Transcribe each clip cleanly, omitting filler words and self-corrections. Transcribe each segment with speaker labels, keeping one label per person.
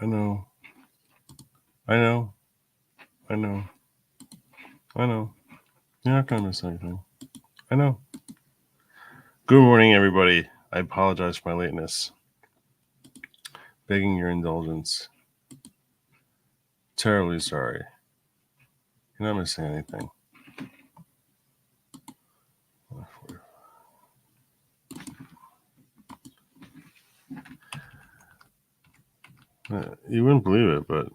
Speaker 1: I know. I know. I know. I know. You're not going to miss anything. I know. Good morning, everybody. I apologize for my lateness. Begging your indulgence. Terribly sorry. You're not missing anything. You wouldn't believe it, but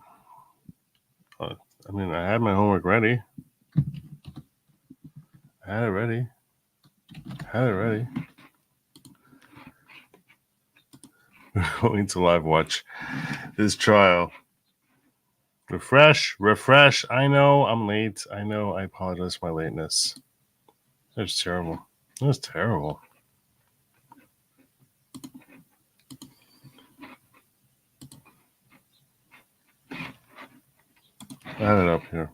Speaker 1: I mean, I had my homework ready. I had it ready. We're going to live watch this trial. Refresh. I know I'm late. I know. I apologize for my lateness. That's terrible. That's terrible. I have it up here.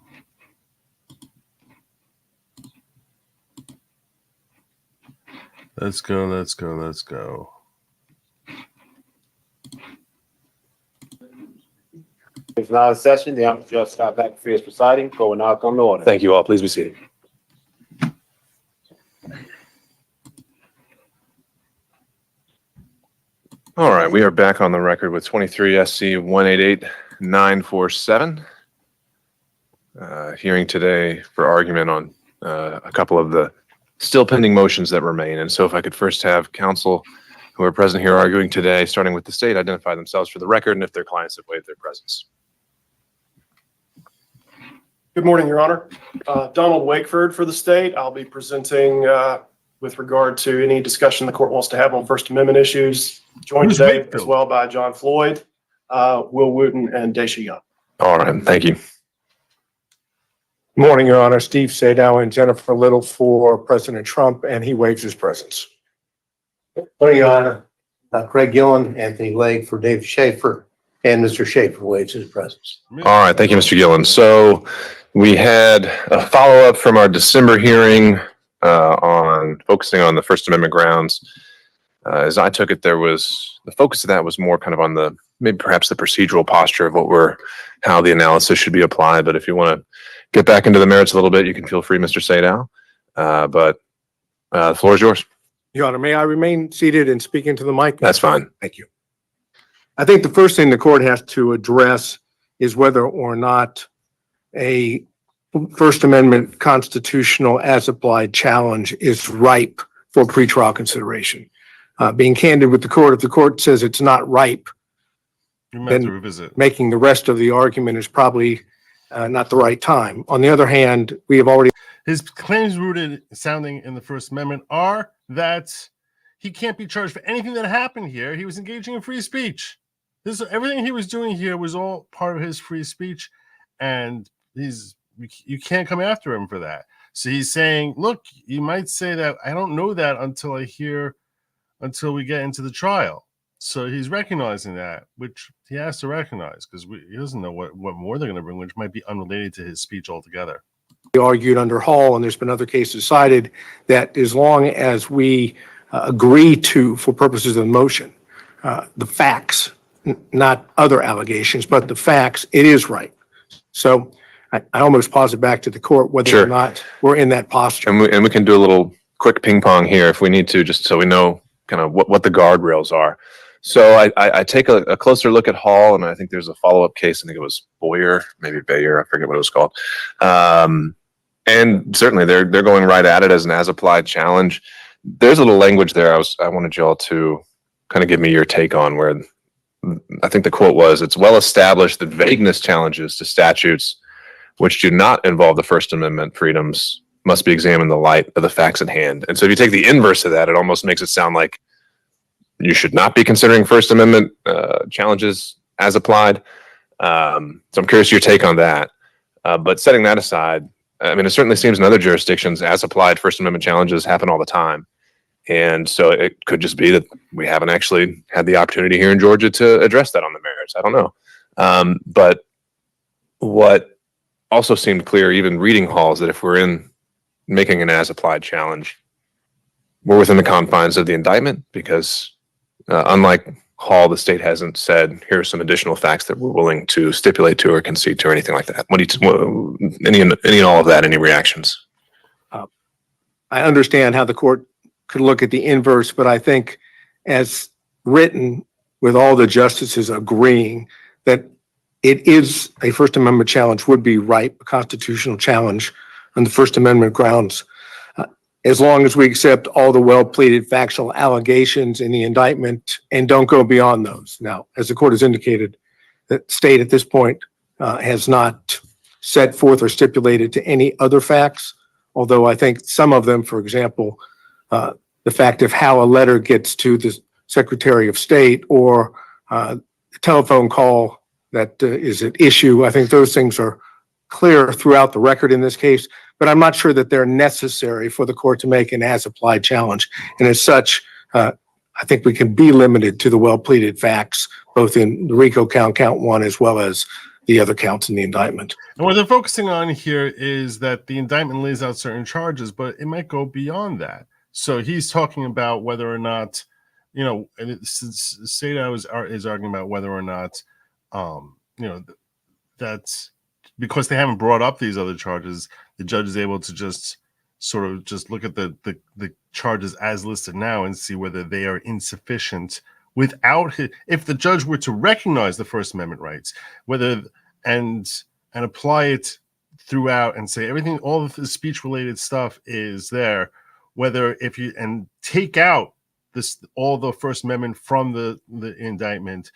Speaker 1: Let's go.
Speaker 2: It's now in session. The Honorable Judge Scott MacAfee is presiding. Going out on the order.
Speaker 3: Thank you all. Please be seated. All right, we are back on the record with 23 SC 188947. Hearing today for argument on a couple of the still pending motions that remain. And so if I could first have counsel who are present here arguing today, starting with the state, identify themselves for the record and if their clients have waived their presence.
Speaker 4: Good morning, Your Honor. Donald Wakeford for the state. I'll be presenting with regard to any discussion the court wants to have on First Amendment issues. Joined today as well by John Floyd, Will Wooten, and Daisha Young.
Speaker 3: All right, thank you.
Speaker 5: Good morning, Your Honor. Steve Sadow and Jennifer Little for President Trump, and he waives his presence.
Speaker 6: Good morning, Your Honor. Craig Gillen, Anthony Legg for David Shafer, and Mr. Shafer waives his presence.
Speaker 3: All right, thank you, Mr. Gillen. So we had a follow-up from our December hearing on focusing on the First Amendment grounds. As I took it, the focus of that was more kind of on the, maybe perhaps the procedural posture of how the analysis should be applied. But if you want to get back into the merits a little bit, you can feel free, Mr. Sadow. But the floor is yours.
Speaker 5: Your Honor, may I remain seated and speak into the mic?
Speaker 3: That's fine.
Speaker 5: Thank you. I think the first thing the court has to address is whether or not a First Amendment constitutional as-applied challenge is ripe for pretrial consideration. Being candid with the court, if the court says it's not ripe, then making the rest of the argument is probably not the right time. On the other hand, we have already...
Speaker 1: His claims rooted sounding in the First Amendment are that he can't be charged for anything that happened here. He was engaging in free speech. Everything he was doing here was all part of his free speech, and you can't come after him for that. So he's saying, look, you might say that I don't know that until we get into the trial. So he's recognizing that, which he has to recognize because he doesn't know what more they're going to bring, which might be unrelated to his speech altogether.
Speaker 5: We argued under Hall, and there's been other cases cited, that as long as we agree to, for purposes of the motion, the facts, not other allegations, but the facts, it is right. So I almost pause it back to the court whether or not we're in that posture.
Speaker 3: And we can do a little quick ping pong here if we need to, just so we know kind of what the guardrails are. So I take a closer look at Hall, and I think there's a follow-up case. I think it was Boyer, maybe Bayer, I forget what it was called. And certainly they're going right at it as an as-applied challenge. There's a little language there I wanted y'all to kind of give me your take on, where I think the quote was, "It's well established that vagueness challenges to statutes which do not involve the First Amendment freedoms must be examined in the light of the facts at hand." And so if you take the inverse of that, it almost makes it sound like you should not be considering First Amendment challenges as applied. So I'm curious your take on that. But setting that aside, I mean, it certainly seems in other jurisdictions as applied First Amendment challenges happen all the time. And so it could just be that we haven't actually had the opportunity here in Georgia to address that on the merits. I don't know. But what also seemed clear, even reading Hall, is that if we're in making an as-applied challenge, we're within the confines of the indictment because unlike Hall, the state hasn't said, here are some additional facts that we're willing to stipulate to or concede to or anything like that. What do you, any and all of that, any reactions?
Speaker 5: I understand how the court could look at the inverse, but I think as written with all the justices agreeing that it is a First Amendment challenge would be ripe, a constitutional challenge on the First Amendment grounds. As long as we accept all the well-pleaded factual allegations in the indictment and don't go beyond those. Now, as the court has indicated, the state at this point has not set forth or stipulated to any other facts, although I think some of them, for example, the fact of how a letter gets to the Secretary of State or a telephone call that is at issue, I think those things are clear throughout the record in this case, but I'm not sure that they're necessary for the court to make an as-applied challenge. And as such, I think we can be limited to the well-pleaded facts, both in the RICO count one, as well as the other counts in the indictment.
Speaker 1: And what they're focusing on here is that the indictment lays out certain charges, but it might go beyond that. So he's talking about whether or not, you know, and Sadow is arguing about whether or not, you know, that's because they haven't brought up these other charges, the judge is able to just sort of just look at the charges as listed now and see whether they are insufficient without, if the judge were to recognize the First Amendment rights, whether and apply it throughout and say everything, all of the speech related stuff is there, whether if you and take out this all the First Amendment from the indictment,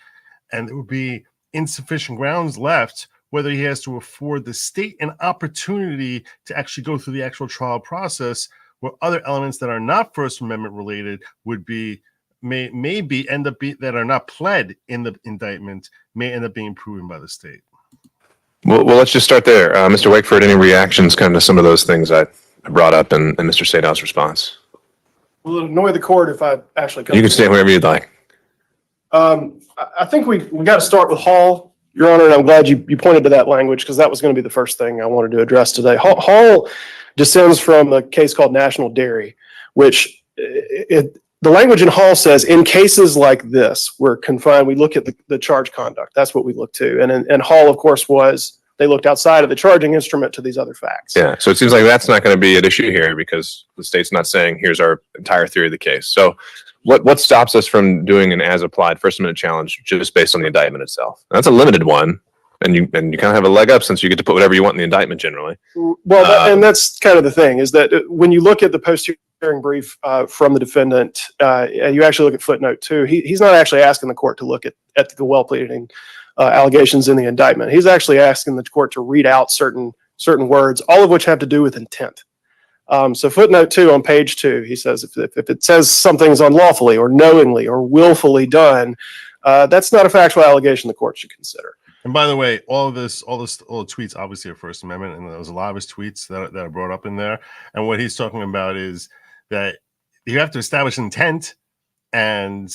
Speaker 1: and there would be insufficient grounds left, whether he has to afford the state an opportunity to actually go through the actual trial process, where other elements that are not First Amendment related would be maybe end up that are not pled in the indictment may end up being proven by the state.
Speaker 3: Well, let's just start there. Mr. Wakeford, any reactions kind of to some of those things I brought up in Mr. Sadow's response?
Speaker 4: Will it annoy the court if I actually come?
Speaker 3: You can stand wherever you'd like.
Speaker 4: I think we got to start with Hall, Your Honor, and I'm glad you pointed to that language because that was going to be the first thing I wanted to address today. Hall descends from a case called National Dairy, which the language in Hall says, in cases like this, we're confined, we look at the charge conduct. That's what we look to. And Hall, of course, they looked outside of the charging instrument to these other facts.
Speaker 3: Yeah, so it seems like that's not going to be an issue here because the state's not saying, here's our entire theory of the case. So what stops us from doing an as-applied First Amendment challenge just based on the indictment itself? That's a limited one, and you kind of have a leg up since you get to put whatever you want in the indictment generally.
Speaker 4: Well, and that's kind of the thing, is that when you look at the post-hearing brief from the defendant, and you actually look at footnote 2, he's not actually asking the court to look at the well-pleading allegations in the indictment. He's actually asking the court to read out certain words, all of which have to do with intent. So footnote 2 on page 2, he says if it says something's unlawfully or knowingly or willfully done, that's not a factual allegation the court should consider.
Speaker 1: And by the way, all the tweets obviously are First Amendment, and there was a lot of his tweets that are brought up in there. And what he's talking about is that you have to establish intent, and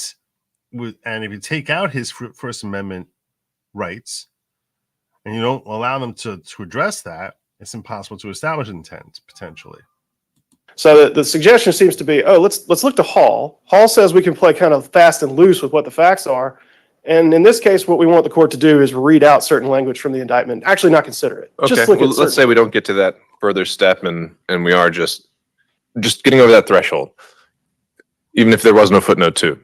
Speaker 1: if you take out his First Amendment rights and you don't allow them to address that, it's impossible to establish intent potentially.
Speaker 4: So the suggestion seems to be, let's look to Hall. Hall says we can play kind of fast and loose with what the facts are. And in this case, what we want the court to do is read out certain language from the indictment, actually not consider it.
Speaker 3: Okay,
Speaker 4: Just look
Speaker 3: well,
Speaker 4: at
Speaker 3: let's say we don't get to that further step and we are just getting over that threshold. Even if there was no footnote 2,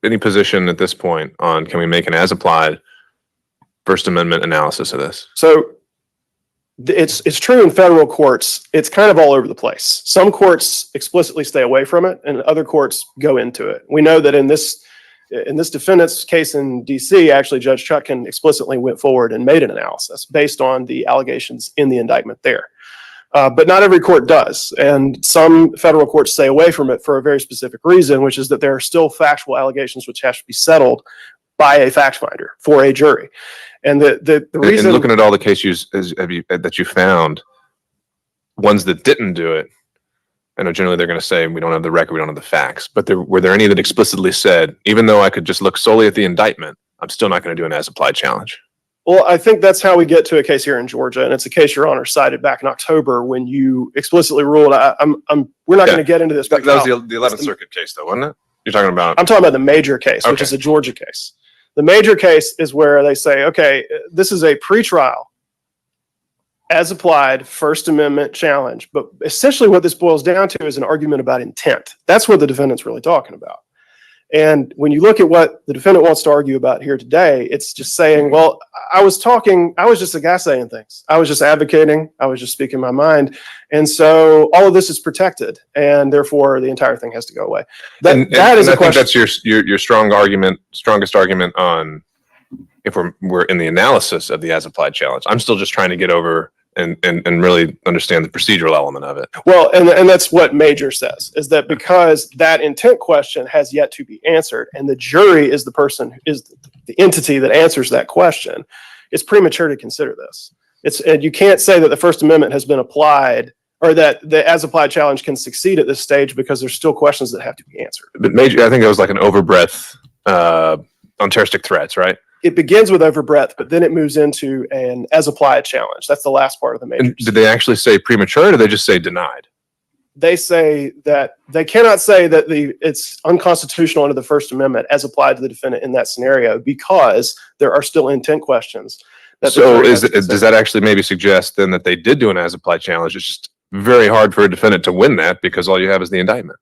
Speaker 3: any position at this point on can we make an as-applied First Amendment analysis of this?
Speaker 4: So it's true in federal courts. It's kind of all over the place. Some courts explicitly stay away from it, and other courts go into it. We know that in this defendant's case in D.C., actually Judge Chutkan explicitly went forward and made an analysis based on the allegations in the indictment there. But not every court does, and some federal courts stay away from it for a very specific reason, which is that there are still factual allegations which have to be settled by a fact finder for a jury. And the reason,
Speaker 3: and looking at all the cases that you found, ones that didn't do it, I know generally they're going to say we don't have the record, we don't have the facts. But were there any that explicitly said, even though I could just look solely at the indictment, I'm still not going to do an as-applied challenge?
Speaker 4: Well, I think that's how we get to a case here in Georgia, and it's a case Your Honor cited back in October when you explicitly ruled. We're not going to get into this.
Speaker 3: That was the 11th Circuit case, though, wasn't it? You're talking about.
Speaker 4: I'm talking about the major case, which
Speaker 3: Okay.
Speaker 4: is a Georgia case. The major case is where they say, okay, this is a pretrial as applied First Amendment challenge. But essentially what this boils down to is an argument about intent. That's what the defendant's really talking about. And when you look at what the defendant wants to argue about here today, it's just saying, well, I was just a guy saying things. I was just advocating. I was just speaking my mind. And so all of this is protected, and therefore the entire thing has to go away. That is a
Speaker 3: I think
Speaker 4: question.
Speaker 3: that's your strongest argument on if we're in the analysis of the as applied challenge. I'm still just trying to get over and really understand the procedural element of it.
Speaker 4: Well, and that's what Major says, is that because that intent question has yet to be answered, and the jury is the entity that answers that question, it's premature to consider this. And you can't say that the First Amendment has been applied, or that the as applied challenge can succeed at this stage, because there's still questions that have to be answered.
Speaker 3: But Major, I think it was like an overbreadth on terroristic threats, right?
Speaker 4: It begins with overbreadth, but then it moves into an as applied challenge. That's the last part of the Major.
Speaker 3: And did they actually say premature, or did they just say denied?
Speaker 4: They say that they cannot say that it's unconstitutional under the First Amendment as applied to the defendant in that scenario, because there are still intent questions.
Speaker 3: So does that actually maybe suggest then that they did do an as applied challenge? It's just very hard for a defendant to win that because all you have is the indictment.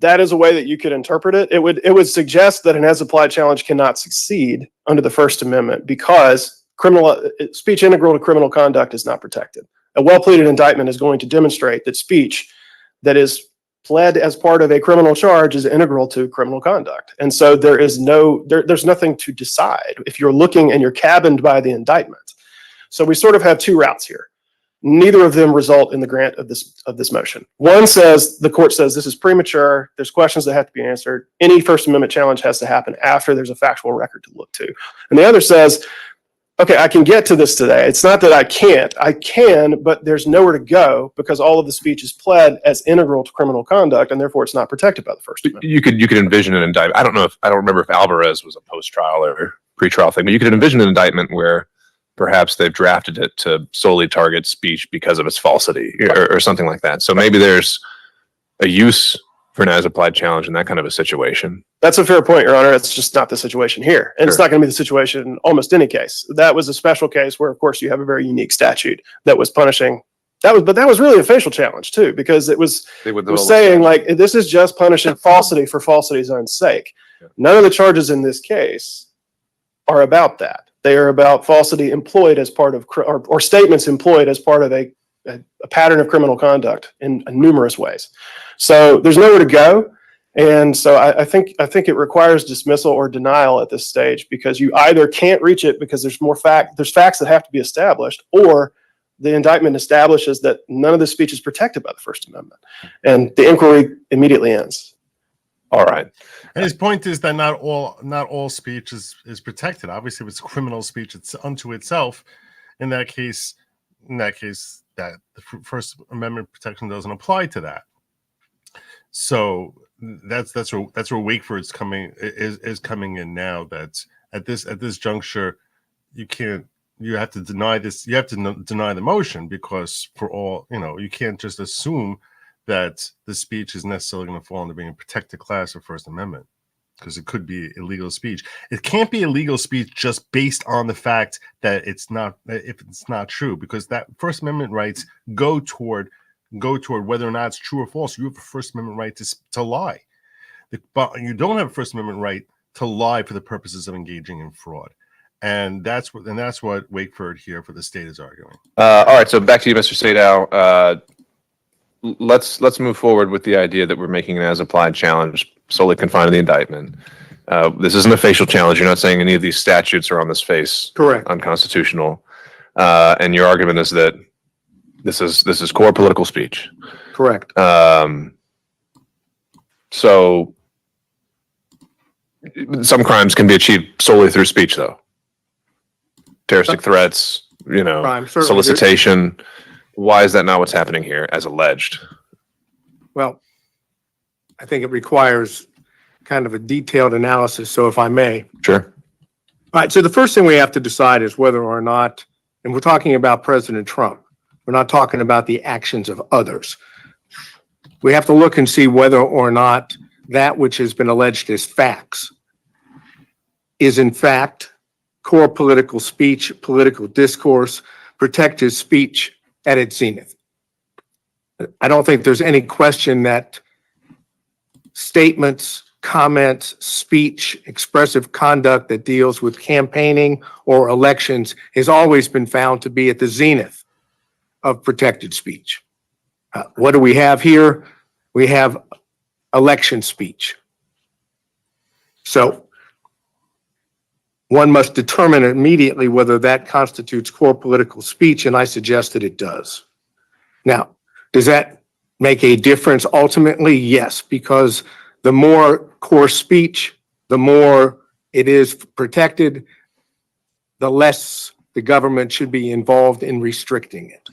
Speaker 4: That is a way that you could interpret it. It would suggest that an as applied challenge cannot succeed under the First Amendment because speech integral to criminal conduct is not protected. A well-pleaded indictment is going to demonstrate that speech that is pled as part of a criminal charge is integral to criminal conduct. And so there's nothing to decide if you're looking and you're cabined by the indictment. So we sort of have two routes here. Neither of them result in the grant of this motion. One says, the court says this is premature. There's questions that have to be answered. Any First Amendment challenge has to happen after there's a factual record to look to. And the other says, okay, I can get to this today. It's not that I can't. I can, but there's nowhere to go because all of the speech is pled as integral to criminal conduct, and therefore it's not protected by the First Amendment.
Speaker 3: You could envision an indictment. I don't remember if Alvarez was a post-trial or pre-trial thing, but you could envision an indictment where perhaps they've drafted it to solely target speech because of its falsity or something like that. So maybe there's a use for an as-applied challenge in that kind of a situation.
Speaker 4: That's a fair point, Your Honor. It's just not the situation here. And It's not going to be the situation in almost any case. That was a special case where, of course, you have a very unique statute that was punishing. But that was really a facial challenge, too, because it was saying, like, this is just punishing falsity for falsity's own sake. Yeah. None of the charges in this case are about that. They are about falsity employed as part of, or statements employed as part of a pattern of criminal conduct in numerous ways. So there's nowhere to go. And so I think it requires dismissal or denial at this stage, because you either can't reach it because there's facts that have to be established, or the indictment establishes that none of the speech is protected by the First Amendment. And the inquiry immediately ends.
Speaker 3: All right.
Speaker 1: And his point is that not all speech is protected. Obviously, if it's criminal speech, it's unto itself. In that case, that the First Amendment protection doesn't apply to that. So that's where Wakeford's coming in now. That at this juncture, you have to deny this. You have to deny the motion, because you can't just assume that the speech is necessarily going to fall under being a protected class of First Amendment, because it could be illegal speech. It can't be illegal speech just based on the fact that it's not true, because that First Amendment rights go toward whether or not it's true or false. You have a First Amendment right to lie, but you don't have a First Amendment right to lie for the purposes of engaging in fraud. And that's what Wakeford here for the state is arguing.
Speaker 3: All right, so back to you, Mr. Sadow. Let's move forward with the idea that we're making an as-applied challenge solely confined to the indictment. This isn't a facial challenge. You're not saying any of these statutes are on this face
Speaker 5: Correct.
Speaker 3: Unconstitutional. And your argument is that this is core political speech.
Speaker 5: Correct.
Speaker 3: So some crimes can be achieved solely through speech, though. Terroristic threats, solicitation. Why is that not what's happening here as alleged?
Speaker 5: Well, I think it requires kind of a detailed analysis. So if I may.
Speaker 3: Sure.
Speaker 5: All right. So the first thing we have to decide is whether or not, and we're talking about President Trump. We're not talking about the actions of others. We have to look and see whether or not that which has been alleged as facts is in fact core political speech, political discourse, protected speech at its zenith. I don't think there's any question that statements, comments, speech, expressive conduct that deals with campaigning or elections has always been found to be at the zenith of protected speech. What do we have here? We have election speech. So one must determine immediately whether that constitutes core political speech, and I suggest that it does. Now, does that make a difference ultimately? Yes, because the more core speech, the more it is protected, the less the government should be involved in restricting it.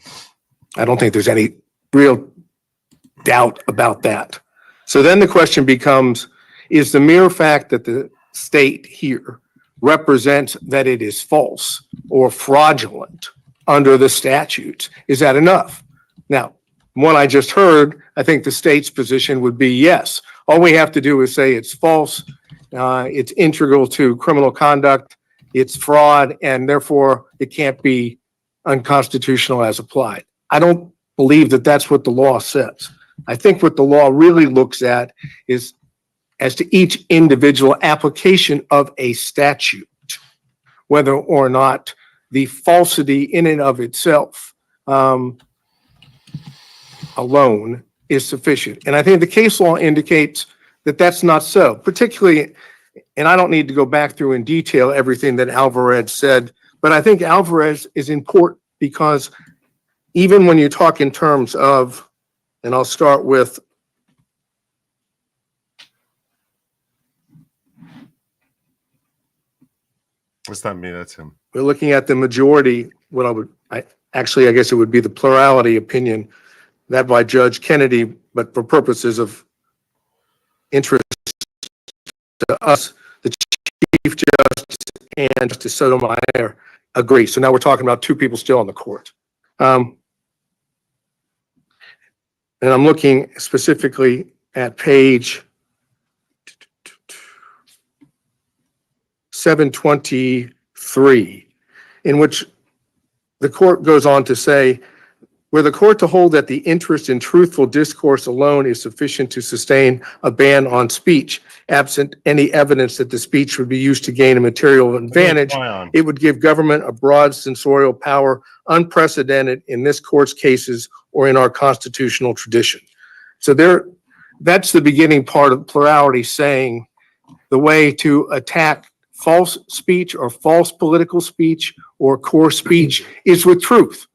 Speaker 5: I don't think there's any real doubt about that. So then the question becomes, is the mere fact that the state here represents that it is false or fraudulent under the statutes, is that enough? Now, from what I just heard, I think the state's position would be yes. All we have to do is say it's false, it's integral to criminal conduct, it's fraud, and therefore it can't be unconstitutional as applied. I don't believe that that's what the law says. I think what the law really looks at is as to each individual application of a statute, whether or not the falsity in and of itself alone is sufficient. And I think the case law indicates that that's not so, particularly, and I don't need to go back through in detail everything that Alvarez said, but I think Alvarez is important because even when you talk in terms of, and I'll start with
Speaker 1: That's not me, that's him.
Speaker 5: we're looking at the majority, I guess it would be the plurality opinion, that by Judge Kennedy, but for purposes of interest to us, the Chief Justice and Justice Sotomayor agree. So now we're talking about two people still on the court. And I'm looking specifically at page 723, in which the court goes on to say, were the court to hold that the interest in truthful discourse alone is sufficient to sustain a ban on speech, absent any evidence that the speech would be used to gain a material advantage, it would give government a broad censorial power unprecedented in this court's cases or in our constitutional tradition. So that's the beginning part of plurality, saying the way to attack false speech or false political speech or core speech is with truth,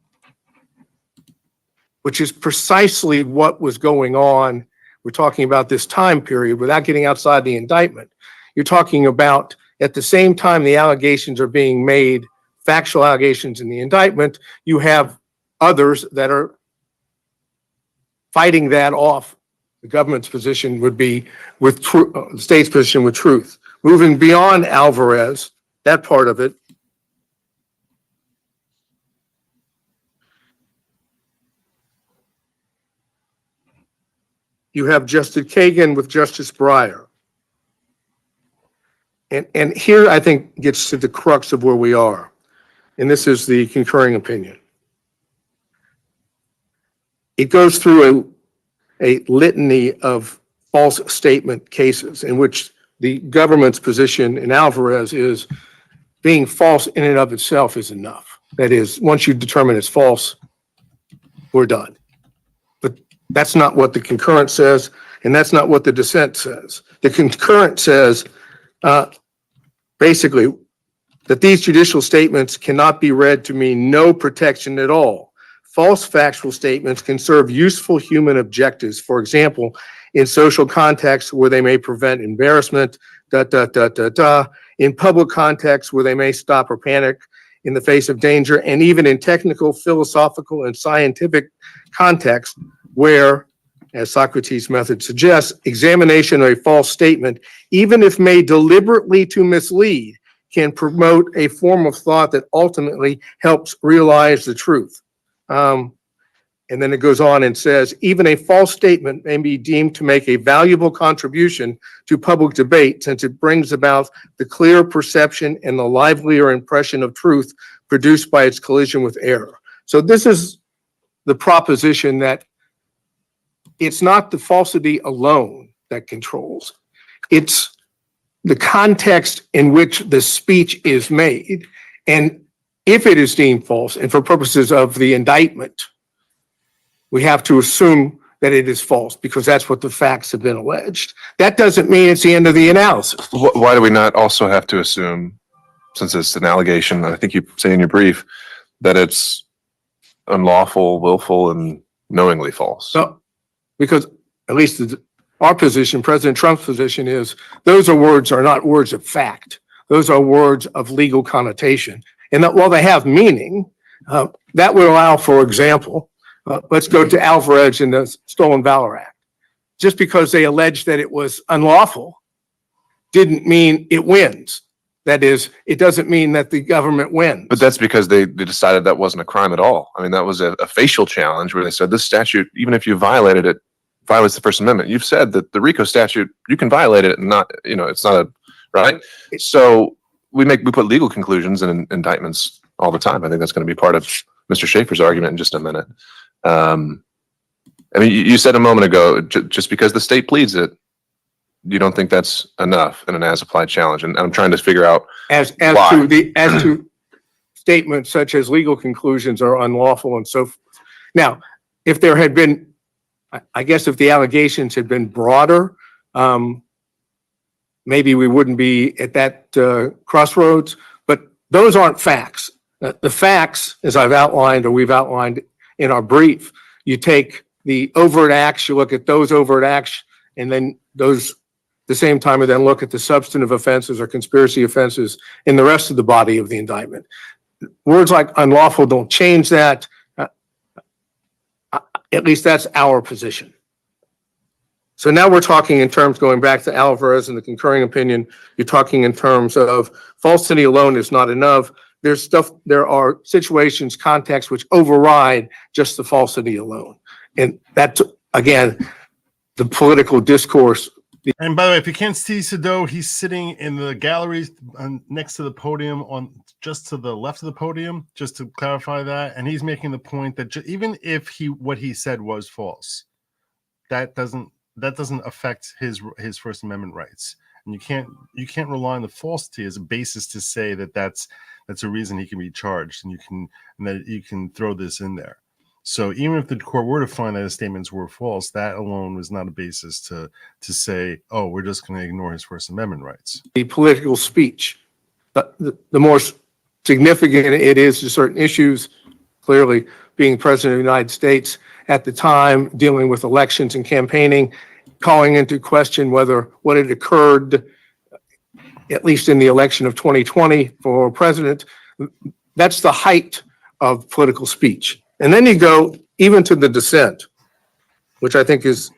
Speaker 5: which is precisely what was going on. We're talking about this time period without getting outside the indictment. You're talking about at the same time the allegations are being made, factual allegations in the indictment, you have others that are fighting that off. The government's position would be with the state's position with truth. Moving beyond Alvarez, that part of it, you have Justice Kagan with Justice Breyer. And here I think gets to the crux of where we are. And this is the concurring opinion. It goes through a litany of false statement cases in which the government's position in Alvarez is being false in and of itself is enough. That is, once you determine it's false, we're done. But that's not what the concurrent says, and that's not what the dissent says. The concurrent says, basically, that these judicial statements cannot be read to mean no protection at all. False factual statements can serve useful human objectives. For example, in social contexts where they may prevent embarrassment, in public contexts where they may stop or panic in the face of danger, and even in technical, philosophical, and scientific contexts where, as Socrates' method suggests, examination of a false statement, even if made deliberately to mislead, can promote a form of thought that ultimately helps realize the truth. And And then it goes on and says, even a false statement may be deemed to make a valuable contribution to public debate since it brings about the clear perception and the livelier impression of truth produced by its collision with error. So this is the proposition that it's not the falsity alone that controls. It's the context in which the speech is made. And if it is deemed false, and for purposes of the indictment, we have to assume that it is false because that's what the facts have been alleged. That doesn't mean it's the end of the analysis.
Speaker 3: Why do we not also have to assume, since it's an allegation, I think you say in your brief, that it's unlawful, willful, and knowingly false?
Speaker 5: So, because at least our position, President Trump's position is, those are not words of fact. Those are words of legal connotation. And that while they have meaning, that would allow, for example, let's go to Alvarez and the Stolen Valor Act. Just because they alleged that it was unlawful didn't mean it wins. That is, it doesn't mean that the government wins.
Speaker 3: But that's because they decided that wasn't a crime at all. I mean, that was a facial challenge where they said this statute, even if you violated it, violates the First Amendment. You've said that the RICO statute, you can violate it and not, it's not right? So we put legal conclusions in indictments all the time. I think that's going to be part of Mr. Shafer's argument in just a minute. I mean, you said a moment ago, just because the state pleads it, you don't think that's enough in an as-applied challenge, and I'm trying to figure out
Speaker 5: as
Speaker 3: why.
Speaker 5: to statements such as legal conclusions are unlawful and so forth. Now, if there had been, I guess, if the allegations had been broader, maybe we wouldn't be at that crossroads. But those aren't facts. The facts, as I've outlined or we've outlined in our brief, you take the overt acts, you look at those overt acts, and then those, the same time, and then look at the substantive offenses or conspiracy offenses in the rest of the body of the indictment. Words like unlawful don't change that. At least that's our position. So now we're talking in terms, going back to Alvarez and the concurring opinion, you're talking in terms of falsity alone is not enough. There are situations, contexts which override just the falsity alone. And that's, again, the political discourse.
Speaker 1: And by the way, if you can't see Sadow, he's sitting in the gallery next to the podium, on just to the left of the podium, just to clarify that. And he's making the point that even if what he said was false, that doesn't affect his First Amendment rights. And you can't rely on the falsity as a basis to say that that's a reason he can be charged, and that you can throw this in there. So even if the court were to find that his statements were false, that alone was not a basis to say, oh, we're just going to ignore his First Amendment rights.
Speaker 5: The political speech, the more significant it is to certain issues, clearly being president of the United States at the time, dealing with elections and campaigning, calling into question whether what had occurred, at least in the election of 2020 for president, that's the height of political speech. And then you go even to the dissent, which I think is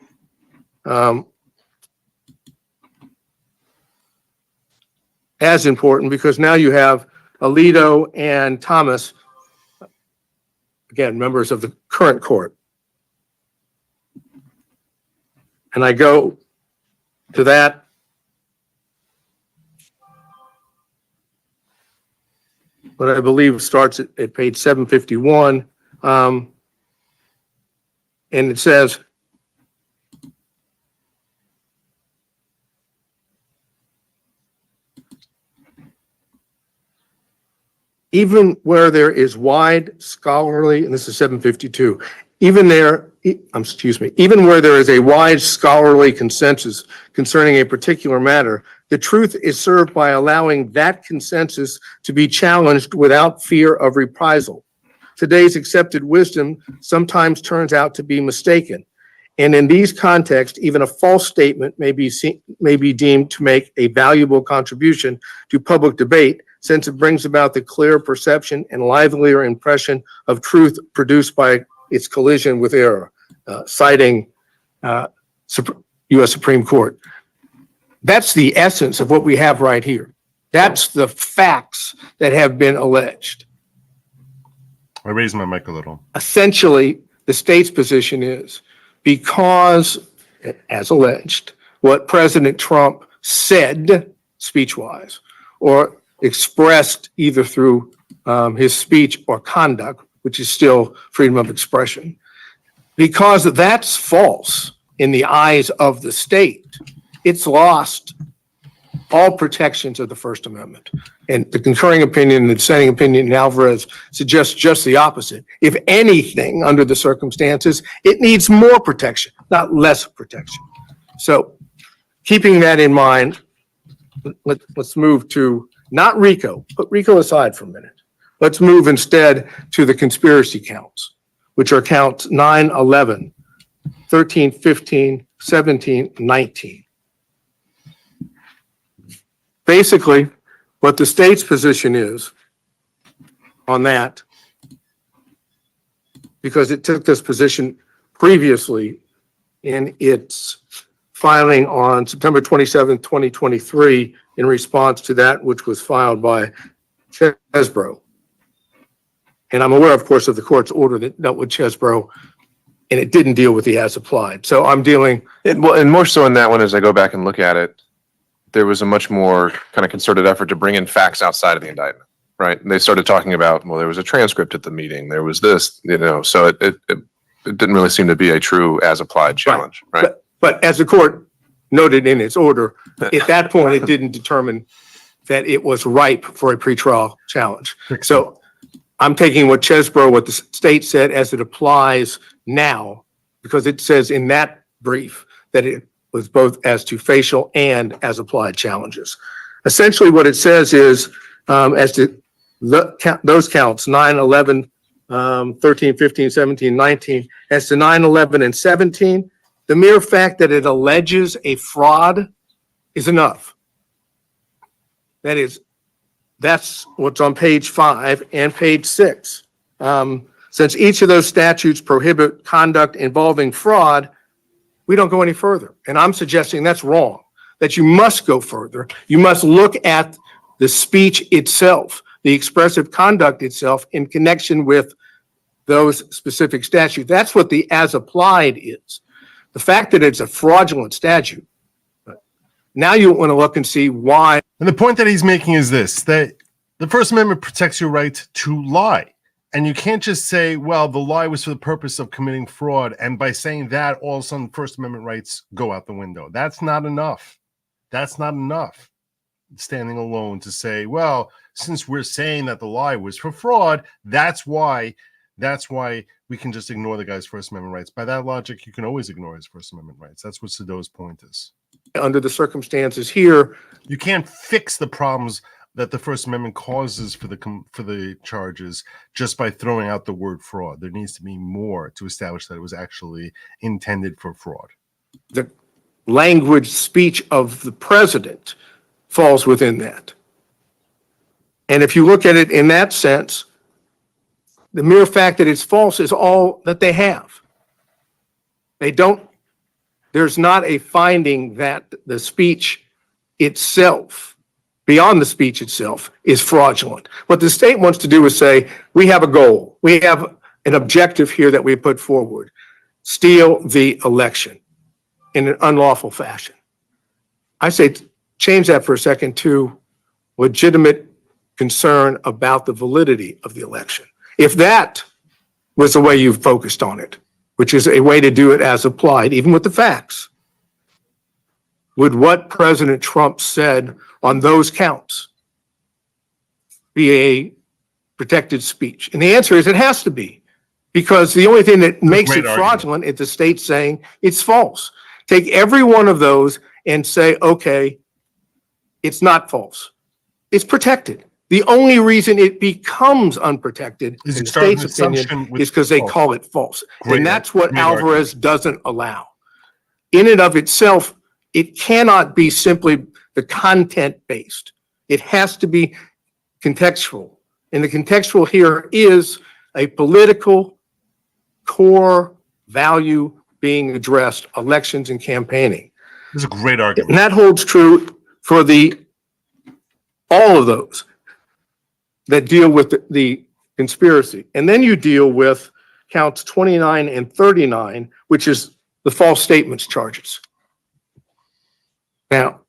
Speaker 5: as important, because now you have Alito and Thomas, again, members of the current court. And I go to that. What I believe starts at page 751. And it says, even where there is wide scholarly, and this is 752, even where there is a wide scholarly consensus concerning a particular matter, the truth is served by allowing that consensus to be challenged without fear of reprisal. Today's accepted wisdom sometimes turns out to be mistaken. And in these contexts, even a false statement may be deemed to make a valuable contribution to public debate, since it brings about the clear perception and livelier impression of truth produced by its collision with error, citing U.S. Supreme Court. That's the essence of what we have right here. That's the facts that have been alleged.
Speaker 1: I raised my mic a little.
Speaker 5: Essentially, the state's position is because, as alleged, what President Trump said speech-wise or expressed either through his speech or conduct, which is still freedom of expression, because that's false in the eyes of the state, it's lost all protections of the First Amendment. And the concurring opinion, the dissenting opinion in Alvarez suggests just the opposite. If anything, under the circumstances, it needs more protection, not less protection. So keeping that in mind, let's move to not RICO, put RICO aside for a minute. Let's move instead to the conspiracy counts, which are counts 9, 11, 13, 15, 17, 19. Basically, what the state's position is on that, because it took this position previously in its filing on September 27, 2023, in response to that which was filed by Chesbro. And I'm aware, of course, of the court's order that dealt with Chesbro, and it didn't deal with the as applied. So I'm dealing.
Speaker 3: And more so in that one, as I go back and look at it, there was a much more kind of concerted effort to bring in facts outside of the indictment, right? And they started talking about, well, there was a transcript at the meeting, there was this, so it didn't really seem to be a true as applied challenge, right?
Speaker 5: But as the court noted in its order, at that point, it didn't determine that it was ripe for a pretrial challenge. So I'm taking what Chesbro, what the state said as it applies now, because it says in that brief that it was both as to facial and as applied challenges. Essentially what it says is, as to those counts, 9, 11, 13, 15, 17, 19, as to 9, 11, and 17, the mere fact that it alleges a fraud is enough. That's what's on page 5 and page 6. Since each of those statutes prohibit conduct involving fraud, we don't go any further. And I'm suggesting that's wrong, that you must go further. You must look at the speech itself, the expressive conduct itself in connection with those specific statutes. That's what the as applied is. The fact that it's a fraudulent statute. Now you want to look and see why.
Speaker 1: And the point that he's making is this, that the First Amendment protects your right to lie. And you can't just say, well, the lie was for the purpose of committing fraud. And by saying that, all of a sudden, First Amendment rights go out the window. That's not enough. That's not enough. Standing alone to say, well, since we're saying that the lie was for fraud, that's why we can just ignore the guy's First Amendment rights. By that logic, you can always ignore his First Amendment rights. That's what Sadow's point is.
Speaker 5: Under the circumstances here,
Speaker 1: you can't fix the problems that the First Amendment causes for the charges just by throwing out the word fraud. There needs to be more to establish that it was actually intended for fraud.
Speaker 5: The language speech of the president falls within that. And if you look at it in that sense, the mere fact that it's false is all that they have. There's not a finding that the speech itself, beyond the speech itself, is fraudulent. What the state wants to do is say, we have a goal. We have an objective here that we put forward. Steal the election in an unlawful fashion. I say change that for a second to legitimate concern about the validity of the election. If that was the way you've focused on it, which is a way to do it as applied, even with the facts, would what President Trump said on those counts be a protected speech? And the answer is it has to be, because the only thing that makes it fraudulent is the state saying it's false. Take every one of those and say, okay, it's not false. It's protected. The only reason it becomes unprotected, in the state's opinion, is because they call it false. And that's what Alvarez doesn't allow. In and of itself, it cannot be simply the content-based. It has to be contextual. And the contextual here is a political core value being addressed, elections and campaigning.
Speaker 1: This is a great argument.
Speaker 5: And that holds true for all of those that deal with the conspiracy. And then you deal with counts 29 and 39, which is the false statements charges. Now,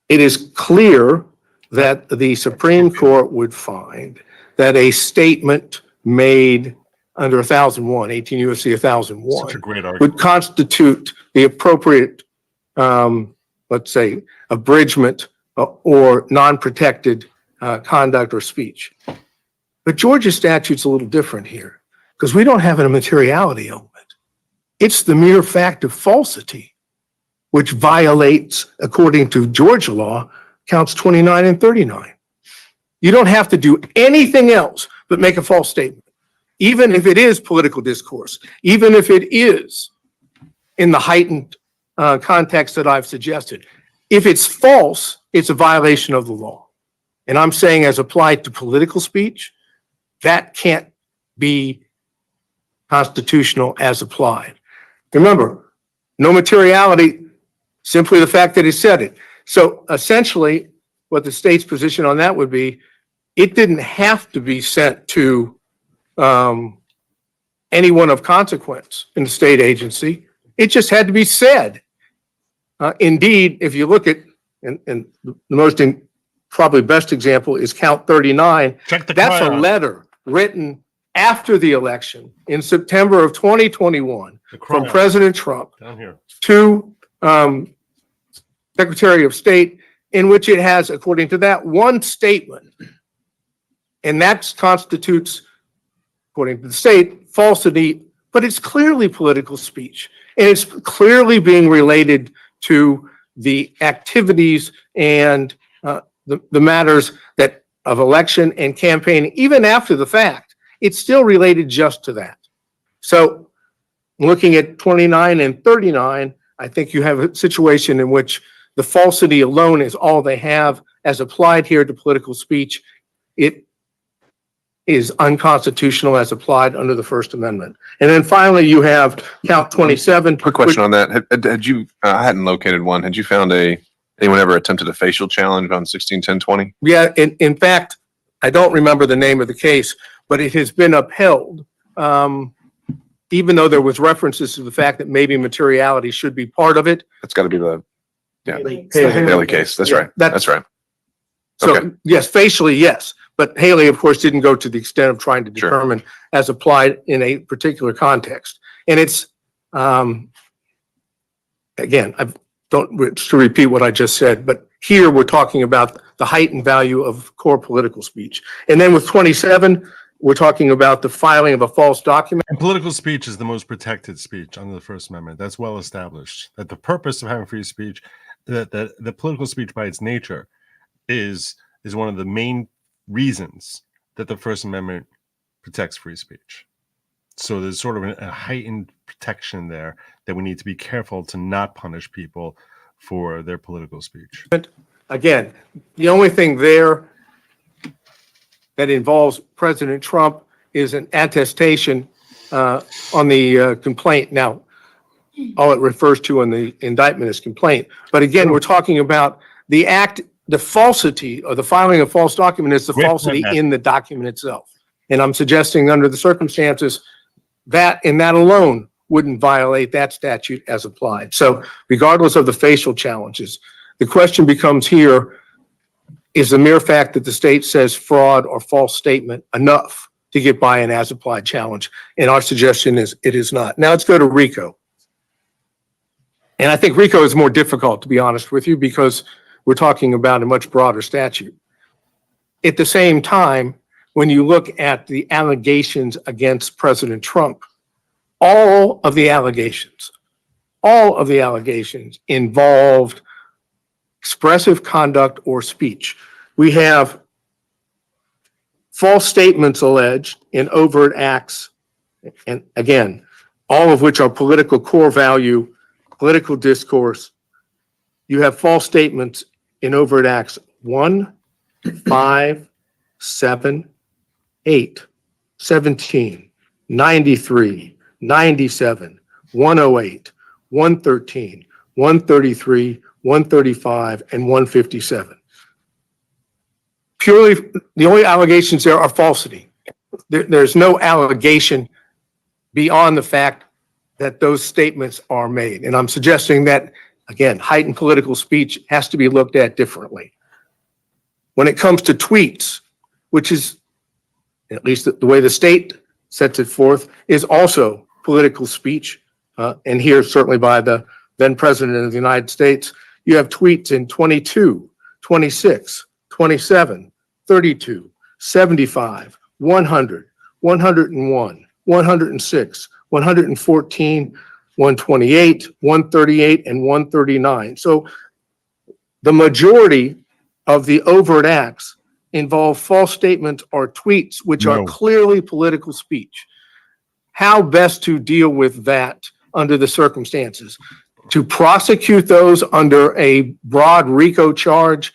Speaker 5: it is clear that the Supreme Court would find that a statement made under 1001, 18 U.S.C. 1001,
Speaker 1: Such a great argument.
Speaker 5: would constitute the appropriate, let's say, abridgment or non-protected conduct or speech. But Georgia's statute's a little different here because we don't have a materiality element. It's the mere fact of falsity, which violates, according to Georgia law, counts 29 and 39. You don't have to do anything else but make a false statement, even if it is political discourse, even if it is in the heightened context that I've suggested. If it's false, it's a violation of the law. And I'm saying as applied to political speech, that can't be constitutional as applied. Remember, no materiality, simply the fact that he said it. So essentially, what the state's position on that would be, it didn't have to be sent to anyone of consequence in the state agency. It just had to be said. Indeed, if you look at, and the most probably best example is count 39.
Speaker 1: Check the
Speaker 5: That's a
Speaker 1: crime.
Speaker 5: letter written after the election in September of 2021
Speaker 1: The
Speaker 5: from
Speaker 1: crime.
Speaker 5: President Trump
Speaker 1: Down here.
Speaker 5: to Secretary of State, in which it has, according to that, one statement. And that constitutes, according to the state, falsity, but it's clearly political speech. And it's clearly being related to the activities and the matters that of election and campaigning, even after the fact. It's still related just to that. So looking at 29 and 39, I think you have a situation in which the falsity alone is all they have as applied here to political speech. It is unconstitutional as applied under the First Amendment. And then finally, you have count 27.
Speaker 3: Quick question on that. Had you, I hadn't located one. Had you found anyone ever attempted a facial challenge on 161020?
Speaker 5: Yeah, in fact, I don't remember the name of the case, but it has been upheld. Even though there was references to the fact that maybe materiality should be part of it.
Speaker 3: That's got to be the
Speaker 6: Haley.
Speaker 3: Haley case. That's
Speaker 5: Yeah,
Speaker 3: right. That's right.
Speaker 5: So,
Speaker 3: Okay.
Speaker 5: yes, facially, yes. But Haley, of course, didn't go to the extent of trying to
Speaker 3: Sure.
Speaker 5: determine as applied in a particular context. And it's, again, I don't to repeat what I just said, but here we're talking about the heightened value of core political speech. And then with 27, we're talking about the filing of a false document.
Speaker 1: And political speech is the most protected speech under the First Amendment. That's well established. That the purpose of having free speech, that the political speech by its nature is one of the main reasons that the First Amendment protects free speech. So there's sort of a heightened protection there that we need to be careful to not punish people for their political speech.
Speaker 5: Again, the only thing there that involves President Trump is an attestation on the complaint. Now, all it refers to in the indictment is complaint. But again, we're talking about the act, the falsity or the filing of false document is the
Speaker 1: Great point,
Speaker 5: falsity
Speaker 1: Matt.
Speaker 5: in the document itself. And I'm suggesting under the circumstances that and that alone wouldn't violate that statute as applied. So regardless of the facial challenges, the question becomes here, is the mere fact that the state says fraud or false statement enough to get by an as applied challenge? And our suggestion is it is not. Now let's go to RICO. And I think RICO is more difficult, to be honest with you, because we're talking about a much broader statute. At the same time, when you look at the allegations against President Trump, all of the allegations involved expressive conduct or speech. We have false statements alleged in overt acts, and again, all of which are political core value, political discourse. You have false statements in overt acts 1, 5, 7, 8, 17, 93, 97, 108, 113, 133, 135, and 157. Purely, the only allegations there are falsity. there's no allegation beyond the fact that those statements are made. And I'm suggesting that, again, heightened political speech has to be looked at differently. When it comes to tweets, which is, at least the way the state sets it forth, is also political speech. And here, certainly by the then President of the United States, you have tweets in 22, 26, 27, 32, 75, 100, 101, 106, 114, 128, 138, and 139. So the majority of the overt acts involve false statements or tweets, which are clearly political speech. How best to deal with that under the circumstances? To prosecute those under a broad RICO charge,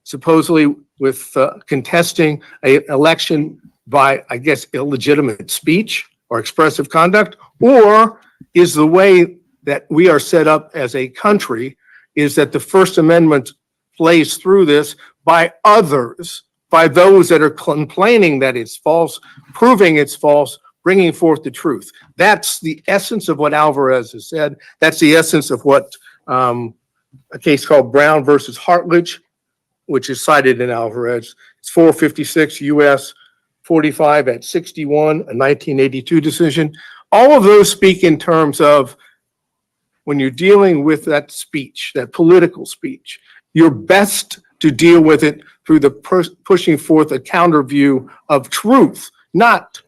Speaker 5: supposedly with contesting an election by, I guess, illegitimate speech or expressive conduct? Or is the way that we are set up as a country is that the First Amendment plays through this by others, by those that are complaining that it's false, proving it's false, bringing forth the truth? That's the essence of what Alvarez has said. That's the essence of what a case called Brown versus Hartledge, which is cited in Alvarez. It's 456 U.S. 45 at 61, a 1982 decision. All of those speak in terms of when you're dealing with that speech, that political speech, you're best to deal with it through the pushing forth a counter view of truth, not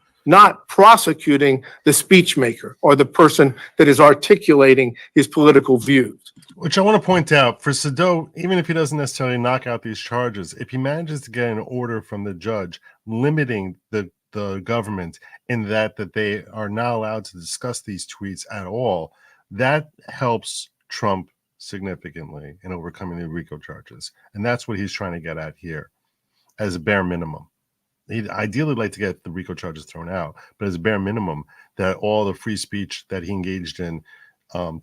Speaker 5: prosecuting the speech maker or the person that is articulating his political views.
Speaker 1: Which I want to point out, for Sadow, even if he doesn't necessarily knock out these charges, if he manages to get an order from the judge limiting the government in that they are not allowed to discuss these tweets at all, that helps Trump significantly in overcoming the RICO charges. And that's what he's trying to get at here as a bare minimum. He'd ideally like to get the RICO charges thrown out, but as a bare minimum, that all the free speech that he engaged in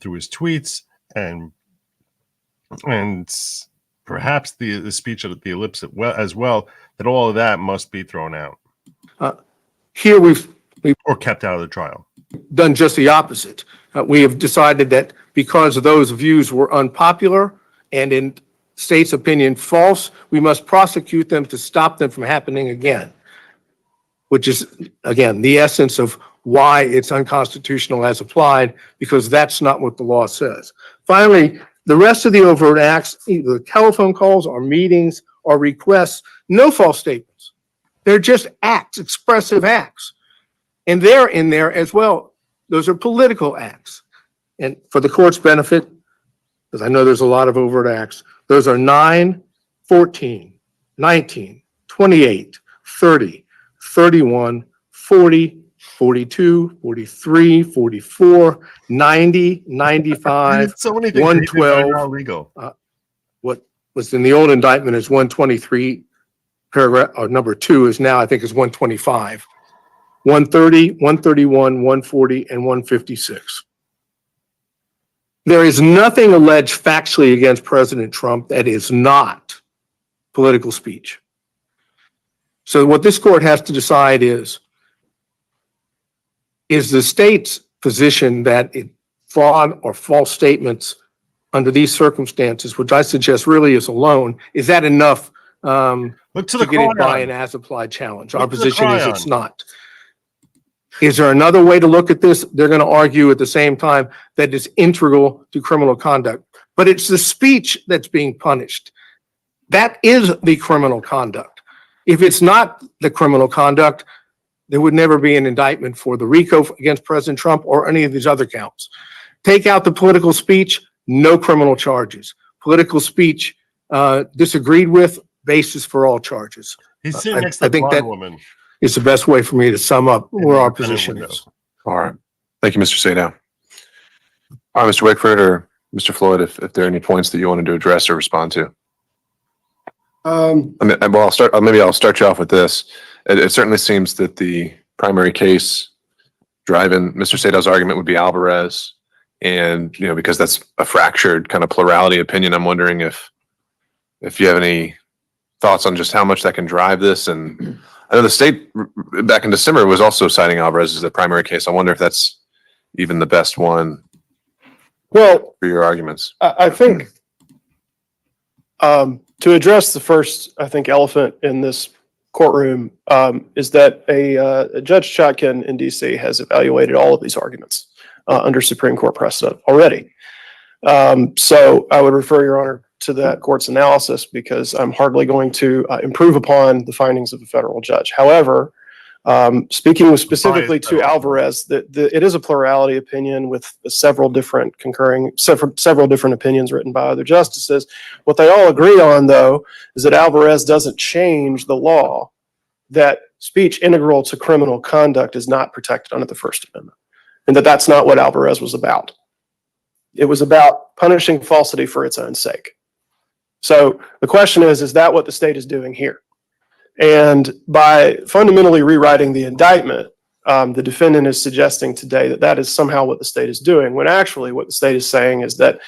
Speaker 1: through his tweets and perhaps the speech at the ellipse as well, that all of that must be thrown out.
Speaker 5: Here we've
Speaker 1: or kept out of the trial.
Speaker 5: Done just the opposite. We have decided that because those views were unpopular and in state's opinion false, we must prosecute them to stop them from happening again, which is, again, the essence of why it's unconstitutional as applied, because that's not what the law says. Finally, the rest of the overt acts, either telephone calls or meetings or requests, no false statements. They're just acts, expressive acts. And they're in there as well. Those are political acts. And for the court's benefit, because I know there's a lot of overt acts, those are 9, 14, 19, 28, 30, 31, 40, 42, 43, 44, 90, 95,
Speaker 1: so many things
Speaker 5: 112.
Speaker 1: Legal.
Speaker 5: What was in the old indictment is 123, paragraph, or number 2 is now, I think, is 125. 130, 131, 140, and 156. There is nothing alleged factually against President Trump that is not political speech. So what this court has to decide is the state's position that fraud or false statements under these circumstances, which I suggest really is alone, is that enough to get it by an as-applied challenge? Our position is it's not. Is there another way to look at this? They're going to argue at the same time that it's integral to criminal conduct. But it's the speech that's being punished. That is the criminal conduct. If it's not the criminal conduct, there would never be an indictment for the RICO against President Trump or any of these other counts. Take out the political speech, no criminal charges. Political speech disagreed with, basis for all charges.
Speaker 1: He's sitting next to the blonde woman.
Speaker 5: It's the best way for me to sum up where our position is.
Speaker 3: All right. Thank you, Mr. Sadow. All right, Mr. Wickford or Mr. Floyd, if there are any points that you wanted to address or respond to. I'll start you off with this. It certainly seems that the primary case driving Mr. Sadow's argument would be Alvarez. And, because that's a fractured kind of plurality opinion, I'm wondering if you have any thoughts on just how much that can drive this. And I know the state back in December was also citing Alvarez as the primary case. I wonder if that's even the best one
Speaker 4: Well,
Speaker 3: for your arguments.
Speaker 4: I think to address the first, I think, elephant in this courtroom is that a Judge Chotkin in DC has evaluated all of these arguments under Supreme Court precedent already. So I would refer Your Honor to that court's analysis because I'm hardly going to improve upon the findings of a federal judge. However, speaking specifically to Alvarez, it is a plurality opinion with several different opinions written by other justices. What they all agree on, though, is that Alvarez doesn't change the law that speech integral to criminal conduct is not protected under the First Amendment, and that that's not what Alvarez was about. It was about punishing falsity for its own sake. So the question is that what the state is doing here? And by fundamentally rewriting the indictment, the defendant is suggesting today that that is somehow what the state is doing, when actually what the state is saying is that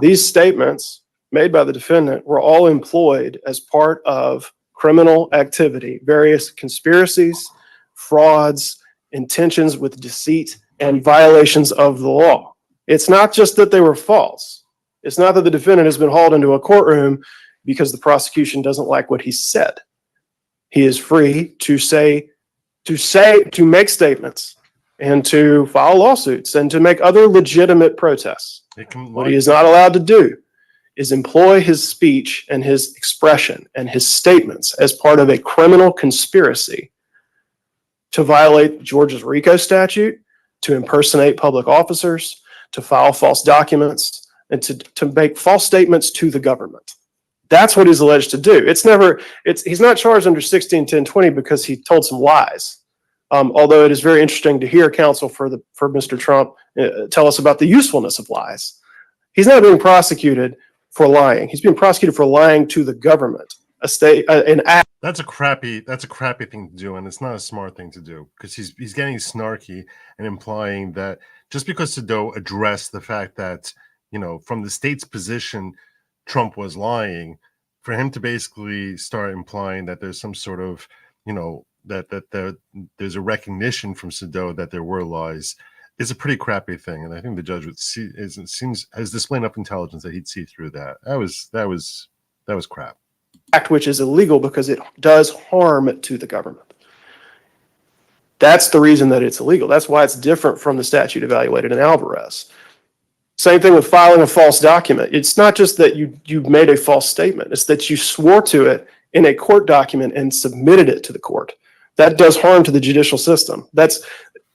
Speaker 4: these statements made by the defendant were all employed as part of criminal activity, various conspiracies, frauds, intentions with deceit, and violations of the law. It's not just that they were false. It's not that the defendant has been hauled into a courtroom because the prosecution doesn't like what he said. He is free to make statements and to file lawsuits and to make other legitimate protests. What he is not allowed to do is employ his speech and his expression and his statements as part of a criminal conspiracy to violate Georgia's RICO statute, to impersonate public officers, to file false documents, and to make false statements to the government. That's what he's alleged to do. He's not charged under 161020 because he told some lies. Although it is very interesting to hear counsel for Mr. Trump tell us about the usefulness of lies. He's not being prosecuted for lying. He's being prosecuted for lying to the government.
Speaker 1: That's a crappy thing to do, and it's not a smart thing to do because he's getting snarky and implying that just because Sadow addressed the fact that, you know, from the state's position, Trump was lying, for him to basically start implying that there's some sort of, you know, that there's a recognition from Sadow that there were lies is a pretty crappy thing. And I think the judge would see, has displayed enough intelligence that he'd see through that. That was crap.
Speaker 4: Act which is illegal because it does harm to the government. That's the reason that it's illegal. That's why it's different from the statute evaluated in Alvarez. Same thing with filing a false document. It's not just that you made a false statement. It's that you swore to it in a court document and submitted it to the court. That does harm to the judicial system. That's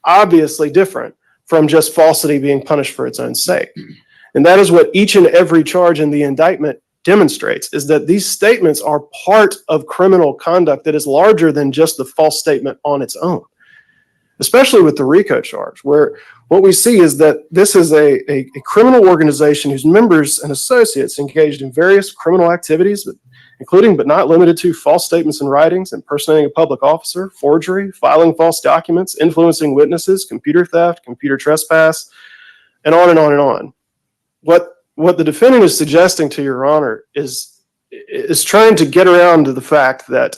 Speaker 4: obviously different from just falsity being punished for its own sake. And that is what each and every charge in the indictment demonstrates, is that these statements are part of criminal conduct that is larger than just the false statement on its own. Especially with the RICO charge, where what we see is that this is a criminal organization whose members and associates engaged in various criminal activities, including but not limited to false statements and writings, impersonating a public officer, forgery, filing false documents, influencing witnesses, computer theft, computer trespass, and on and on and on. What the defendant is suggesting to Your Honor is trying to get around to the fact that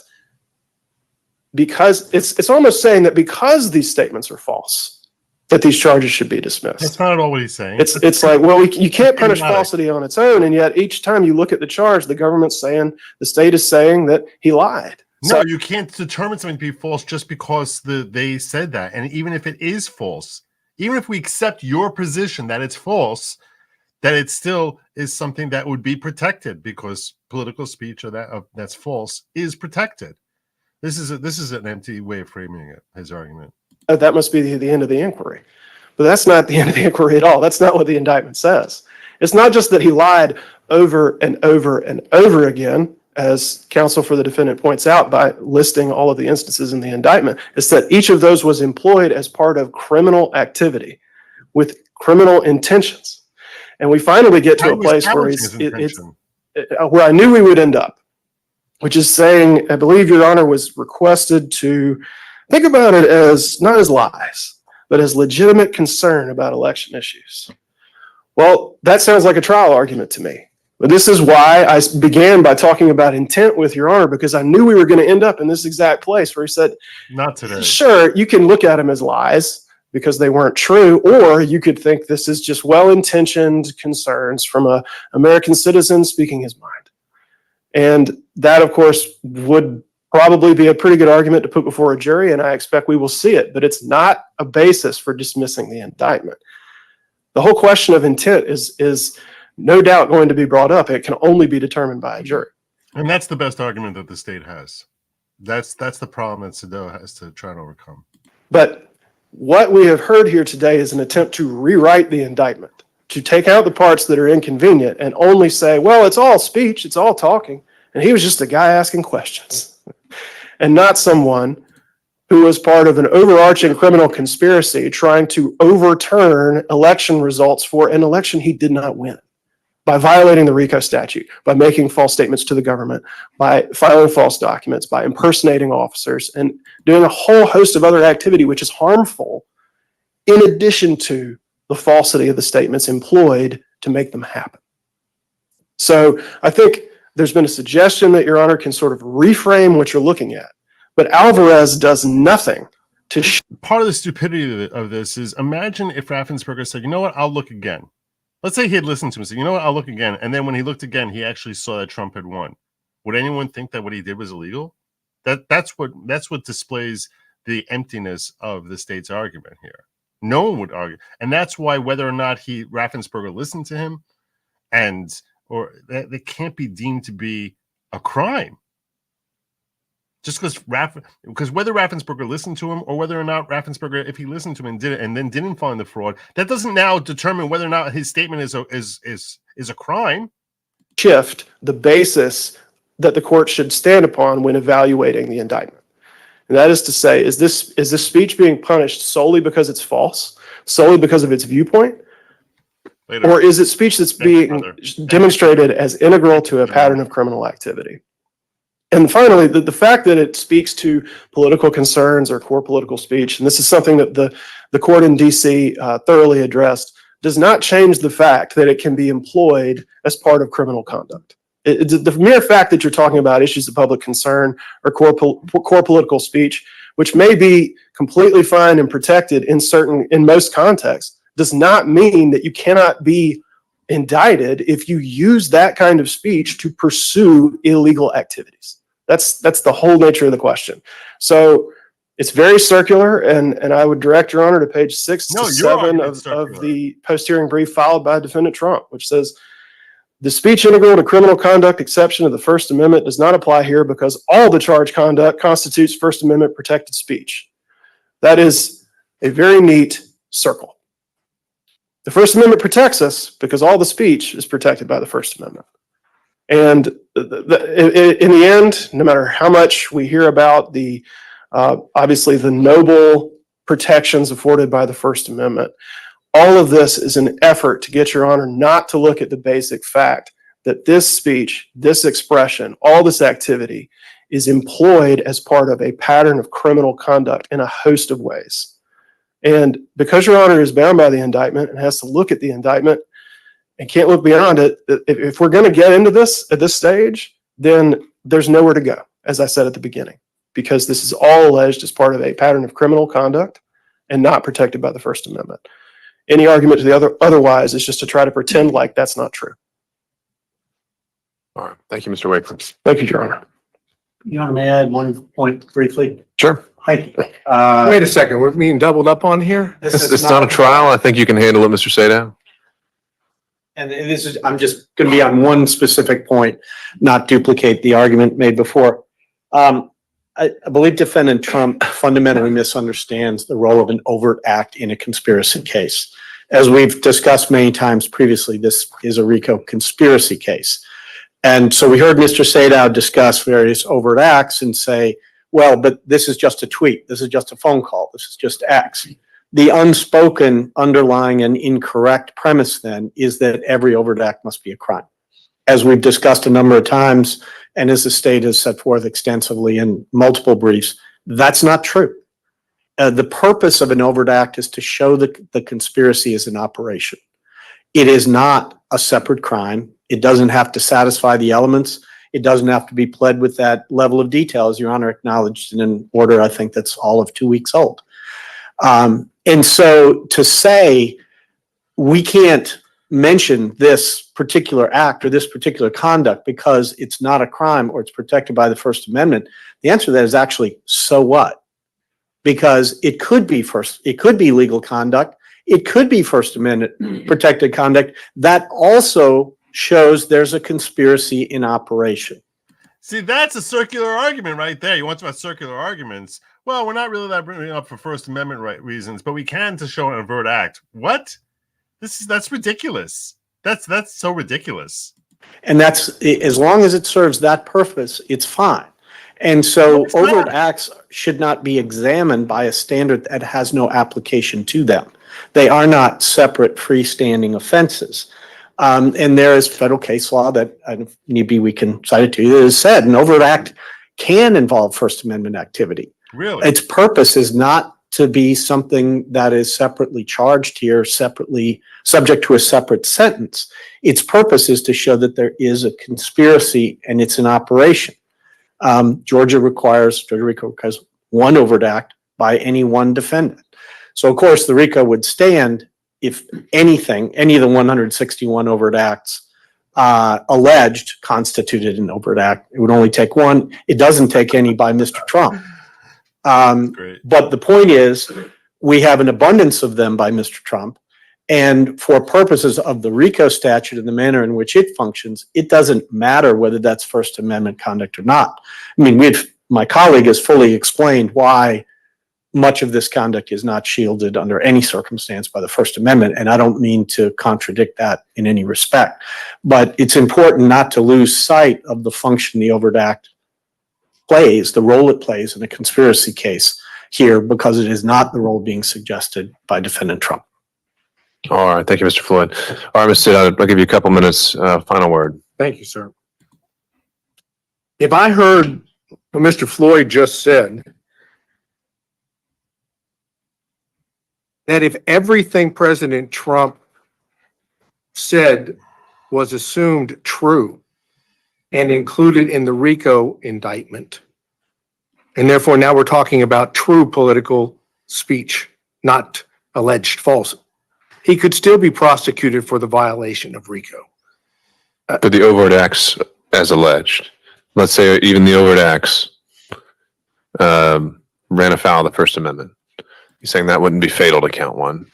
Speaker 4: because it's almost saying that because these statements are false, that these charges should be dismissed.
Speaker 1: That's not at all what he's saying.
Speaker 4: It's like, well, you can't punish falsity on its own, and yet each time you look at the charge, the state is saying that he lied.
Speaker 1: No, you can't determine something to be false just because they said that. And even if it is false, even if we accept your position that it's false, that it still is something that would be protected because political speech or that's false is protected. This is an empty way of framing it, his argument.
Speaker 4: That must be the end of the inquiry. But that's not the end of the inquiry at all. That's not what the indictment says. It's not just that he lied over and over and over again, as counsel for the defendant points out by listing all of the instances in the indictment. It's that each of those was employed as part of criminal activity with criminal intentions. And we finally get to a place where where I knew we would end up, which is saying, I believe Your Honor was requested to think about it as not as lies, but as legitimate concern about election issues. Well, that sounds like a trial argument to me, But this is why I began by talking about intent with Your Honor, because I knew we were going to end up in this exact place where he said,
Speaker 1: Not today.
Speaker 4: sure, you can look at them as lies because they weren't true, or you could think this is just well-intentioned concerns from a American citizen speaking his mind. And that, of course, would probably be a pretty good argument to put before a jury, and I expect we will see it, but it's not a basis for dismissing the indictment. The whole question of intent is no doubt going to be brought up. It can only be determined by a jury.
Speaker 1: And that's the best argument that the state has. That's the problem that Sadow has to try and overcome.
Speaker 4: But what we have heard here today is an attempt to rewrite the indictment, to take out the parts that are inconvenient and only say, well, it's all speech, it's all talking, and he was just a guy asking questions, and not someone who was part of an overarching criminal conspiracy trying to overturn election results for an election he did not win by violating the RICO statute, by making false statements to the government, by filing false documents, by impersonating officers, and doing a whole host of other activity which is harmful in addition to the falsity of the statements employed to make them happen. So I think there's been a suggestion that Your Honor can sort of reframe what you're looking at, but Alvarez does nothing to
Speaker 1: Part of the stupidity of this is, imagine if Raffensperger said, you know what, I'll look again. Let's say he had listened to him and said, you know what, I'll look again. And then when he looked again, he actually saw that Trump had won. Would anyone think that what he did was illegal? That's what displays the emptiness of the state's argument here. No one would argue. And that's why whether or not Raffensperger listened to him or they can't be deemed to be a crime. Just because whether Raffensperger listened to him or whether or not Raffensperger, if he listened to him and did it and then didn't find the fraud, that doesn't now determine whether or not his statement is a crime.
Speaker 4: shift the basis that the court should stand upon when evaluating the indictment. And that is to say, is this speech being punished solely because it's false, solely because of its viewpoint?
Speaker 1: Later.
Speaker 4: Or is it speech that's being demonstrated as integral to a pattern of criminal activity? And finally, the fact that it speaks to political concerns or core political speech, and this is something that the court in D.C. Thoroughly addressed, does not change the fact that it can be employed as part of criminal conduct. The mere fact that you're talking about issues of public concern or core political speech, which may be completely fine and protected in most contexts, does not mean that you cannot be indicted if you use that kind of speech to pursue illegal activities. That's the whole nature of the question. So it's very circular, and I would direct Your Honor to page 6 to 7 of the post-hearing brief filed by Defendant Trump, which says, the speech integral to criminal conduct exception of the First Amendment does not apply here because all the charged conduct constitutes First Amendment protected speech. That is a very neat circle. The First Amendment protects us because all the speech is protected by the First Amendment. And in the end, no matter how much we hear about obviously the noble protections afforded by the First Amendment, all of this is an effort to get Your Honor not to look at the basic fact that this speech, this expression, all this activity is employed as part of a pattern of criminal conduct in a host of ways. And because Your Honor is bound by the indictment and has to look at the indictment and can't look beyond it, if we're going to get into this at this stage, then there's nowhere to go, as I said at the beginning, because this is all alleged as part of a pattern of criminal conduct and not protected by the First Amendment. Any argument to the otherwise is just to try to pretend like that's not true.
Speaker 3: All right. Thank you, Mr. Wakeford.
Speaker 4: Thank you, Your Honor.
Speaker 6: Your Honor, may I add one point briefly?
Speaker 3: Sure.
Speaker 6: Thank you.
Speaker 5: Wait a second, we're being doubled up on here?
Speaker 3: It's not a trial. I think you can handle it, Mr. Sadow.
Speaker 6: And this is, I'm just going to be on one specific point, not duplicate the argument made before. I believe Defendant Trump fundamentally misunderstands the role of an overt act in a conspiracy case. As we've discussed many times previously, this is a RICO conspiracy case. And so we heard Mr. Sadow discuss various overt acts and say, well, but this is just a tweet. This is just a phone call. This is just X. The unspoken underlying and incorrect premise then is that every overt act must be a crime. As we've discussed a number of times, and as the state has set forth extensively in multiple briefs, that's not true. The purpose of an overt act is to show that the conspiracy is in operation. It is not a separate crime. It doesn't have to satisfy the elements. It doesn't have to be pled with that level of detail, as Your Honor acknowledged in an order, I think that's all of 2 weeks old. And so to say we can't mention this particular act or this particular conduct because it's not a crime or it's protected by the First Amendment, the answer to that is actually, so what? Because it could be legal conduct. It could be First Amendment protected conduct. That also shows there's a conspiracy in operation.
Speaker 1: See, that's a circular argument right there. You want to talk about circular arguments? Well, we're not really that bringing it up for First Amendment reasons, but we can to show an overt act. What? That's ridiculous. That's so ridiculous.
Speaker 6: And that's, as long as it serves that purpose, it's fine. And so overt acts should not be examined by a standard that has no application to them. They are not separate freestanding offenses. And there is federal case law that, if need be, we can cite it to you, that has said an overt act can involve First Amendment activity.
Speaker 1: Really?
Speaker 6: Its purpose is not to be something that is separately charged here, separately subject to a separate sentence. Its purpose is to show that there is a conspiracy and it's an operation. Georgia RICO requires one overt act by any one defendant. So of course the RICO would stand if anything, any of the 161 overt acts alleged constituted an overt act. It would only take one. It doesn't take any by Mr. Trump. But the point is, we have an abundance of them by Mr. Trump. And for purposes of the RICO statute and the manner in which it functions, it doesn't matter whether that's First Amendment conduct or not. I mean, my colleague has fully explained why much of this conduct is not shielded under any circumstance by the First Amendment, and I don't mean to contradict that in any respect. But it's important not to lose sight of the function the overt act plays, the role it plays in a conspiracy case here, because it is not the role being suggested by Defendant Trump.
Speaker 3: All right. Thank you, Mr. Floyd. All right, Mr. Sadow, I'll give you a couple minutes. Final word.
Speaker 5: Thank you, sir. If I heard what Mr. Floyd just said, that if everything President Trump said was assumed true and included in the RICO indictment, and therefore now we're talking about true political speech, not alleged false, he could still be prosecuted for the violation of RICO.
Speaker 3: For the overt acts as alleged, let's say even the overt acts ran afoul of the First Amendment. You're saying that wouldn't be fatal to count one?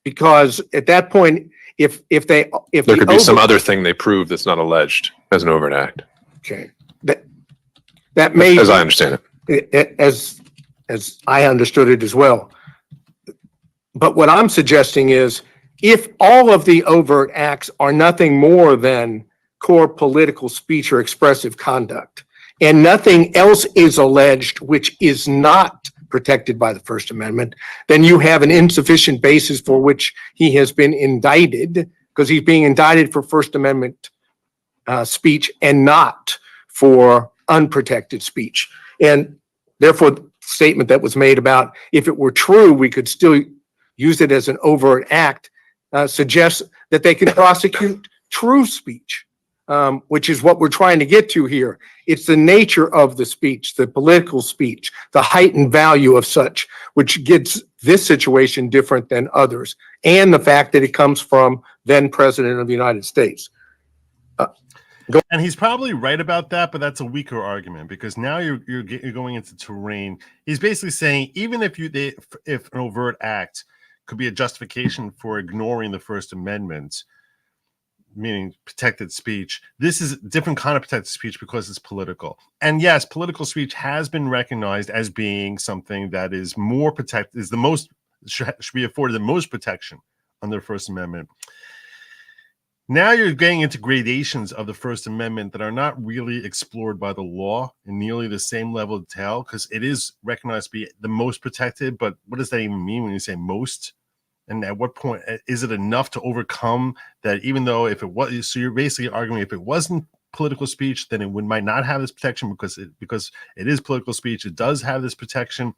Speaker 5: Because at that point, if
Speaker 3: there could be some other thing they prove that's not alleged as an overt act.
Speaker 5: Okay, that may,
Speaker 3: as I understand it,
Speaker 5: as I understood it as well. But what I'm suggesting is, if all of the overt acts are nothing more than core political speech or expressive conduct, and nothing else is alleged which is not protected by the First Amendment, then you have an insufficient basis for which he has been indicted, because he's being indicted for First Amendment speech and not for unprotected speech. And therefore, the statement that was made about if it were true, we could still use it as an overt act, suggests that they can prosecute true speech, which is what we're trying to get to here. It's the nature of the speech, the political speech, the heightened value of such, which gets this situation different than others, and the fact that it comes from then President of the United States.
Speaker 1: And he's probably right about that, but that's a weaker argument, because now you're going into terrain. He's basically saying even if if an overt act could be a justification for ignoring the First Amendment, meaning protected speech, this is a different kind of protected speech because it's political. And yes, political speech has been recognized as being something that is more protected, is the most, should be afforded the most protection under the First Amendment. Now you're getting into gradations of the First Amendment that are not really explored by the law in nearly the same level of detail, because it is recognized to be the most protected. But what does that even mean when you say most? And at what point is it enough to overcome that? Even though if it was, so you're basically arguing if it wasn't political speech, then it might not have this protection because it is political speech. It does have this protection.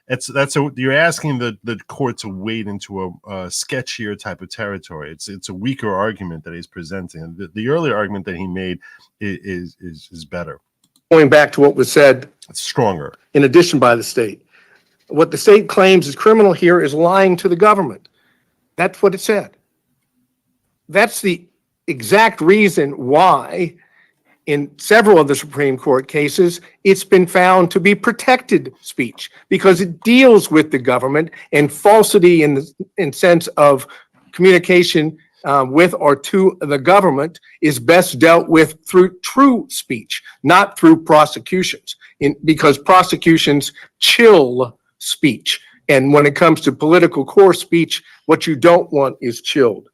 Speaker 1: you're asking the court to wade into a sketchier type of territory. It's a weaker argument that he's presenting. The earlier argument that he made is better.
Speaker 5: Going back to what was said,
Speaker 1: It's stronger.
Speaker 5: in addition by the state, what the state claims is criminal here is lying to the government. That's what it said. That's the exact reason why in several of the Supreme Court cases, it's been found to be protected speech because it deals with the government, and falsity in sense of communication with or to the government is best dealt with through true speech, not through prosecutions, because prosecutions chill speech. And when it comes to political core speech, what you don't want is chilled.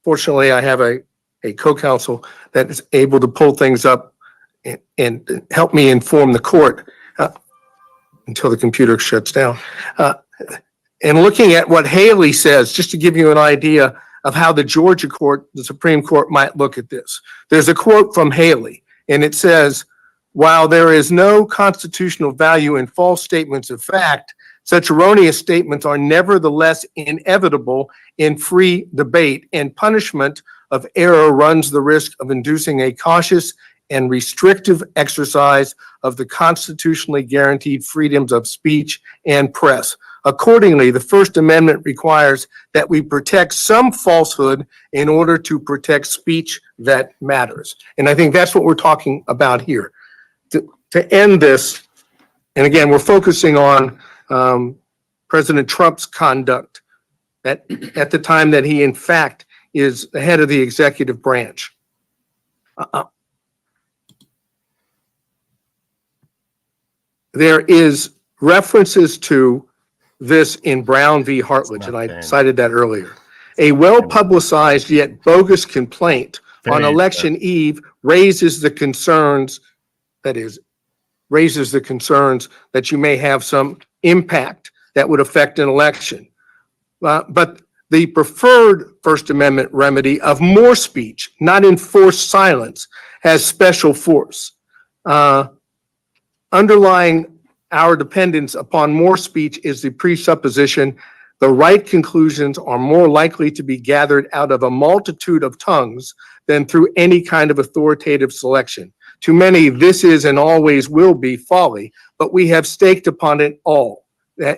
Speaker 5: Fortunately, I have a co-counsel that is able to pull things up and help me inform the court until the computer shuts down. And looking at what Haley says, just to give you an idea of how the Georgia court, the Supreme Court, might look at this. There's a quote from Haley, and it says, "While there is no constitutional value in false statements of fact, such erroneous statements are nevertheless inevitable in free debate, and punishment of error runs the risk of inducing a cautious and restrictive exercise of the constitutionally guaranteed freedoms of speech and press. Accordingly, the First Amendment requires that we protect some falsehood in order to protect speech that matters." And I think that's what we're talking about here. To end this, and again, we're focusing on President Trump's conduct at the time that he, in fact, is the head of the executive branch. There is references to this in Brown v. Hartledge, and I cited that earlier. A well-publicized yet bogus complaint on election eve raises the concerns that you may have some impact that would affect an election. But the preferred First Amendment remedy of more speech, not enforced silence, has special force. Underlying our dependence upon more speech is the presupposition the right conclusions are more likely to be gathered out of a multitude of tongues than through any kind of authoritative selection. To many, this is and always will be folly, but we have staked upon it all.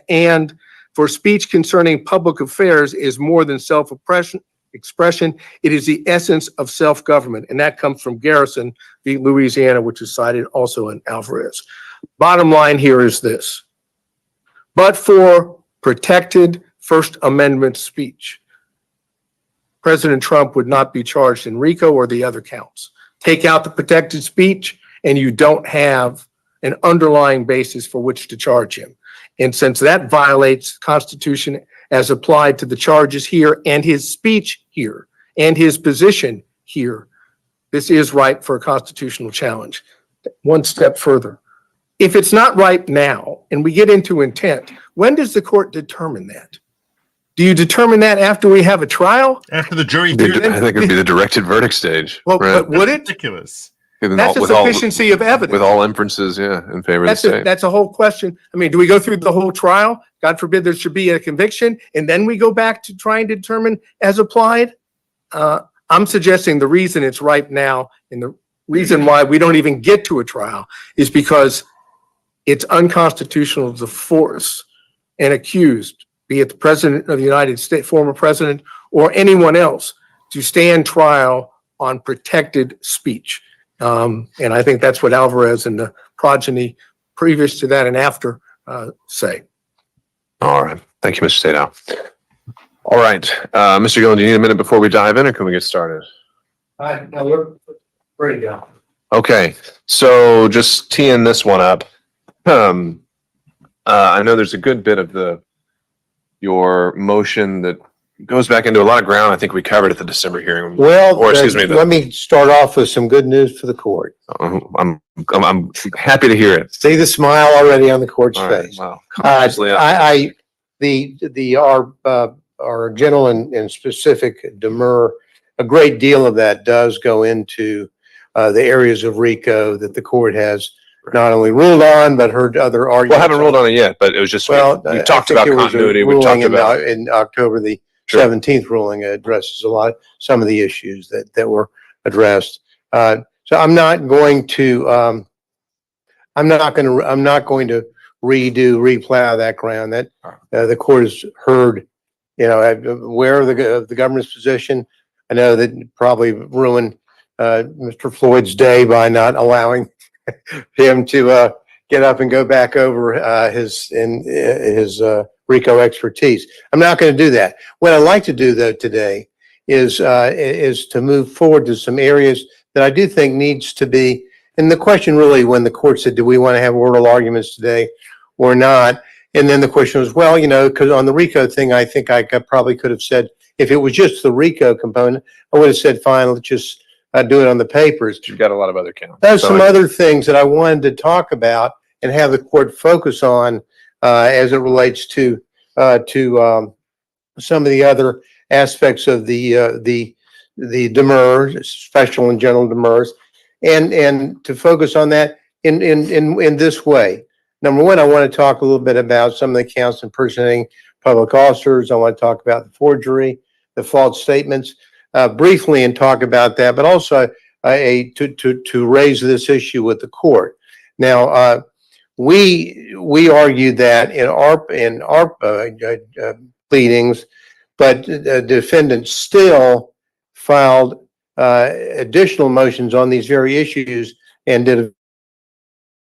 Speaker 5: And for speech concerning public affairs is more than self-expression. It is the essence of self-government. And that comes from Garrison v. Louisiana, which is cited also in Alvarez. Bottom line here is this. But for protected First Amendment speech, President Trump would not be charged in RICO or the other counts. Take out the protected speech and you don't have an underlying basis for which to charge him. And since that violates the Constitution as applied to the charges here and his speech here and his position here, this is ripe for a constitutional challenge. One step further. If it's not ripe now and we get into intent, when does the court determine that? Do you determine that after we have a trial?
Speaker 1: After the jury
Speaker 3: I
Speaker 1: hears it?
Speaker 3: think it'd be the directed verdict stage.
Speaker 5: Well,
Speaker 3: right?
Speaker 5: but would it?
Speaker 1: Ridiculous.
Speaker 5: That's a sufficiency of evidence.
Speaker 3: With all inferences, yeah, in favor of the state.
Speaker 5: That's a whole question. I mean, do we go through the whole trial? God forbid there should be a conviction, and then we go back to trying to determine as applied? I'm suggesting the reason it's ripe now and the reason why we don't even get to a trial is because it's unconstitutional to force an accused, be it the President of the United States, former president, or anyone else, to stand trial on protected speech. And I think that's what Alvarez and the progeny previous to that and after say.
Speaker 3: All right. Thank you, Mr. Sadow. All right. Mr. Gillen, do you need a minute before we dive in or can we get started?
Speaker 5: No, we're ready to go.
Speaker 3: Okay. So just teeing this one up. I know there's a good bit of your motion that goes back into a lot of ground. I think we covered at the December hearing.
Speaker 7: Well,
Speaker 3: Or, excuse me,
Speaker 7: let me start off with some good news for the court.
Speaker 3: I'm happy to hear it.
Speaker 7: See the smile already on the court's
Speaker 3: All right.
Speaker 7: face.
Speaker 3: Wow. Consciously
Speaker 7: Our general and specific demur, a great deal of that does go into the areas of RICO that the court has not only ruled on, but heard other arguments.
Speaker 3: Well, I haven't ruled on it yet, but it was just,
Speaker 7: Well,
Speaker 3: we
Speaker 7: I
Speaker 3: talked
Speaker 7: think
Speaker 3: about
Speaker 7: there was a
Speaker 3: continuity, we
Speaker 7: ruling
Speaker 3: talked about.
Speaker 7: in October, the
Speaker 3: Sure.
Speaker 7: 17th ruling addresses some of the issues that were addressed. So I'm not going to replow that ground. That the court has heard, aware of the government's position. I know that probably ruined Mr. Floyd's day by not allowing him to get up and go back over his RICO expertise. I'm not going to do that. What I'd like to do though today is to move forward to some areas that I do think needs to be. And the question really, when the court said, do we want to have oral arguments today or not? And then the question was, well, because on the RICO thing, I think I probably could have said, if it was just the RICO component, I would have said, fine, let's just do it on the papers.
Speaker 3: You've got a lot of other counts.
Speaker 7: There's some other things that I wanted to talk about and have the court focus on as it relates to some of the other aspects of the demurs, special and general demurs, and to focus on that in this way. Number one, I want to talk a little bit about some of the counts impersonating public officers. I want to talk about the forgery, the false statements, briefly, and talk about that, but also to raise this issue with the court. Now, we argued that in our pleadings, but the defendant still filed additional motions on these very issues and did a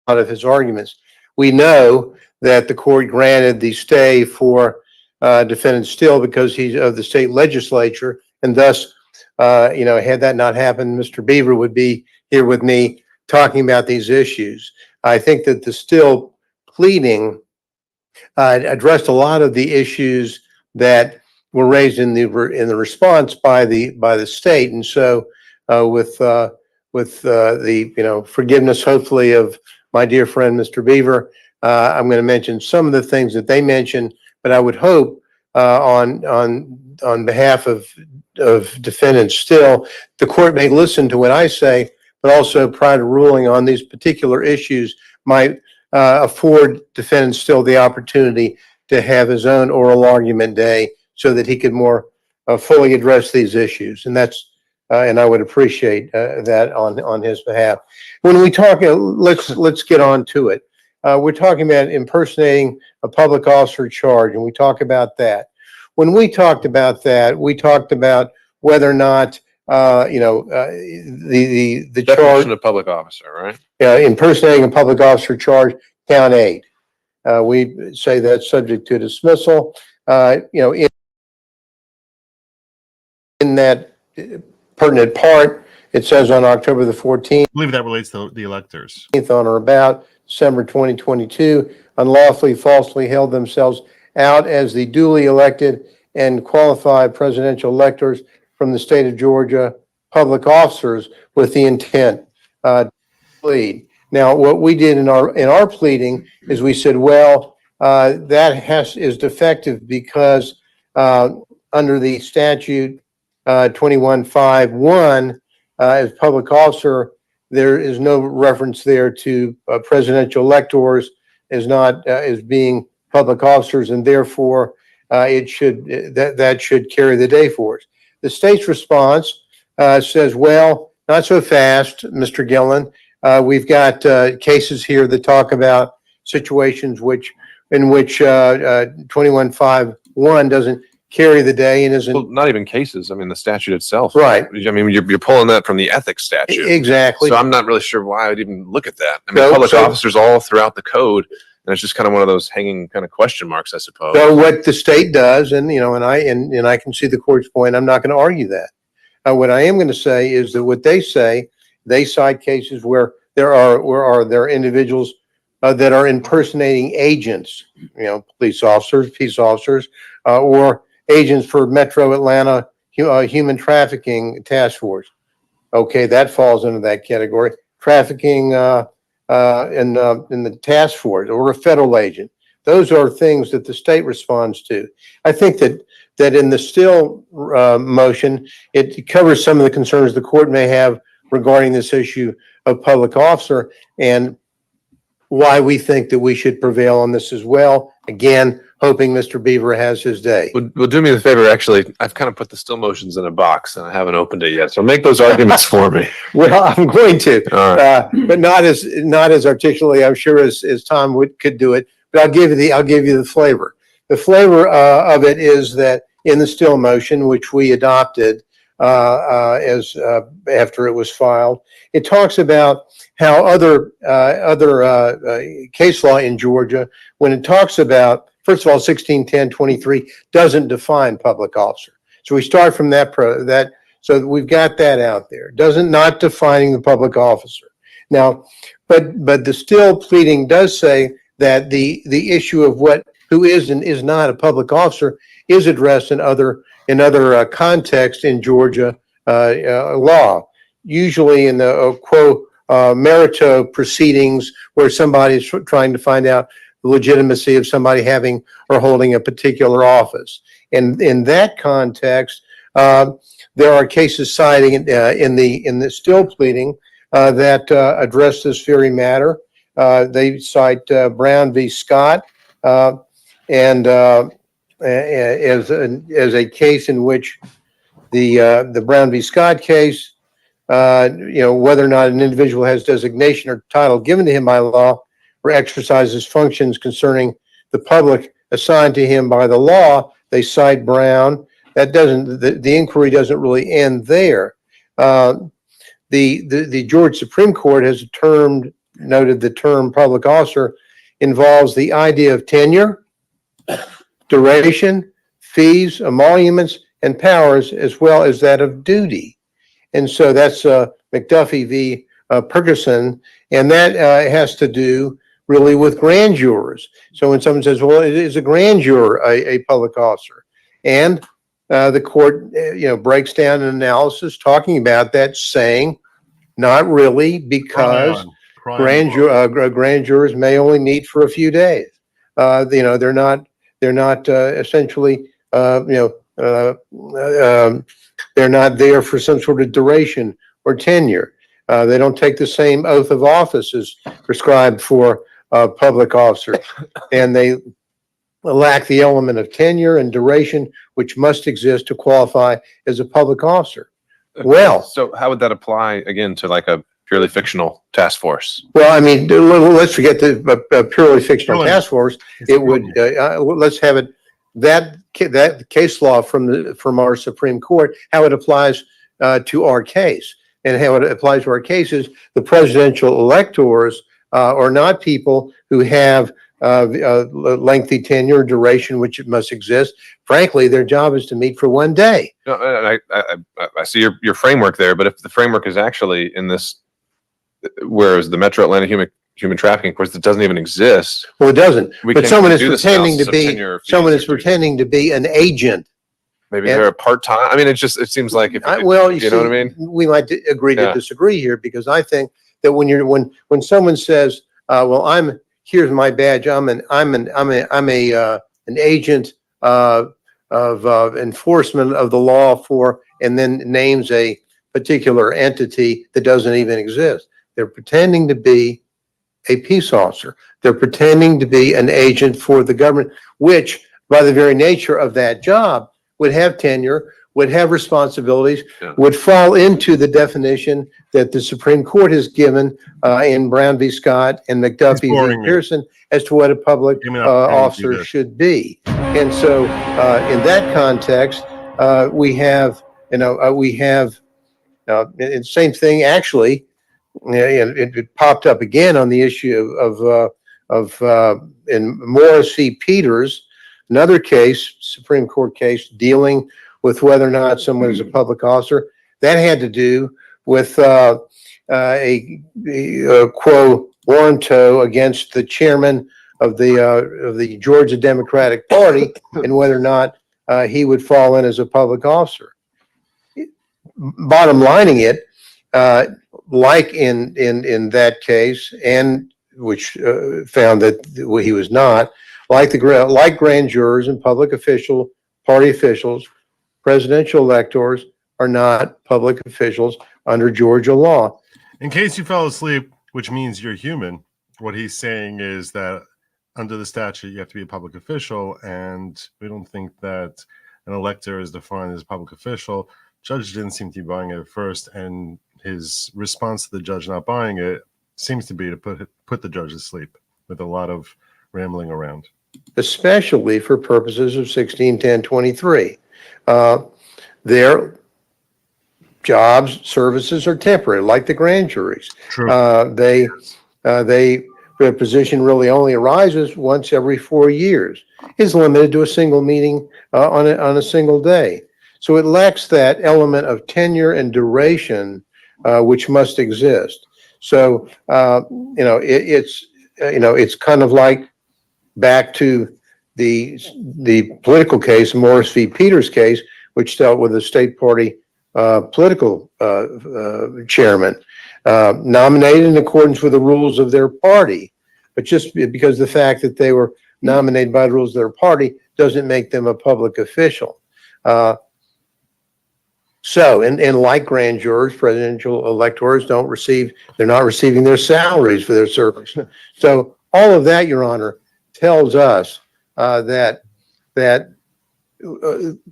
Speaker 7: lot of his arguments. We know that the court granted the stay for defendant Still because he's of the state legislature, and thus, had that not happened, Mr. Beaver would be here with me talking about these issues. I think that the Still pleading addressed a lot of the issues that were raised in the response by the state, and so with the forgiveness, hopefully, of my dear friend Mr. Beaver, I'm going to mention some of the things that they mentioned, but I would hope on behalf of defendant Still, the court may listen to what I say, but also prior to ruling on these particular issues might afford defendant Still the opportunity to have his own oral argument day so that he could more fully address these issues. And that's and I would appreciate that on his behalf. When we talk, let's get on to it. We're talking about impersonating a public officer charge, and we talk about that. When we talked about that, we talked about whether or not the charge
Speaker 3: Definition of public officer, right?
Speaker 7: impersonating a public officer charge, count 8. We say that's subject to dismissal. In that pertinent part, it says on October the 14th.
Speaker 1: I believe that relates to the electors.
Speaker 7: On or about December 2022, unlawfully, falsely held themselves out as the duly elected and qualified presidential electors from the state of Georgia, public officers with the intent to plead. Now, what we did in our pleading is we said, well, that is defective because under the statute 2151, as public officer, there is no reference there to presidential electors as being public officers, and therefore that should carry the day for us. The state's response says, well, not so fast, Mr. Gillen. We've got cases here that talk about situations in which 2151 doesn't carry the day and isn't.
Speaker 3: Well, not even cases. I mean, the statute itself.
Speaker 7: Right.
Speaker 3: I mean, you're pulling that from the ethics statute.
Speaker 7: Exactly.
Speaker 3: So I'm not really sure why I'd even look at that. I mean,
Speaker 7: No,
Speaker 3: public
Speaker 7: so-
Speaker 3: officers all throughout the code, and it's just kind of one of those hanging kind of question marks, I suppose.
Speaker 7: So what the state does, and I can see the court's point. I'm not going to argue that. What I am going to say is that what they say, they cite cases where there are individuals that are impersonating agents, police officers, peace officers, or agents for Metro Atlanta Human Trafficking Task Force. Okay, that falls into that category. Trafficking in the task force or a federal agent. Those are things that the state responds to. I think that in the Still motion, it covers some of the concerns the court may have regarding this issue of public officer. And why we think that we should prevail on this as well. Again, hoping Mr. Beaver has his day.
Speaker 3: Well, do me the favor, actually, I've kind of put the still motions in a box and I haven't opened it yet. So make those arguments for me.
Speaker 7: Well, I'm going to,
Speaker 3: All right.
Speaker 7: but not as articulately, I'm sure, as Tom could do it. But I'll give you the flavor. The flavor of it is that in the still motion, which we adopted as after it was filed, it talks about how other case law in Georgia, when it talks about, first of all, 1610-23 doesn't define public officer. So we start from that, so we've got that out there. Not defining the public officer. Now, but the still pleading does say that the issue of who is and is not a public officer is addressed in other contexts in Georgia law, usually in the quo merito proceedings where somebody's trying to find out the legitimacy of somebody having or holding a particular office. And in that context, there are cases citing in the still pleading that address this very matter. They cite Brown v. Scott and as a case in which the Brown v. Scott case, whether or not an individual has designation or title given to him by law or exercises functions concerning the public assigned to him by the law, they cite Brown. That doesn't, the inquiry doesn't really end there. The Georgia Supreme Court has noted the term public officer involves the idea of tenure, duration, fees, emoluments, and powers, as well as that of duty. And so that's McDuffie v. Ferguson, and that has to do really with grand jurors. So when someone says, well, is a grand juror a public officer? And the court, breaks down an analysis talking about that, saying not really, because grand jurors may only meet for a few days. They're not essentially, they're not there for some sort of duration or tenure. They don't take the same oath of office as prescribed for public officers, and they lack the element of tenure and duration, which must exist to qualify as a public officer. Well,
Speaker 3: so how would that apply again to like a purely fictional task force?
Speaker 7: well, I mean, let's forget the purely fictional task force. It would, let's have it, that case law from our Supreme Court, how it applies to our case. And how it applies to our case is the presidential electors are not people who have lengthy tenure, duration, which it must exist. Frankly, their job is to meet for one day.
Speaker 3: No, and I see your framework there, but if the framework is actually in this, whereas the Metro Atlanta human trafficking course that doesn't even exist.
Speaker 7: Well, it doesn't. But someone is pretending
Speaker 3: to
Speaker 7: be an agent.
Speaker 3: Maybe they're a part-time. I mean, it seems like if you know what I mean?
Speaker 7: We might agree to disagree here, because I think that when someone says, well, here's my badge, I'm an agent of enforcement of the law for, and then names a particular entity that doesn't even exist. They're pretending to be a peace officer. They're pretending to be an agent for the government, which by the very nature of that job would have tenure, would have responsibilities, would fall into the definition that the Supreme Court has given in Brown v. Scott and McDuffie v. Pearson as to what a public officer should be. And so in that context, we have the same thing actually. It popped up again on the issue of in Morris v. Peters, another case, Supreme Court case, dealing with whether or not someone is a public officer. That had to do with a quo warranto against the chairman of the Georgia Democratic Party and whether or not he would fall in as a public officer. Bottom lining it, like in that case, and which found that he was not, like grand jurors and public official, party officials, presidential electors are not public officials under Georgia law.
Speaker 1: In case you fell asleep, which means you're human, what he's saying is that under the statute, you have to be a public official, and we don't think that an elector is defined as a public official. Judge didn't seem to be buying it at first, and his response to the judge not buying it seems to be to put the judge to sleep with a lot of rambling around.
Speaker 7: Especially for purposes of 161023. Their jobs, services are temporary, like the grand juries.
Speaker 1: True.
Speaker 7: Their position really only arises once every 4 years. Is limited to a single meeting on a single day. So it lacks that element of tenure and duration which must exist. So it's kind of like back to the political case, Morris v. Peters case, which dealt with a state party political chairman nominated in accordance with the rules of their party. But just because the fact that they were nominated by the rules of their party doesn't make them a public official. And like grand jurors, presidential electors they're not receiving their salaries for their service. So all of that, Your Honor, tells us that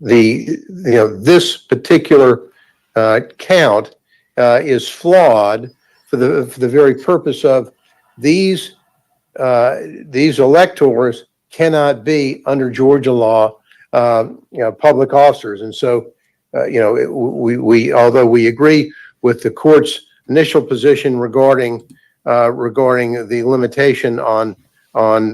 Speaker 7: this particular count is flawed for the very purpose of these electors cannot be under Georgia law public officers. And so we although we agree with the court's initial position regarding the limitation on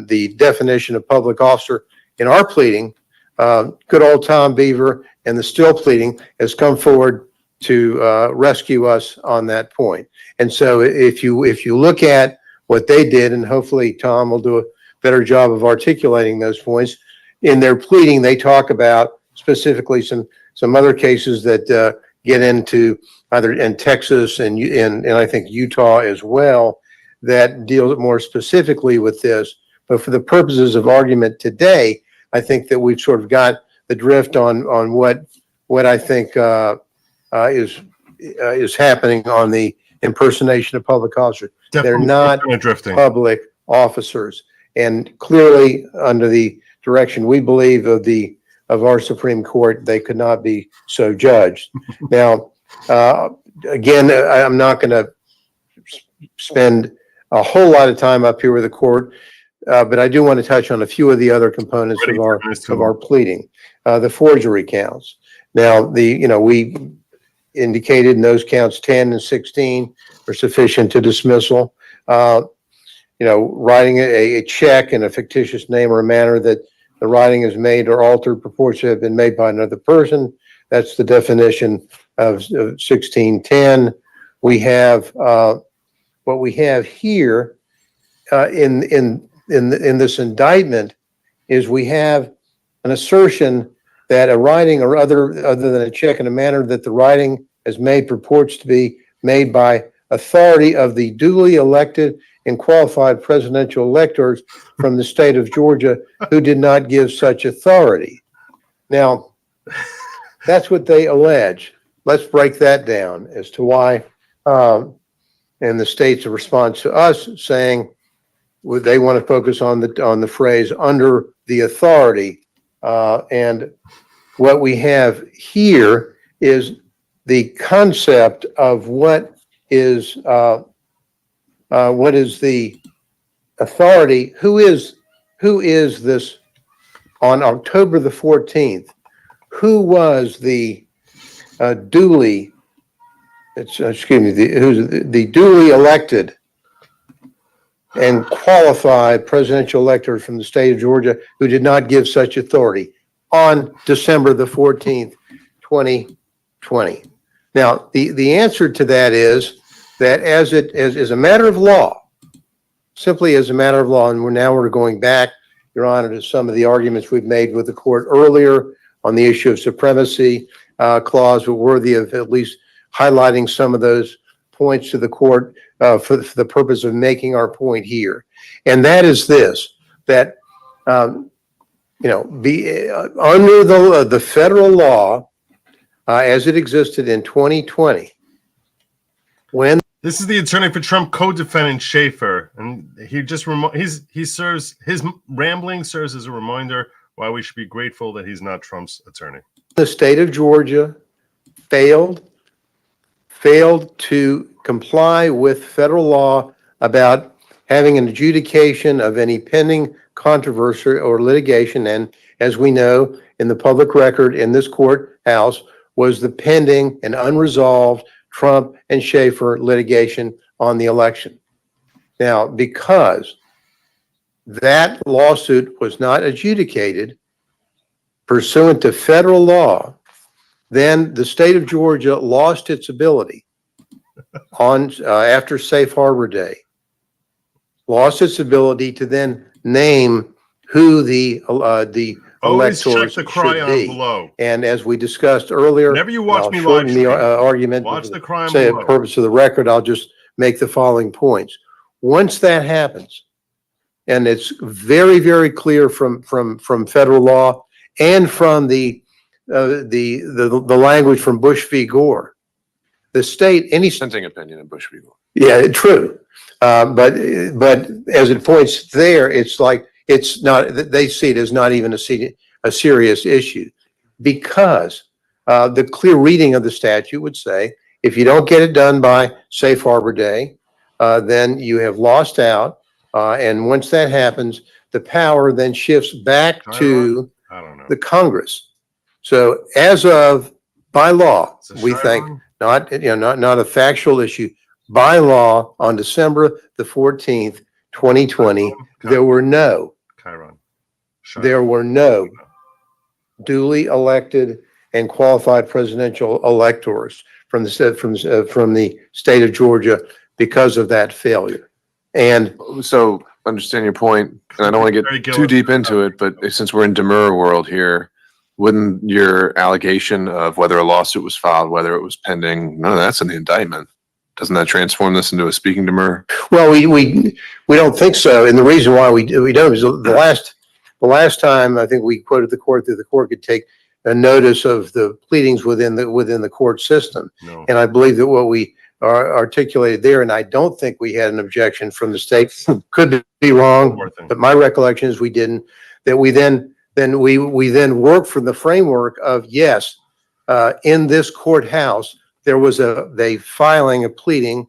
Speaker 7: the definition of public officer in our pleading, good old Tom Beaver and the still pleading has come forward to rescue us on that point. And so if you look at what they did, and hopefully Tom will do a better job of articulating those points, in their pleading they talk about specifically some other cases that get into either in Texas and I think Utah as well, that deal more specifically with this. But for the purposes of argument today, I think that we've sort of got the drift on what I think is happening on the impersonation of public officers. They're not
Speaker 1: drifting.
Speaker 7: public officers, and clearly under the direction we believe of our Supreme Court, they could not be so judged. Now, again, I'm not going to spend a whole lot of time up here with the court, but I do want to touch on a few of the other components of our pleading, the forgery counts. Now, we indicated in those counts 10 and 16 are sufficient to dismissal. Writing a check in a fictitious name or a manner that the writing is made or altered purports to have been made by another person. That's the definition of 1610. We have what we have here in this indictment is we have an assertion that a writing or other than a check in a manner that the writing is made purports to be made by authority of the duly elected and qualified presidential electors from the state of Georgia who did not give such authority. Now, that's what they allege. Let's break that down as to why, and the state's response to us saying they want to focus on the phrase under the authority, and what we have here is the concept of what is the authority, who is this on October the 14th, who was the duly elected and qualified presidential elector from the state of Georgia who did not give such authority on December the 14th, 2020. Now, the answer to that is that as a matter of law, simply as a matter of law, and we're going back, Your Honor, to some of the arguments we've made with the court earlier on the issue of supremacy clause, were worthy of at least highlighting some of those points to the court for the purpose of making our point here. And that is this, that under the federal law as it existed in 2020, when
Speaker 1: this is the attorney for Trump co-defendant Shafer, and and he just he serves his rambling serves as a reminder why we should be grateful that he's not Trump's attorney.
Speaker 7: The state of Georgia failed to comply with federal law about having an adjudication of any pending controversy or litigation. And as we know, in the public record in this courthouse was the pending and unresolved Trump and Shafer litigation on the election. Now, because that lawsuit was not adjudicated pursuant to federal law, then the state of Georgia lost its ability on after Safe Harbor Day, lost its ability to then name who the
Speaker 1: Always check
Speaker 7: electors
Speaker 1: the cry
Speaker 7: should
Speaker 1: on
Speaker 7: be.
Speaker 1: below.
Speaker 7: And as we discussed earlier,
Speaker 1: Whenever you watch
Speaker 7: I'll
Speaker 1: me
Speaker 7: shorten
Speaker 1: live
Speaker 7: the
Speaker 1: stream,
Speaker 7: argument.
Speaker 1: watch the cry on
Speaker 7: Say
Speaker 1: below.
Speaker 7: for purpose of the record, I'll just make the following points. Once that happens, and it's very, very clear from federal law and from the language from Bush v. Gore, the state, any
Speaker 3: Dissenting opinion in Bush v. Gore.
Speaker 7: yeah, true. But as it points there, it's like, it's not, they see it as not even a serious issue, because the clear reading of the statute would say, if you don't get it done by Safe Harbor Day, then you have lost out. And once that happens, the power then shifts back to
Speaker 1: I don't know.
Speaker 7: the Congress. So as of, by law,
Speaker 1: It's a
Speaker 7: we think,
Speaker 1: Chiron?
Speaker 7: not a factual issue, by law, on December the 14th, 2020, there were no
Speaker 1: Chiron.
Speaker 7: duly elected and qualified presidential electors from the state of Georgia because of that failure. And
Speaker 3: So understand your point, and I don't want to
Speaker 1: Very
Speaker 3: get
Speaker 1: Gillen.
Speaker 3: too deep into it, but since we're in demur world here, wouldn't your allegation of whether a lawsuit was filed, whether it was pending, none of that's in the indictment? Doesn't that transform this into a speaking demur?
Speaker 7: well, we don't think so. And the reason why we don't is the last time I think we quoted the court that the court could take a notice of the pleadings within the court system.
Speaker 1: No.
Speaker 7: And I believe that what we articulated there, and I don't think we had an objection from the state, could be wrong,
Speaker 1: Poor thing.
Speaker 7: but my recollection is we didn't, that we then worked from the framework of, yes, in this courthouse, there was they filing a pleading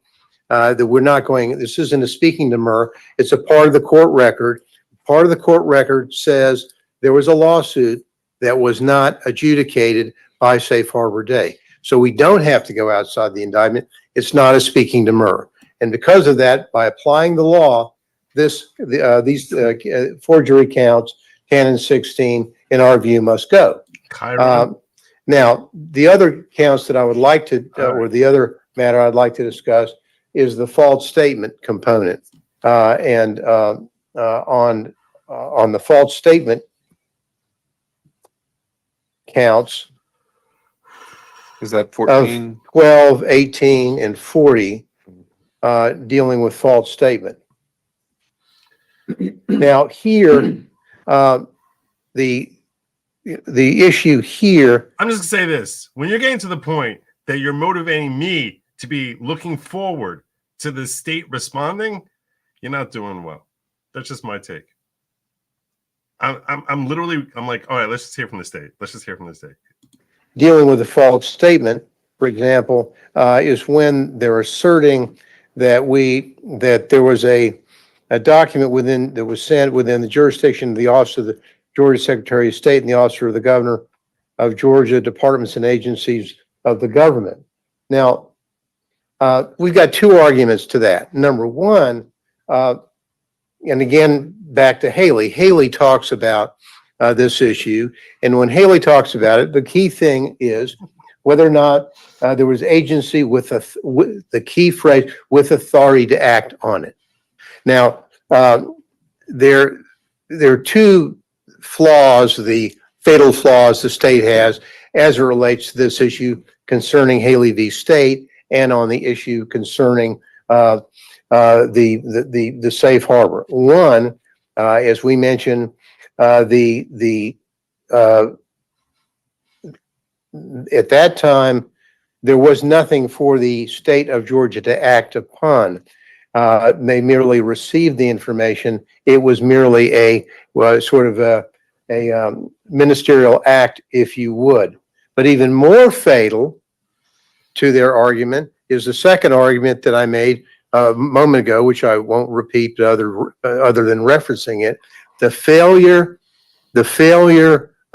Speaker 7: that we're not going, this isn't a speaking demur, it's a part of the court record. Part of the court record says there was a lawsuit that was not adjudicated by Safe Harbor Day. So we don't have to go outside the indictment. It's not a speaking demur. And because of that, by applying the law, these forgery counts, 10 and 16, in our view, must go.
Speaker 1: Chiron.
Speaker 7: Now, the other counts that I would like to, or the other matter I'd like to discuss is the false statement component. On the false statement counts
Speaker 3: Is that 14?
Speaker 7: 12, 18, and 40, dealing with false statement. Now, here, the issue here,
Speaker 1: I'm just gonna say this: when you're getting to the point that you're motivating me to be looking forward to the state responding, you're not doing well. That's just my take. I'm literally like, all right, let's just hear from the state. Let's just hear from the state.
Speaker 7: dealing with a false statement, for example, is when they're asserting that there was a document that was sent within the jurisdiction of the Office of the Georgia Secretary of State and the Office of the Governor of Georgia, departments and agencies of the government. Now, we've got two arguments to that. Number one, and again, back to Haley. Haley talks about this issue, and when Haley talks about it, the key thing is whether or not there was agency with the key phrase, with authority to act on it. Now, there are two flaws, the fatal flaws the state has as it relates to this issue concerning Haley v. State and on the issue concerning the safe harbor. One, as we mentioned, at that time, there was nothing for the state of Georgia to act upon. They merely received the information. It was merely a sort of a ministerial act, if you would. But even more fatal to their argument is the second argument that I made a moment ago, which I won't repeat other than referencing it. The failure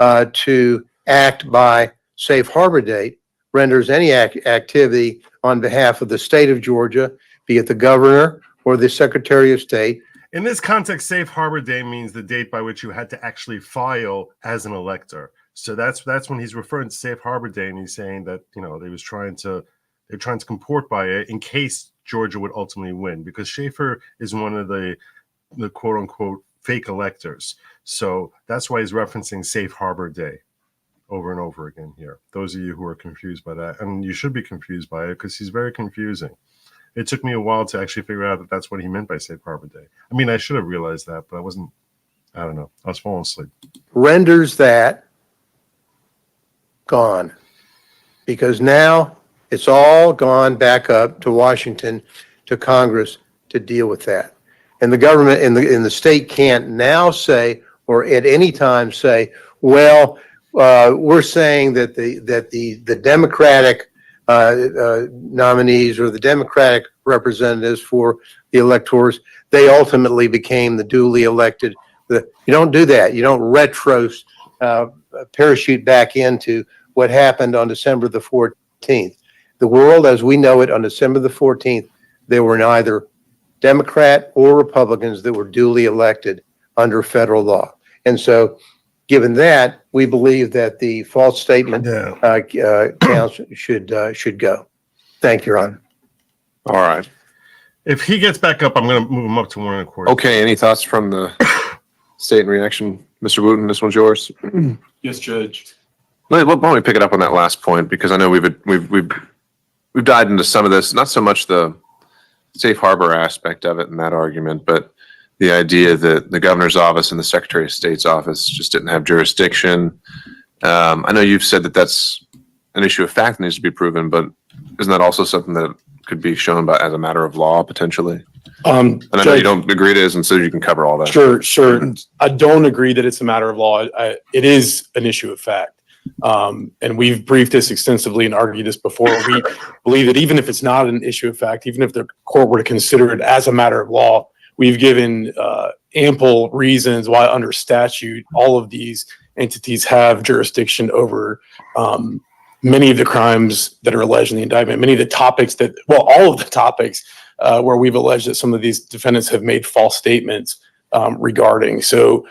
Speaker 7: to act by safe harbor date renders any activity on behalf of the state of Georgia, be it the governor or the secretary of state.
Speaker 1: In this context, safe harbor day means the date by which you had to actually file as an elector. So that's when he's referring to safe harbor day, and he's saying that, you know, they're trying to comport by it in case Georgia would ultimately win, because Shafer is one of the quote unquote fake electors. So that's why he's referencing safe harbor day over and over again here. Those of you who are confused by that, and you should be confused by it because he's very confusing. It took me a while to actually figure out that that's what he meant by safe harbor day. I mean, I should have realized that, but I don't know. I was falling asleep.
Speaker 7: Renders that gone, because now it's all gone back up to Washington, to Congress to deal with that. And the government in the state can't now say, or at any time say, well, we're saying that the Democratic nominees or the Democratic representatives for the electors, they ultimately became the duly elected. You don't do that. You don't parachute back into what happened on December the 14th. The world as we know it on December the 14th, there were neither Democrat or Republicans that were duly elected under federal law. And so given that, we believe that the false statement counts should go. Thank you, Your Honor.
Speaker 3: All right.
Speaker 1: If he gets back up, I'm going to move him up to 1.25.
Speaker 3: Okay. Any thoughts from the state in reaction? Mr. Wooten, this one's yours.
Speaker 4: Yes, Judge.
Speaker 3: Why don't we pick it up on that last point? Because I know we've dived into some of this, not so much the safe harbor aspect of it in that argument, but the idea that the governor's office and the secretary of state's office just didn't have jurisdiction. I know you've said that that's an issue of fact that needs to be proven, but isn't that also something that could be shown by as a matter of law potentially? And I know you don't agree it is, and so you can cover all that.
Speaker 8: Sure. I don't agree that it's a matter of law. It is an issue of fact. And we've briefed this extensively and argued this before. We believe that even if it's not an issue of fact, even if the court were to consider it as a matter of law, we've given ample reasons why under statute, all of these entities have jurisdiction over many of the crimes that are alleged in the indictment, many of the topics all of the topics where we've alleged that some of these defendants have made false statements regarding. So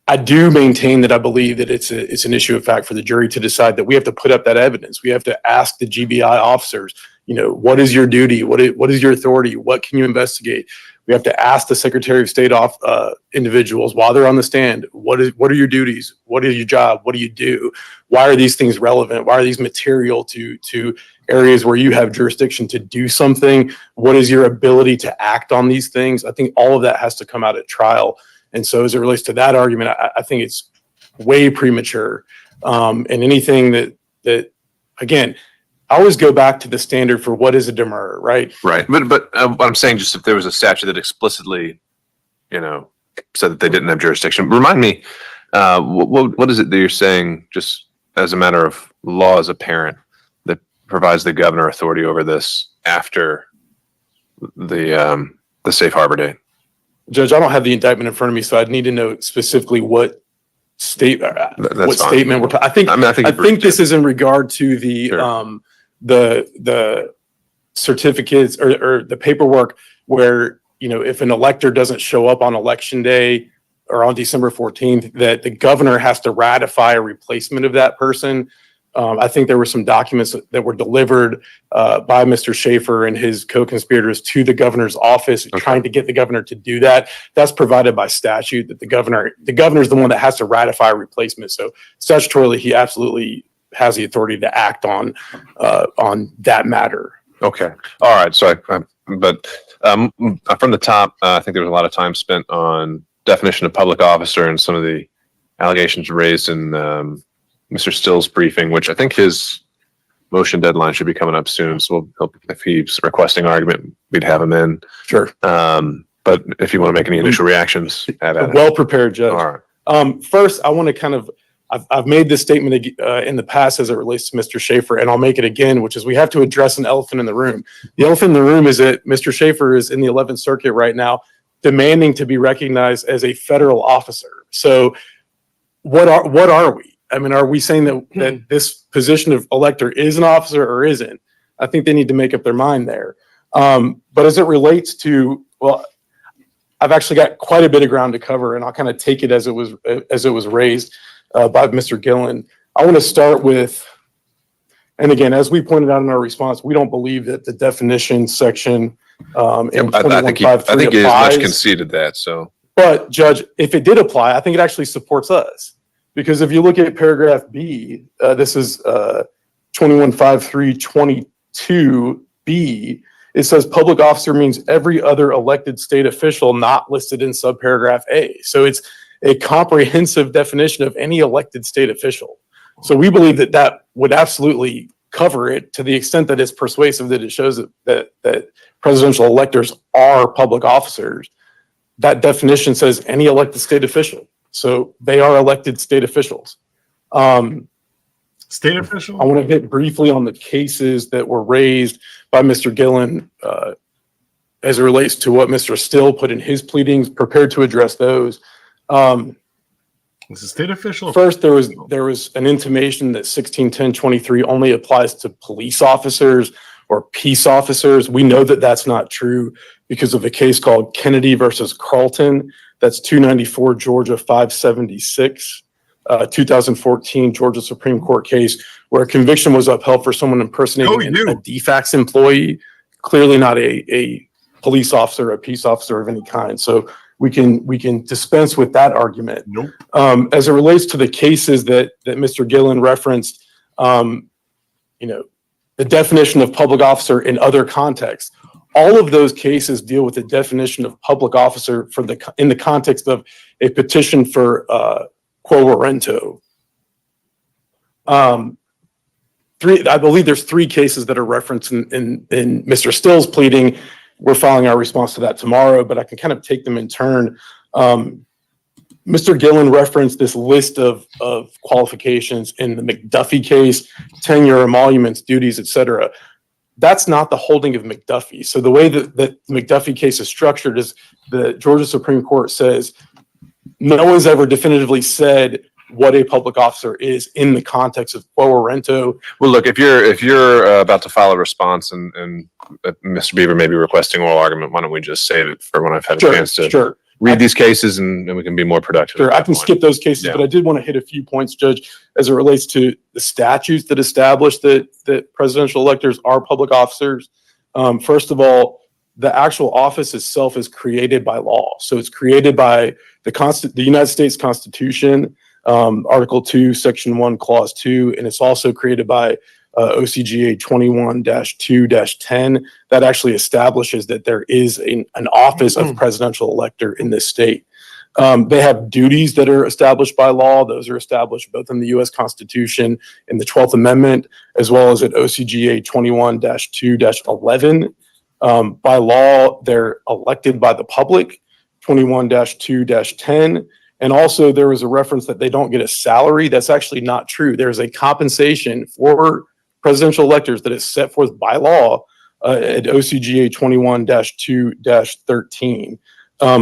Speaker 8: I do maintain that I believe that it's an issue of fact for the jury to decide, that we have to put up that evidence. We have to ask the GBI officers, what is your duty? What is your authority? What can you investigate? We have to ask the Secretary of State individuals while they're on the stand, what are your duties? What is your job? What do you do? Why are these things relevant? Why are these material to areas where you have jurisdiction to do something? What is your ability to act on these things? I think all of that has to come out at trial. And so as it relates to that argument, I think it's way premature. And anything that again, I always go back to the standard for what is a demur, right?
Speaker 3: Right. But what I'm saying, just if there was a statute that explicitly, said that they didn't have jurisdiction, remind me, what is it that you're saying, just as a matter of law as a parent, that provides the governor authority over this after the safe harbor date?
Speaker 8: Judge, I don't have the indictment in front of me, so I'd need to know specifically what statement we're talking. I think this is in regard to the certificates or the paperwork where, if an elector doesn't show up on election day or on December 14th, that the governor has to ratify a replacement of that person. I think there were some documents that were delivered by Mr. Shafer and his co-conspirators to the governor's office, trying to get the governor to do that. That's provided by statute, that the governor is the one that has to ratify a replacement. So statutorily, he absolutely has the authority to act on that matter.
Speaker 3: Okay. All right. So, but from the top, I think there was a lot of time spent on definition of public officer and some of the allegations raised in Mr. Still's briefing, which I think his motion deadline should be coming up soon. So if he's requesting argument, we'd have him in.
Speaker 8: Sure.
Speaker 3: But if you want to make any initial reactions, have at it.
Speaker 8: Well prepared, Judge.
Speaker 3: All right.
Speaker 8: First, I want to kind of, I've made this statement in the past as it relates to Mr. Shafer, and I'll make it again, which is we have to address an elephant in the room. The elephant in the room is that Mr. Shafer is in the 11th Circuit right now, demanding to be recognized as a federal officer. So what are we? I mean, are we saying that this position of elector is an officer or isn't? I think they need to make up their mind there. But as it relates to, well, I've actually got quite a bit of ground to cover, and I'll kind of take it as it was raised by Mr. Gillen. I want to start with, and again, as we pointed out in our response, we don't believe that the definition section in
Speaker 3: I think he has much conceded that. So,
Speaker 8: but Judge, if it did apply, I think it actually supports us, because if you look at paragraph B, this is 215322B. It says public officer means every other elected state official not listed in subparagraph A. So it's a comprehensive definition of any elected state official. So we believe that that would absolutely cover it to the extent that it's persuasive, that it shows that presidential electors are public officers. That definition says any elected state official. So they are elected state officials.
Speaker 1: State official?
Speaker 8: I want to hit briefly on the cases that were raised by Mr. Gillen as it relates to what Mr. Still put in his pleadings, prepared to address those.
Speaker 1: Is it state official?
Speaker 8: First, there was an intimation that 161023 only applies to police officers or peace officers. We know that that's not true because of a case called Kennedy versus Carlton. That's 294 Georgia 576. 2014 Georgia Supreme Court case where a conviction was upheld for someone impersonating a DFAX employee, clearly not a police officer, a peace officer of any kind. So we can dispense with that argument.
Speaker 1: Nope.
Speaker 8: As it relates to the cases that Mr. Gillen referenced, the definition of public officer in other contexts, all of those cases deal with the definition of public officer in the context of a petition for quo warranto. I believe there's 3 cases that are referenced in Mr. Still's pleading. We're filing our response to that tomorrow, but I can kind of take them in turn. Mr. Gillen referenced this list of qualifications in the McDuffie case, tenure, emoluments, duties, etc. That's not the holding of McDuffie. So the way that the McDuffie case is structured is the Georgia Supreme Court says no one's ever definitively said what a public officer is in the context of quo warranto.
Speaker 3: Well, look, if you're about to file a response and Mr. Beaver may be requesting oral argument, why don't we just save it for when I've had a chance to read these cases and we can be more productive.
Speaker 8: Sure, I can skip those cases, but I did want to hit a few points, Judge, as it relates to the statutes that establish that presidential electors are public officers. First of all, the actual office itself is created by law. So it's created by the United States Constitution, Article 2, Section 1, Clause 2, and it's also created by OCGA 21-2-10 that actually establishes that there is an office of presidential elector in this state. They have duties that are established by law. Those are established both in the U.S. Constitution in the 12th Amendment, as well as at OCGA 21-2-11. By law, they're elected by the public, 21-2-10. And also there was a reference that they don't get a salary. That's actually not true. There's a compensation for presidential electors that is set forth by law at OCGA 21-2-13.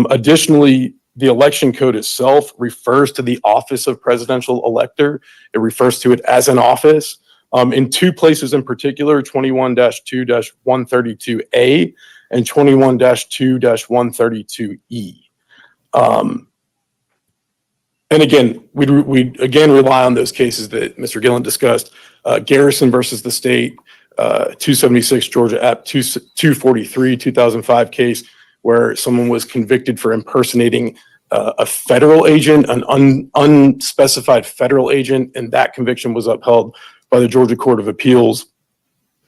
Speaker 8: Additionally, the election code itself refers to the office of presidential elector. It refers to it as an office. In 2 places in particular, 21-2-132A and 21-2-132E. And again, we again rely on those cases that Mr. Gillen discussed. Garrison versus the state, 276 Georgia App 243, 2005 case where someone was convicted for impersonating a federal agent, an unspecified federal agent, and that conviction was upheld by the Georgia Court of Appeals.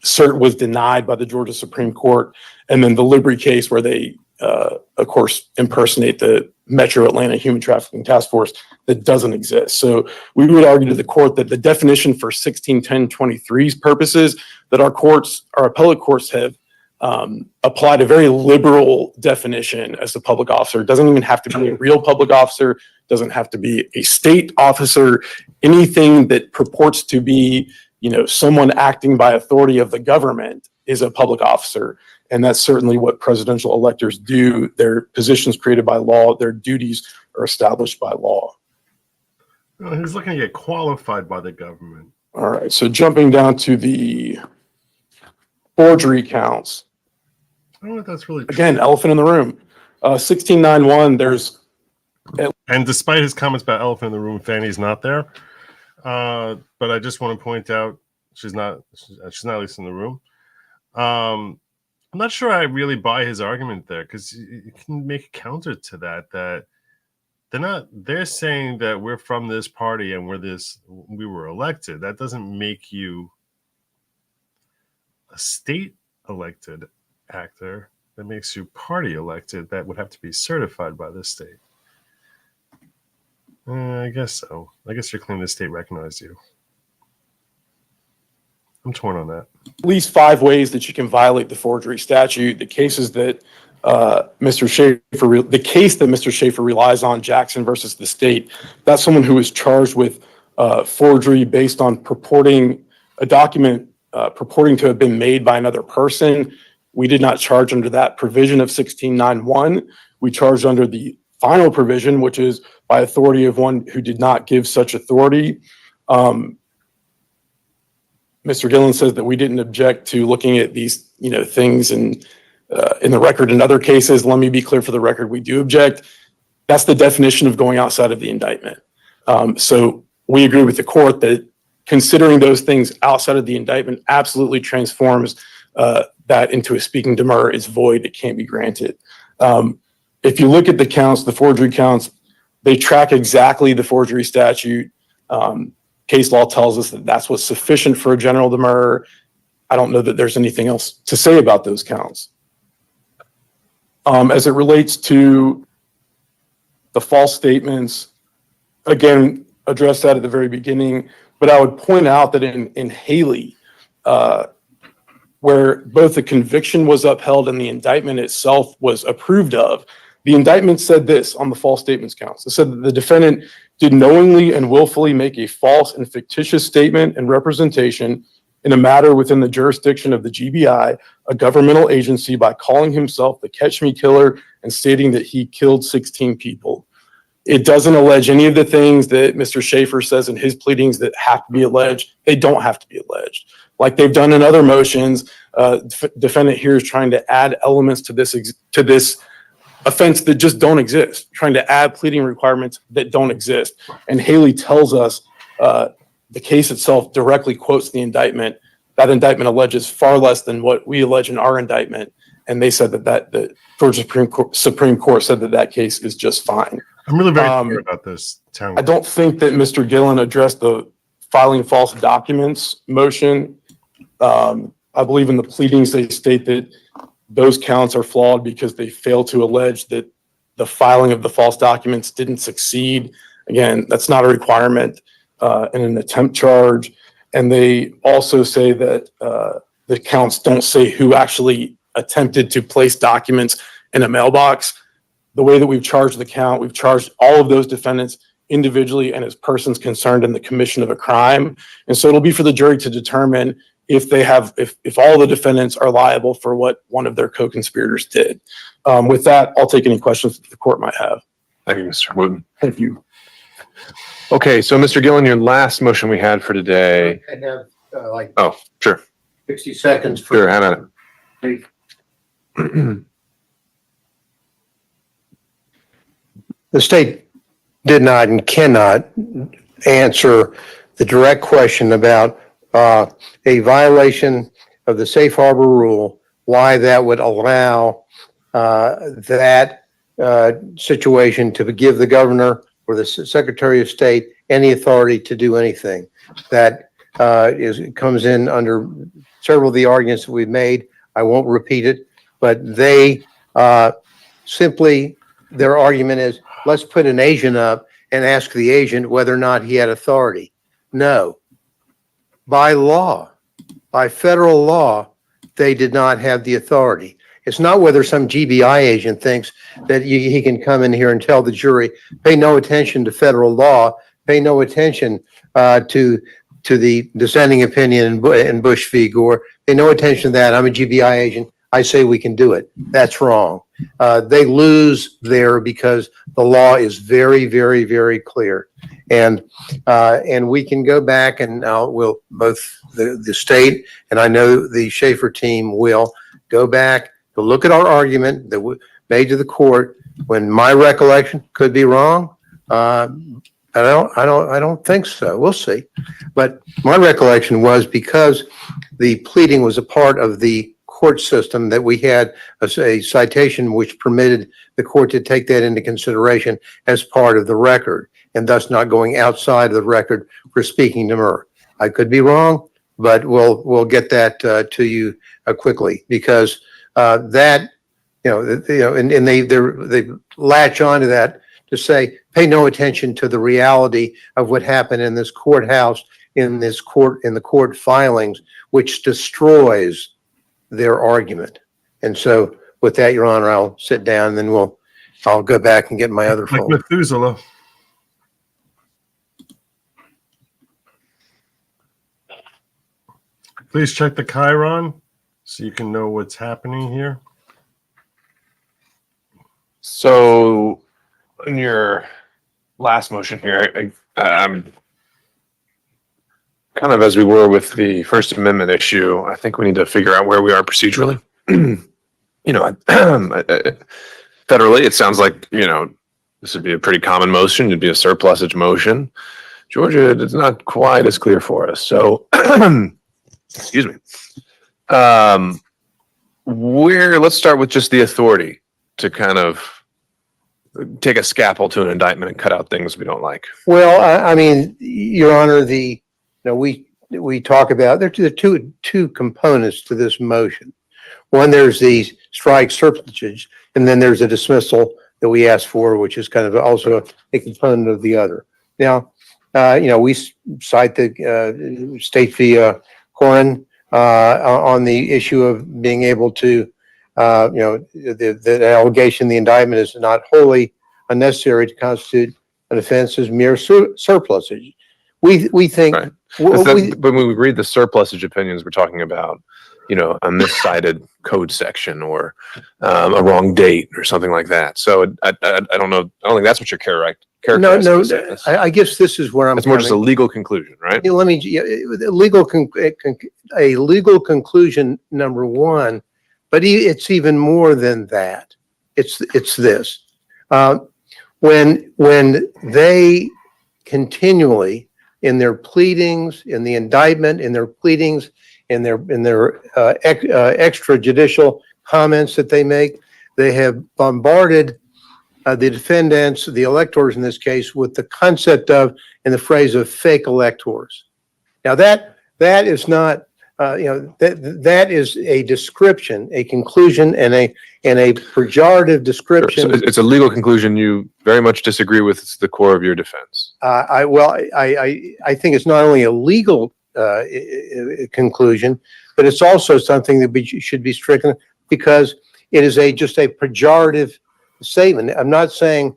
Speaker 8: cert was denied by the Georgia Supreme Court, and then the Liberty case where they, of course, impersonate the Metro Atlanta Human Trafficking Task Force that doesn't exist. So we would argue to the court that the definition for 161023's purposes, that our appellate courts have applied a very liberal definition as a public officer. It doesn't even have to be a real public officer, doesn't have to be a state officer, anything that purports to be, someone acting by authority of the government is a public officer. And that's certainly what presidential electors do. Their positions created by law, their duties are established by law.
Speaker 1: Well, he's looking to get qualified by the government.
Speaker 8: All right, so jumping down to the forgery counts.
Speaker 1: I don't know if that's really true.
Speaker 8: Again, elephant in the room. 1691, there's...
Speaker 1: And despite his comments about elephant in the room, Fanny's not there. But I just want to point out she's not at least in the room. I'm not sure I really buy his argument there, because you can make a counter to that they're saying that we're from this party and we were elected. That doesn't make you a state elected actor. That makes you party elected. That would have to be certified by the state. I guess so. I guess you're claiming the state recognized you. I'm torn on that.
Speaker 8: At least 5 ways that you can violate the forgery statute. The cases that Mr. Shafer relies on, Jackson versus the state, that's someone who is charged with forgery based on purporting a document purporting to have been made by another person. We did not charge under that provision of 1691. We charged under the final provision, which is by authority of one who did not give such authority. Mr. Gillen says that we didn't object to looking at these, things in the record in other cases. Let me be clear for the record, we do object. That's the definition of going outside of the indictment. So we agree with the court that considering those things outside of the indictment absolutely transforms that into a speaking demur. It's void, it can't be granted. If you look at the counts, the forgery counts, they track exactly the forgery statute. Case law tells us that that's what's sufficient for a general demur. I don't know that there's anything else to say about those counts. As it relates to the false statements, again, addressed that at the very beginning, but I would point out that in Haley, where both the conviction was upheld and the indictment itself was approved of, the indictment said this on the false statements counts. It said that the defendant did knowingly and willfully make a false and fictitious statement and representation in a matter within the jurisdiction of the GBI, a governmental agency, by calling himself the Catch Me Killer and stating that he killed 16 people. It doesn't allege any of the things that Mr. Shafer says in his pleadings that have to be alleged. They don't have to be alleged. Like they've done in other motions, defendant here is trying to add elements to this offense that just don't exist, trying to add pleading requirements that don't exist. And Haley tells us the case itself directly quotes the indictment. That indictment alleges far less than what we allege in our indictment. And they said that the Georgia Supreme Court said that case is just fine.
Speaker 1: I'm really very clear about this.
Speaker 8: I don't think that Mr. Gillen addressed the filing false documents motion. I believe in the pleadings they state that those counts are flawed because they fail to allege that the filing of the false documents didn't succeed. Again, that's not a requirement in an attempt charge. And they also say that the counts don't say who actually attempted to place documents in a mailbox. The way that we've charged the count, we've charged all of those defendants individually and as persons concerned in the commission of a crime. And so it'll be for the jury to determine if all the defendants are liable for what one of their co-conspirators did. With that, I'll take any questions that the court might have.
Speaker 3: Thank you, Mr. Wooten.
Speaker 8: Thank you.
Speaker 3: Okay, so Mr. Gillen, your last motion we had for today.
Speaker 7: I have like
Speaker 3: Oh, sure.
Speaker 7: 60 seconds.
Speaker 3: Sure, have at it.
Speaker 7: The state did not and cannot answer the direct question about a violation of the safe harbor rule, why that would allow that situation to give the governor or the Secretary of State any authority to do anything. That comes in under several of the arguments that we've made. I won't repeat it, but they simply, their argument is, let's put an agent up and ask the agent whether or not he had authority. No. By law, by federal law, they did not have the authority. It's not whether some GBI agent thinks that he can come in here and tell the jury, pay no attention to federal law, pay no attention to the dissenting opinion in Bush v. Gore, pay no attention to that. I'm a GBI agent. I say we can do it. That's wrong. They lose there because the law is very, very, very clear. And we can go back and we'll both the state and I know the Shafer team will go back to look at our argument that we made to the court. When my recollection could be wrong, I don't think so. We'll see. But my recollection was because the pleading was a part of the court system that we had a citation which permitted the court to take that into consideration as part of the record and thus not going outside of the record for speaking demur. I could be wrong, but we'll get that to you quickly because and they latch onto that to say pay no attention to the reality of what happened in this courthouse in the court filings, which destroys their argument. And so with that, Your Honor, I'll sit down and then I'll go back and get my other phone.
Speaker 1: Like Methuselah. Please check the Chiron so you can know what's happening here.
Speaker 3: So in your last motion here, I'm kind of as we were with the First Amendment issue, I think we need to figure out where we are procedurally. Federally, it sounds like, this would be a pretty common motion. It'd be a surplusage motion. Georgia, it's not quite as clear for us. So, excuse me. Let's start with just the authority to kind of take a scalpel to an indictment and cut out things we don't like.
Speaker 7: Well, I mean, Your Honor, we talk about there are two components to this motion. One, there's the strike surplusage, and then there's a dismissal that we asked for, which is kind of also a component of the other. Now, we cite the state v. Corin on the issue of being able to, the allegation, the indictment is not wholly unnecessary to constitute an offense as mere surplusage. We think.
Speaker 3: Right. But when we read the surplusage opinions, we're talking about, a miscited code section or a wrong date or something like that. So I don't know. I don't think that's what you're characterizing.
Speaker 7: No. I guess this is where I'm.
Speaker 3: It's more just a legal conclusion, right?
Speaker 7: Let me. A legal conclusion, number one, but it's even more than that. It's this. When they continually in their pleadings, in the indictment, in their pleadings, in their extrajudicial comments that they make, they have bombarded the defendants, the electors in this case, with the concept of, and the phrase of fake electors. Now that is not, that is a description, a conclusion, and a pejorative description.
Speaker 3: So it's a legal conclusion you very much disagree with. It's the core of your defense.
Speaker 7: I think it's not only a legal conclusion, but it's also something that should be stricken because it is just a pejorative statement. I'm saying,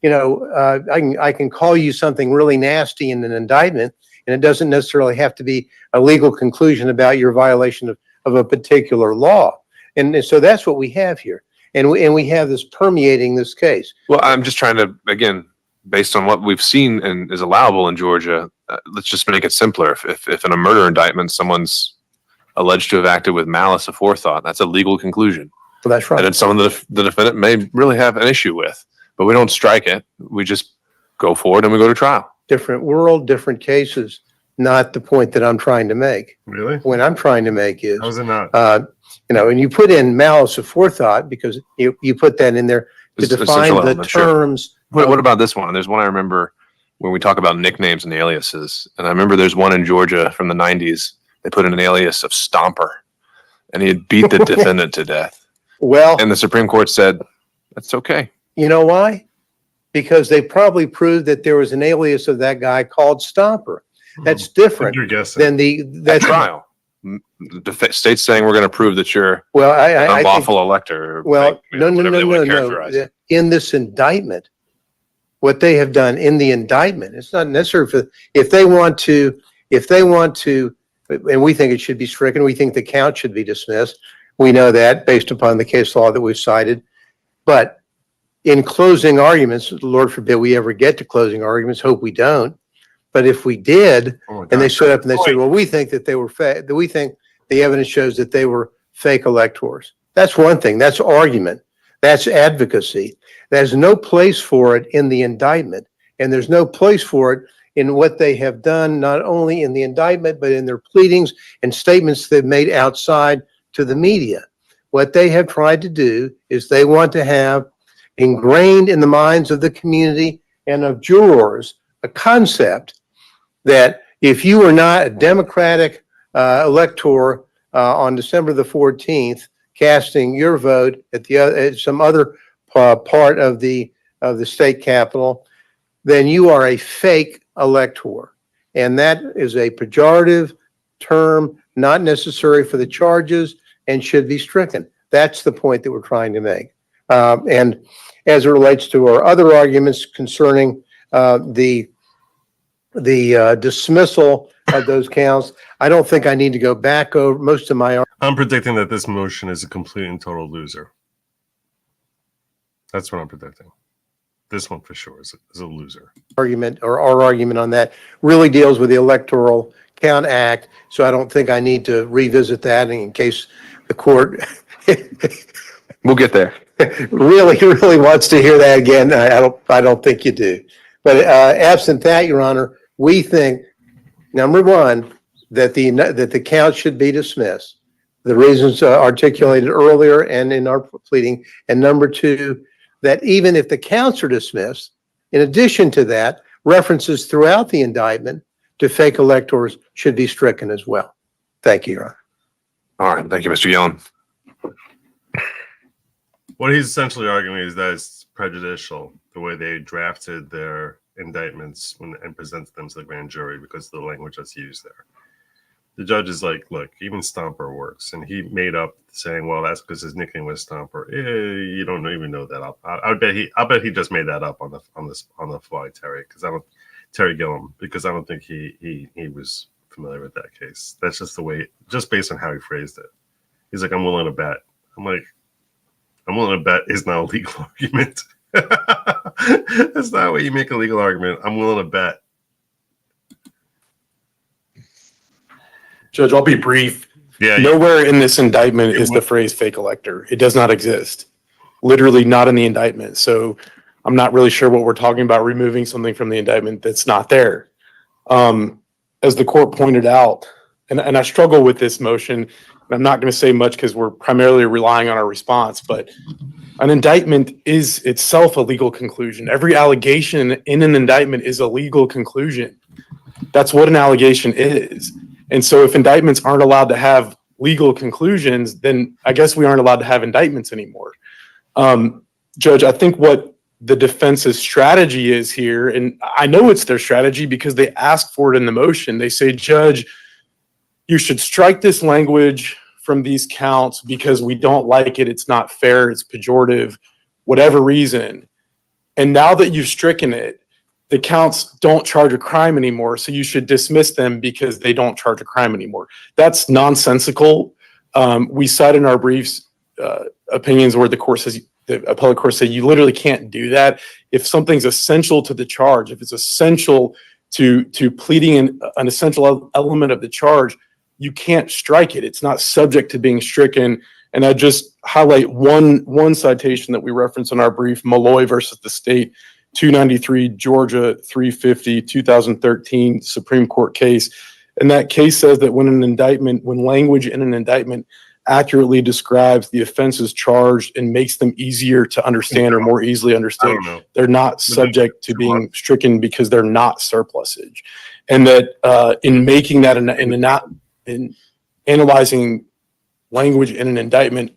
Speaker 7: I can call you something really nasty in an indictment, and it doesn't necessarily have to be a legal conclusion about your violation of a particular law. And so that's what we have here. And we have this permeating this case.
Speaker 3: Well, I'm just trying to, again, based on what we've seen and is allowable in Georgia, let's just make it simpler. If in a murder indictment, someone's alleged to have acted with malice aforethought, that's a legal conclusion.
Speaker 7: Well, that's right.
Speaker 3: And it's something that the defendant may really have an issue with, but we don't strike it. We just go forward and we go to trial.
Speaker 7: Different world, different cases. Not the point that I'm trying to make.
Speaker 1: Really?
Speaker 7: What I'm trying to make is,
Speaker 1: How's it not?
Speaker 7: and you put in malice aforethought because you put that in there to
Speaker 3: It's an
Speaker 7: define
Speaker 3: essential
Speaker 7: the
Speaker 3: element, sure.
Speaker 7: terms.
Speaker 3: What about this one? There's one I remember when we talk about nicknames and aliases. And I remember there's one in Georgia from the 90s they put in an alias of Stomper, and he had beat the defendant to death.
Speaker 7: Well,
Speaker 3: And the Supreme Court said, that's okay.
Speaker 7: you know why? Because they probably proved that there was an alias of that guy called Stomper. That's different
Speaker 1: You're guessing.
Speaker 7: than
Speaker 3: At
Speaker 7: that's
Speaker 3: trial. The state's saying we're going to prove that you're
Speaker 7: well,
Speaker 3: an
Speaker 7: I think,
Speaker 3: unlawful elector. Or
Speaker 7: well,
Speaker 3: you know, whatever they want to characterize it.
Speaker 7: In this indictment, what they have done in the indictment, it's not necessary for, if they want to, and we think it should be stricken, we think the count should be dismissed. We know that based upon the case law that we've cited. But in closing arguments, Lord forbid we ever get to closing arguments, hope we don't. But if we did,
Speaker 1: Oh my
Speaker 7: and they
Speaker 1: God.
Speaker 7: stood up and they said, well, we think that they were fake, that we think the evidence shows that they were fake electors. That's one thing. That's argument. That's advocacy. There's no place for it in the indictment. And there's no place for it in what they have done, not only in the indictment, but in their pleadings and statements they've made outside to the media. What they have tried to do is they want to have ingrained in the minds of the community and of jurors a concept that if you were not a Democratic elector on December the 14th, casting your vote at some other part of the state capitol, then you are a fake elector. And that is a pejorative term, not necessary for the charges, and should be stricken. That's the point that we're trying to make. And as it relates to our other arguments concerning the dismissal of those counts, I don't think I need to go back over most of my.
Speaker 1: I'm predicting that this motion is a complete and total loser. That's what I'm predicting. This one for sure is a loser.
Speaker 7: Argument, or our argument on that, really deals with the Electoral Count Act, so I don't think I need to revisit that in case the court
Speaker 3: We'll get there.
Speaker 7: really wants to hear that again. I don't think you do. But absent that, Your Honor, we think, number one, that the count should be dismissed. The reasons articulated earlier and in our pleading. And number two, that even if the counts are dismissed, in addition to that, references throughout the indictment to fake electors should be stricken as well. Thank you, Your Honor.
Speaker 3: All right. Thank you, Mr. Gillen.
Speaker 1: What he's essentially arguing is that it's prejudicial the way they drafted their indictments and presented them to the grand jury because of the language that's used there. The judge is like, look, even Stomper works, and he made up saying, well, that's because his nickname was Stomper. You don't even know that. I'll bet he just made that up on the fly, Terry, Terry Gillen, because I don't think he was familiar with that case. That's just the way, just based on how he phrased it. He's like, I'm willing to bet. I'm like, I'm willing to bet is not a legal argument. That's not what you make a legal argument. I'm willing to bet.
Speaker 8: Judge, I'll be brief.
Speaker 1: Yeah.
Speaker 8: Nowhere in this indictment is the phrase fake elector. It does not exist. Literally not in the indictment. So I'm not really sure what we're talking about, removing something from the indictment that's not there. As the court pointed out, and I struggle with this motion, and I'm not going to say much because we're primarily relying on our response, but an indictment is itself a legal conclusion. Every allegation in an indictment is a legal conclusion. That's what an allegation is. And so if indictments aren't allowed to have legal conclusions, then I guess we aren't allowed to have indictments anymore. Judge, I think what the defense's strategy is here, and I know it's their strategy because they asked for it in the motion. They say, Judge, you should strike this language from these counts because we don't like it. It's not fair. It's pejorative, whatever reason. And now that you've stricken it, the counts don't charge a crime anymore. So you should dismiss them because they don't charge a crime anymore. That's nonsensical. We cite in our briefs opinions where the appellate court said you literally can't do that. If something's essential to the charge, if it's essential to pleading an essential element of the charge, you can't strike it. It's not subject to being stricken. And I just highlight one citation that we reference in our brief, Malloy versus the state, 293 Georgia 350 2013 Supreme Court case. And that case says that when language in an indictment accurately describes the offenses charged and makes them easier to understand or more easily understand, they're not subject to being stricken because they're not surplusage. And that in making that in analyzing language in an indictment,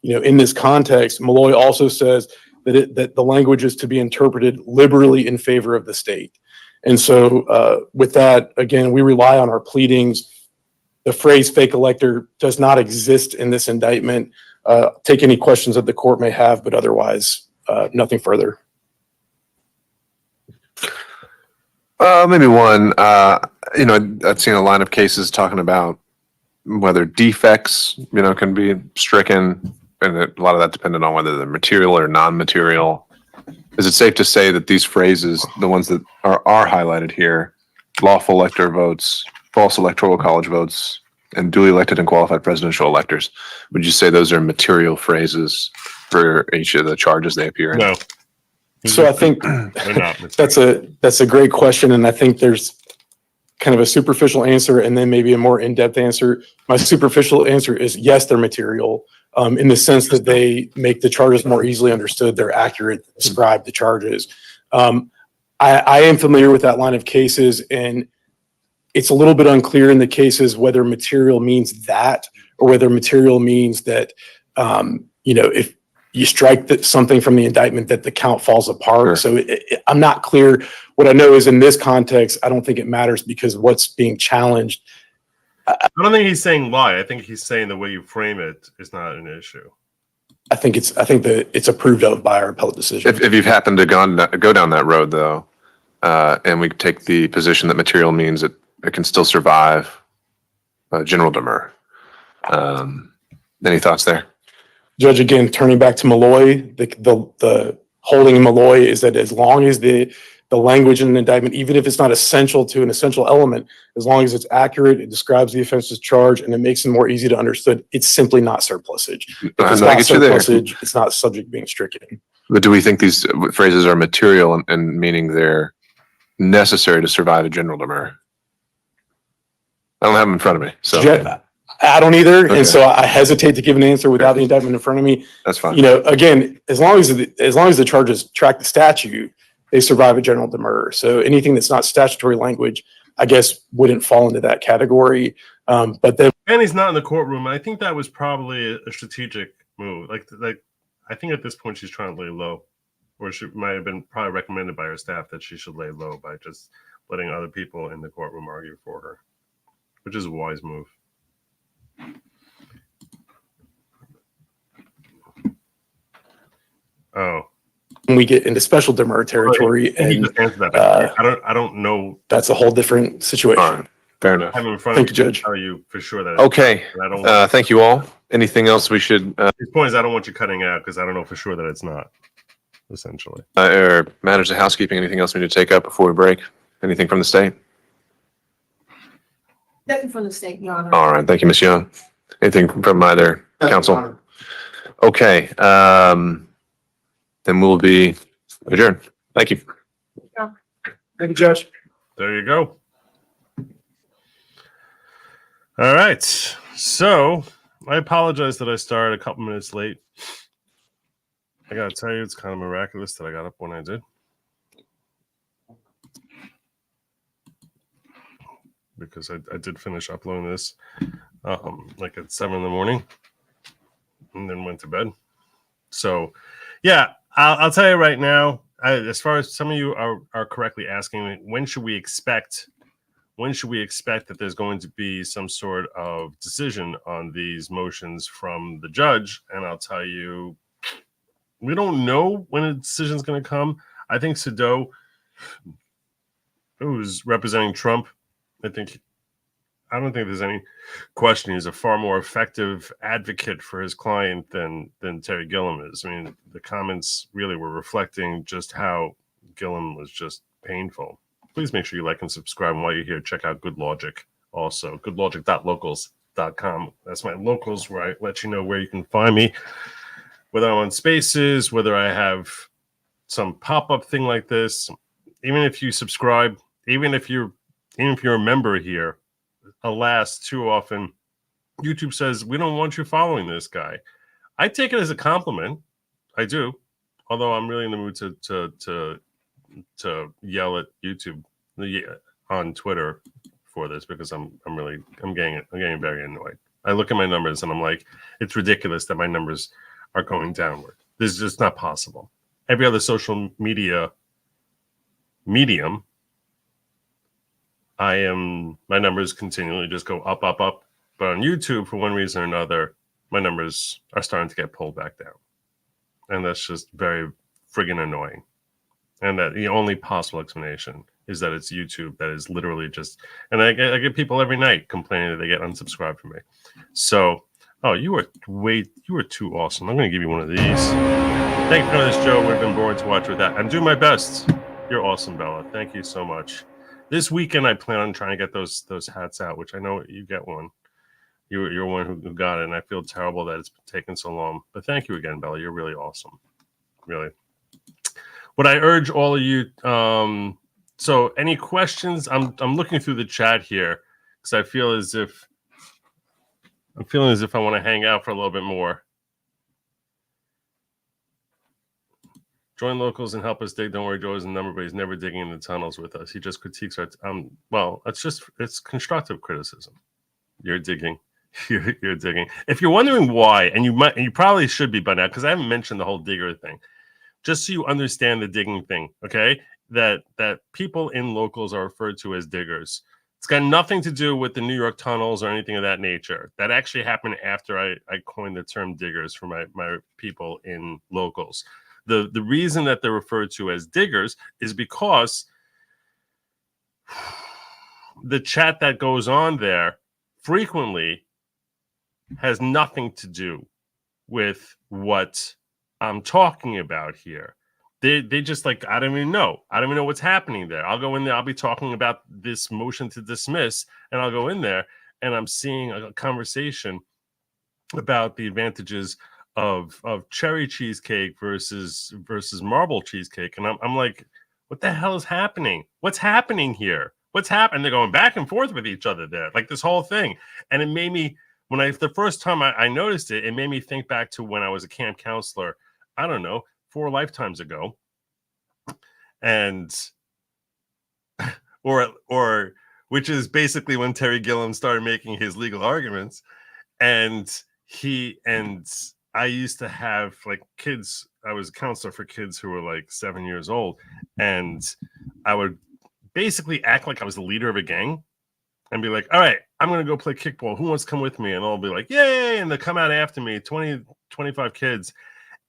Speaker 8: in this context, Malloy also says that the language is to be interpreted liberally in favor of the state. And so with that, again, we rely on our pleadings. The phrase fake elector does not exist in this indictment. Take any questions that the court may have, but otherwise, nothing further.
Speaker 3: Maybe one. I've seen a line of cases talking about whether defects, can be stricken, and a lot of that depended on whether they're material or non-material. Is it safe to say that these phrases, the ones that are highlighted here, lawful elector votes, false electoral college votes, and duly elected and qualified presidential electors, would you say those are material phrases for each of the charges they appear in?
Speaker 1: No.
Speaker 8: So I think
Speaker 1: They're not
Speaker 8: that's a great question, and I think there's kind of a superficial answer and then maybe a more in-depth answer. My superficial answer is yes, they're material, in the sense that they make the charges more easily understood. They're accurate, describe the charges. I am familiar with that line of cases, and it's a little bit unclear in the cases whether material means that or whether material means that, if you strike something from the indictment that the count falls apart.
Speaker 3: Sure.
Speaker 8: So I'm not clear. What I know is in this context, I don't think it matters because what's being challenged.
Speaker 1: I don't think he's saying lie. I think he's saying the way you frame it is not an issue.
Speaker 8: I think that it's approved of by our appellate decision.
Speaker 3: If you've happened to go down that road, though, and we take the position that material means it can still survive general demur. Any thoughts there?
Speaker 8: Judge, again, turning back to Malloy, the holding in Malloy is that as long as the language in an indictment, even if it's not essential to an essential element, as long as it's accurate, it describes the offense's charge, and it makes it more easy to understand, it's simply not surplusage. If it's not surplusage, it's not subject to being stricken.
Speaker 3: But do we think these phrases are material and meaning they're necessary to survive a general demur? I don't have them in front of me, so
Speaker 8: I don't either,
Speaker 3: Okay.
Speaker 8: and so I hesitate to give an answer without the indictment in front of me.
Speaker 3: that's fine.
Speaker 8: Again, as long as the charges track the statute, they survive a general demur. So anything that's not statutory language, I guess, wouldn't fall into that category. But then,
Speaker 1: And he's not in the courtroom. I think that was probably a strategic move. Like I think at this point she's trying to lay low, or she might have been probably recommended by her staff that she should lay low by just letting other people in the courtroom argue for her, which is a wise move. Oh,
Speaker 8: when we get into special demur territory,
Speaker 1: he
Speaker 8: and
Speaker 1: just answered that. But I don't know.
Speaker 8: that's a whole different situation.
Speaker 3: All right. Fair enough.
Speaker 1: I have him in front
Speaker 8: Thank
Speaker 1: of
Speaker 8: you,
Speaker 1: me to
Speaker 8: Judge.
Speaker 1: tell you for sure that.
Speaker 3: Okay.
Speaker 1: I don't.
Speaker 3: Thank you all. Anything else we should
Speaker 1: His point is I don't want you cutting out because I don't know for sure that it's not. Essentially.
Speaker 3: or matters of housekeeping? Anything else we need to take up before we break? Anything from the state?
Speaker 9: Nothing from the state, Your Honor.
Speaker 3: All right. Thank you, Ms. Young. Anything from either counsel? Okay. Then we'll be adjourned. Thank you.
Speaker 4: Thank you, Judge.
Speaker 1: There you go. All right. So I apologize that I started a couple minutes late. I gotta tell you, it's kind of miraculous that I got up when I did. Because I did finish uploading this like at 7 in the morning and then went to bed. So yeah, I'll tell you right now, as far as some of you are correctly asking, when should we expect that there's going to be some sort of decision on these motions from the judge? And I'll tell you, we don't know when a decision is going to come. I think Sadow, who's representing Trump, I don't think there's any question he's a far more effective advocate for his client than Terry Gillen is. I mean, the comments really were reflecting just how Gillen was just painful. Please make sure you like and subscribe. And while you're here, check out Good Lawgic also. goodlogic.locals.com. That's my locals where I let you know where you can find me, whether I'm on Spaces, whether I have some pop-up thing like this. Even if you subscribe, even if you're a member here, alas, too often YouTube says we don't want you following this guy. I take it as a compliment. I do, although I'm really in the mood to yell at YouTube on Twitter for this because I'm getting very annoyed. I look at my numbers and I'm like, it's ridiculous that my numbers are going downward. This is just not possible. Every other social media medium, my numbers continually just go up, up, up. But on YouTube, for one reason or another, my numbers are starting to get pulled back down. And that's just very friggin' annoying. And that the only possible explanation is that it's YouTube that is literally just, and I get people every night complaining that they get unsubscribed from me. So, oh, you were too awesome. I'm going to give you one of these. Thank you for this, Joe. It would have been boring to watch with that. And do my best. You're awesome, Bella. Thank you so much. This weekend, I plan on trying to get those hats out, which I know you get one. You're one who got it, and I feel terrible that it's been taking so long. But thank you again, Bella. You're really awesome. Really. What I urge all of you, so any questions? I'm looking through the chat here because I feel as if I want to hang out for a little bit more. Join locals and help us dig. Don't worry, Joe is a number, but he's never digging in the tunnels with us. He just critiques our. Well, it's constructive criticism. You're digging. You're digging. If you're wondering why, and you probably should be by now, because I haven't mentioned the whole digger thing. Just so you understand the digging thing, okay? That people in locals are referred to as diggers. It's got nothing to do with the New York tunnels or anything of that nature. That actually happened after I coined the term diggers for my people in locals. The reason that they're referred to as diggers is because the chat that goes on there frequently has nothing to do with what I'm talking about here. They just like, I don't even know what's happening there. I'll go in there, I'll be talking about this motion to dismiss, and I'll go in there and I'm seeing a conversation about the advantages of cherry cheesecake versus marble cheesecake. And I'm like, what the hell is happening? What's happening here? What's happening? They're going back and forth with each other there, like this whole thing. And it made me, the first time I noticed it, it made me think back to when I was a camp counselor, I don't know, 4 lifetimes ago. And, or which is basically when Terry Gillen started making his legal arguments. And I used to have like kids, I was a counselor for kids who were like 7 years old. And I would basically act like I was the leader of a gang and be like, all right, I'm going to go play kickball. Who wants to come with me? And I'll be like, yay. And they'll come out after me, 20, 25 kids.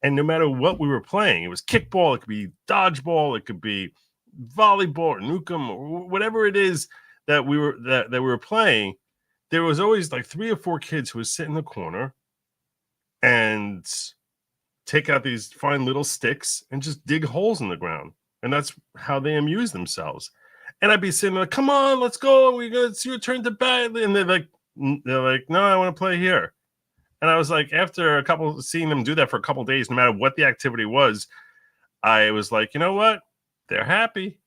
Speaker 1: And no matter what we were playing, it was kickball, it could be dodgeball, it could be volleyball or nukem or whatever it is that we were playing, there was always like 3 or 4 kids who would sit in the corner and take out these fine little sticks and just dig holes in the ground. And that's how they amuse themselves. And I'd be sitting there, come on, let's go. It's your turn to bat. And they're like, no, I want to play here. And I was like, after seeing them do that for a couple of days, no matter what the activity was, I was like, you know what? They're happy.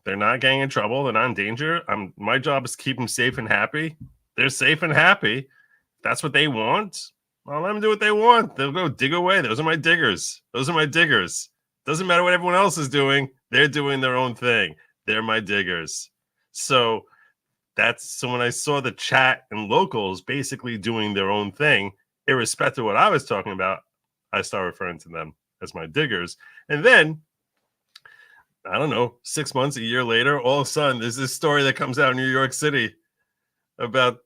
Speaker 1: They're not getting in trouble. They're not in danger. My job is to keep them safe and happy. They're safe and happy. That's what they want. I'll let them do what they want. They'll go dig away. Those are my diggers. Those are my diggers. Doesn't matter what everyone else is doing. They're doing their own thing. They're my diggers. So when I saw the chat and locals basically doing their own thing, irrespective of what I was talking about, I started referring to them as my diggers. And then, I don't know, 6 months, a year later, all of a sudden, there's this story that comes out in New York City about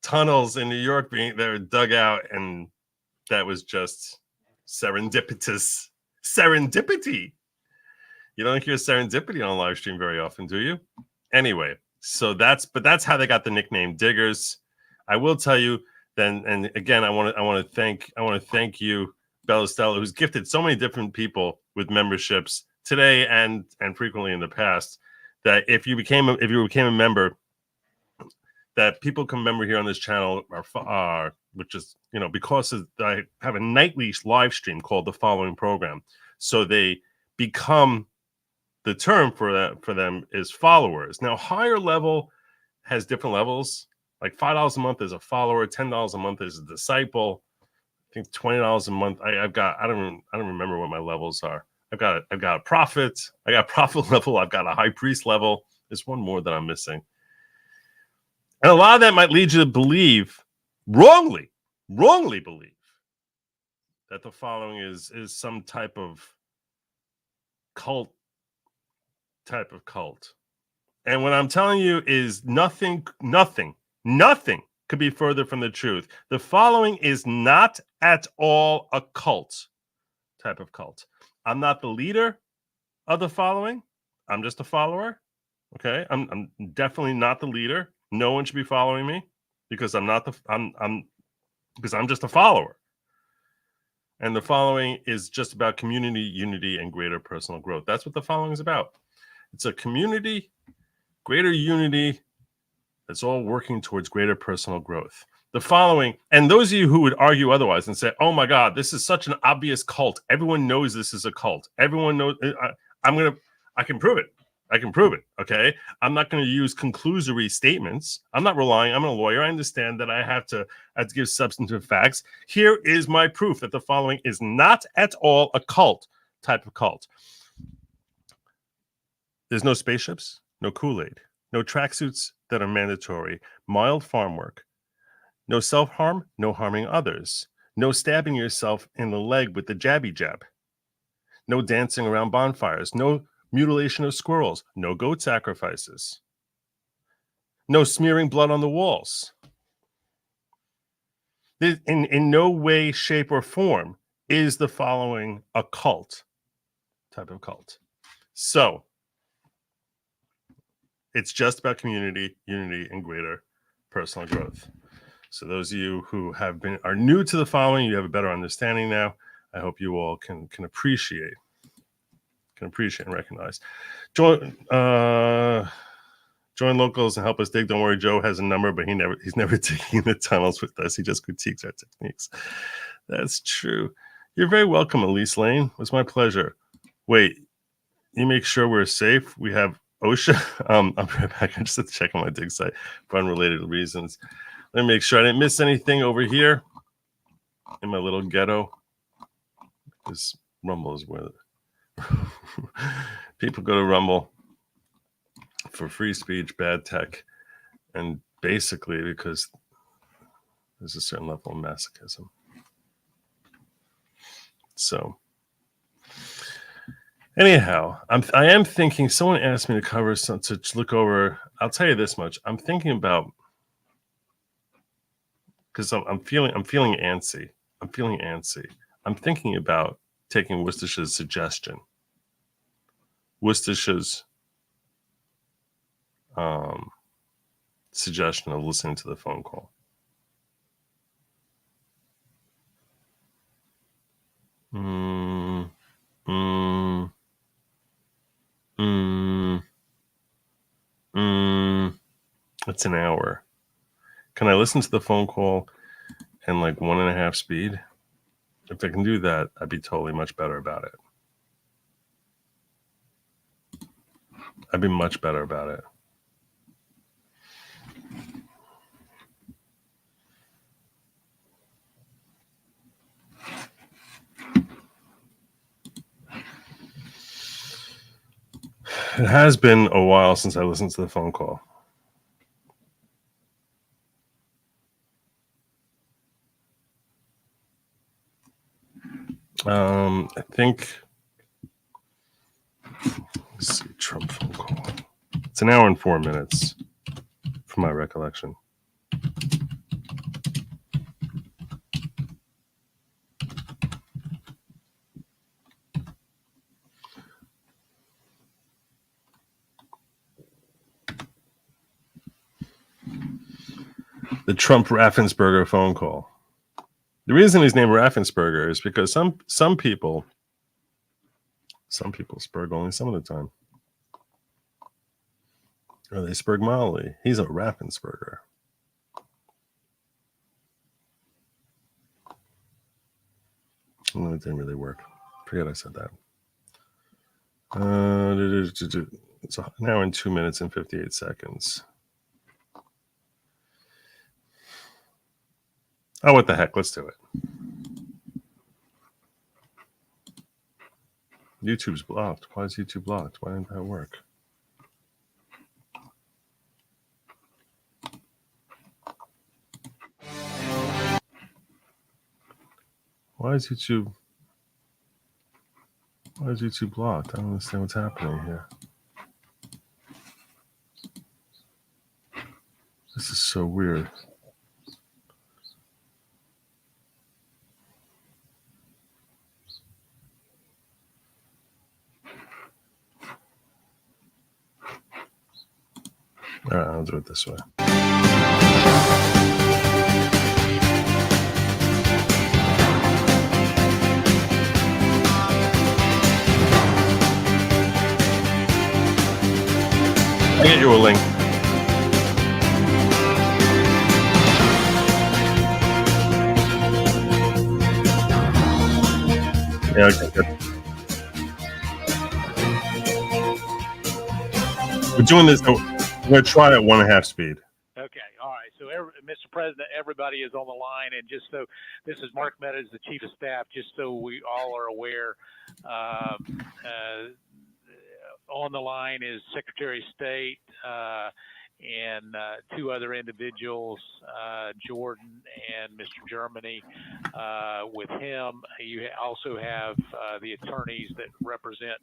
Speaker 1: tunnels in New York that were dug out, and that was just serendipitous. Serendipity. You don't hear serendipity on live stream very often, do you? Anyway, so that's how they got the nickname Diggers. I will tell you then, and again, I want to thank you, Bella Stella, who's gifted so many different people with memberships today and frequently in the past. That if you became a member, that people come member here on this channel are which is, because I have a nightly live stream called The Following Program. So they become, the term for them is followers. Now, higher level has different levels. Like $5 a month is a follower, $10 a month is a disciple. I think $20 a month. I don't remember what my levels are. I've got a prophet. I got a prophet level. I've got a high priest level. There's one more that I'm missing. And a lot of that might lead you to believe, wrongly believe, that the following is some type of cult. And what I'm telling you is nothing could be further from the truth. The following is not at all a type of cult. I'm not the leader of the following. I'm just a follower. Okay. I'm definitely not the leader. No one should be following me because I'm just a follower. And the following is just about community, unity, and greater personal growth. That's what the following is about. It's a community, greater unity, that's all working towards greater personal growth. The following, and those of you who would argue otherwise and say, oh my God, this is such an obvious cult. Everyone knows this is a cult. Everyone knows, I can prove it. Okay. I'm not going to use conclusory statements. I'm a lawyer. I understand that I have to give substantive facts. Here is my proof that the following is not at all a type of cult. There's no spaceships, no Kool-Aid, no tracksuits that are mandatory, mild farm work, no self-harm, no harming others, no stabbing yourself in the leg with the jabby jab, no dancing around bonfires, no mutilation of squirrels, no goat sacrifices, no smearing blood on the walls. In no way, shape, or form is the following a type of cult. So, it's just about community, unity, and greater personal growth. So those of you who are new to the following, you have a better understanding now. I hope you all can appreciate and recognize. Join locals and help us dig. Don't worry, Joe has a number, but he's never digging the tunnels with us. He just critiques our techniques. That's true. You're very welcome, Elise Lane. It was my pleasure. Wait, you make sure we're safe. We have OSHA. I'll be right back. I just have to check on my dig site for unrelated reasons. Let me make sure I didn't miss anything over here in my little ghetto. This Rumble is where people go to Rumble for free speech, bad tech, and basically because there's a certain level of masochism. So anyhow, I am thinking. Someone asked me to cover some to look over. I'll tell you this much. I'm thinking about because I'm feeling antsy. I'm thinking about taking Worcestershire's suggestion. Worcestershire's suggestion of listening to the phone call. It's an hour. Can I listen to the phone call in like 1.5 speed? If I can do that, I'd be totally much better about it. I'd be much better about it. It has been a while since I listened to the phone call. I think, let's see, Trump phone call. It's an hour and 4 minutes from my recollection. The Trump Raffensperger phone call. The reason he's named Raffensperger is because some people spurg only some of the time. Or they spurg mildly. He's a Raffensperger. No, it didn't really work. Forget I said that. It's an hour and 2 minutes and 58 seconds. Oh, what the heck? Let's do it. YouTube's blocked. Why is YouTube blocked? Why didn't that work? Why is YouTube blocked? I don't understand what's happening here. This is so weird. All right, I'll do it this way. I'll get you a link. Yeah, okay, good. We're doing this. We're going to try at 1.5 speed.
Speaker 10: Okay, all right. So, Mr. President, everybody is on the line, and just so this is Mark Meadows, the Chief of Staff. Just so we all are aware, on the line is Secretary of State and two other individuals, Jordan and Mr. Germany. With him, you also have the attorneys that represent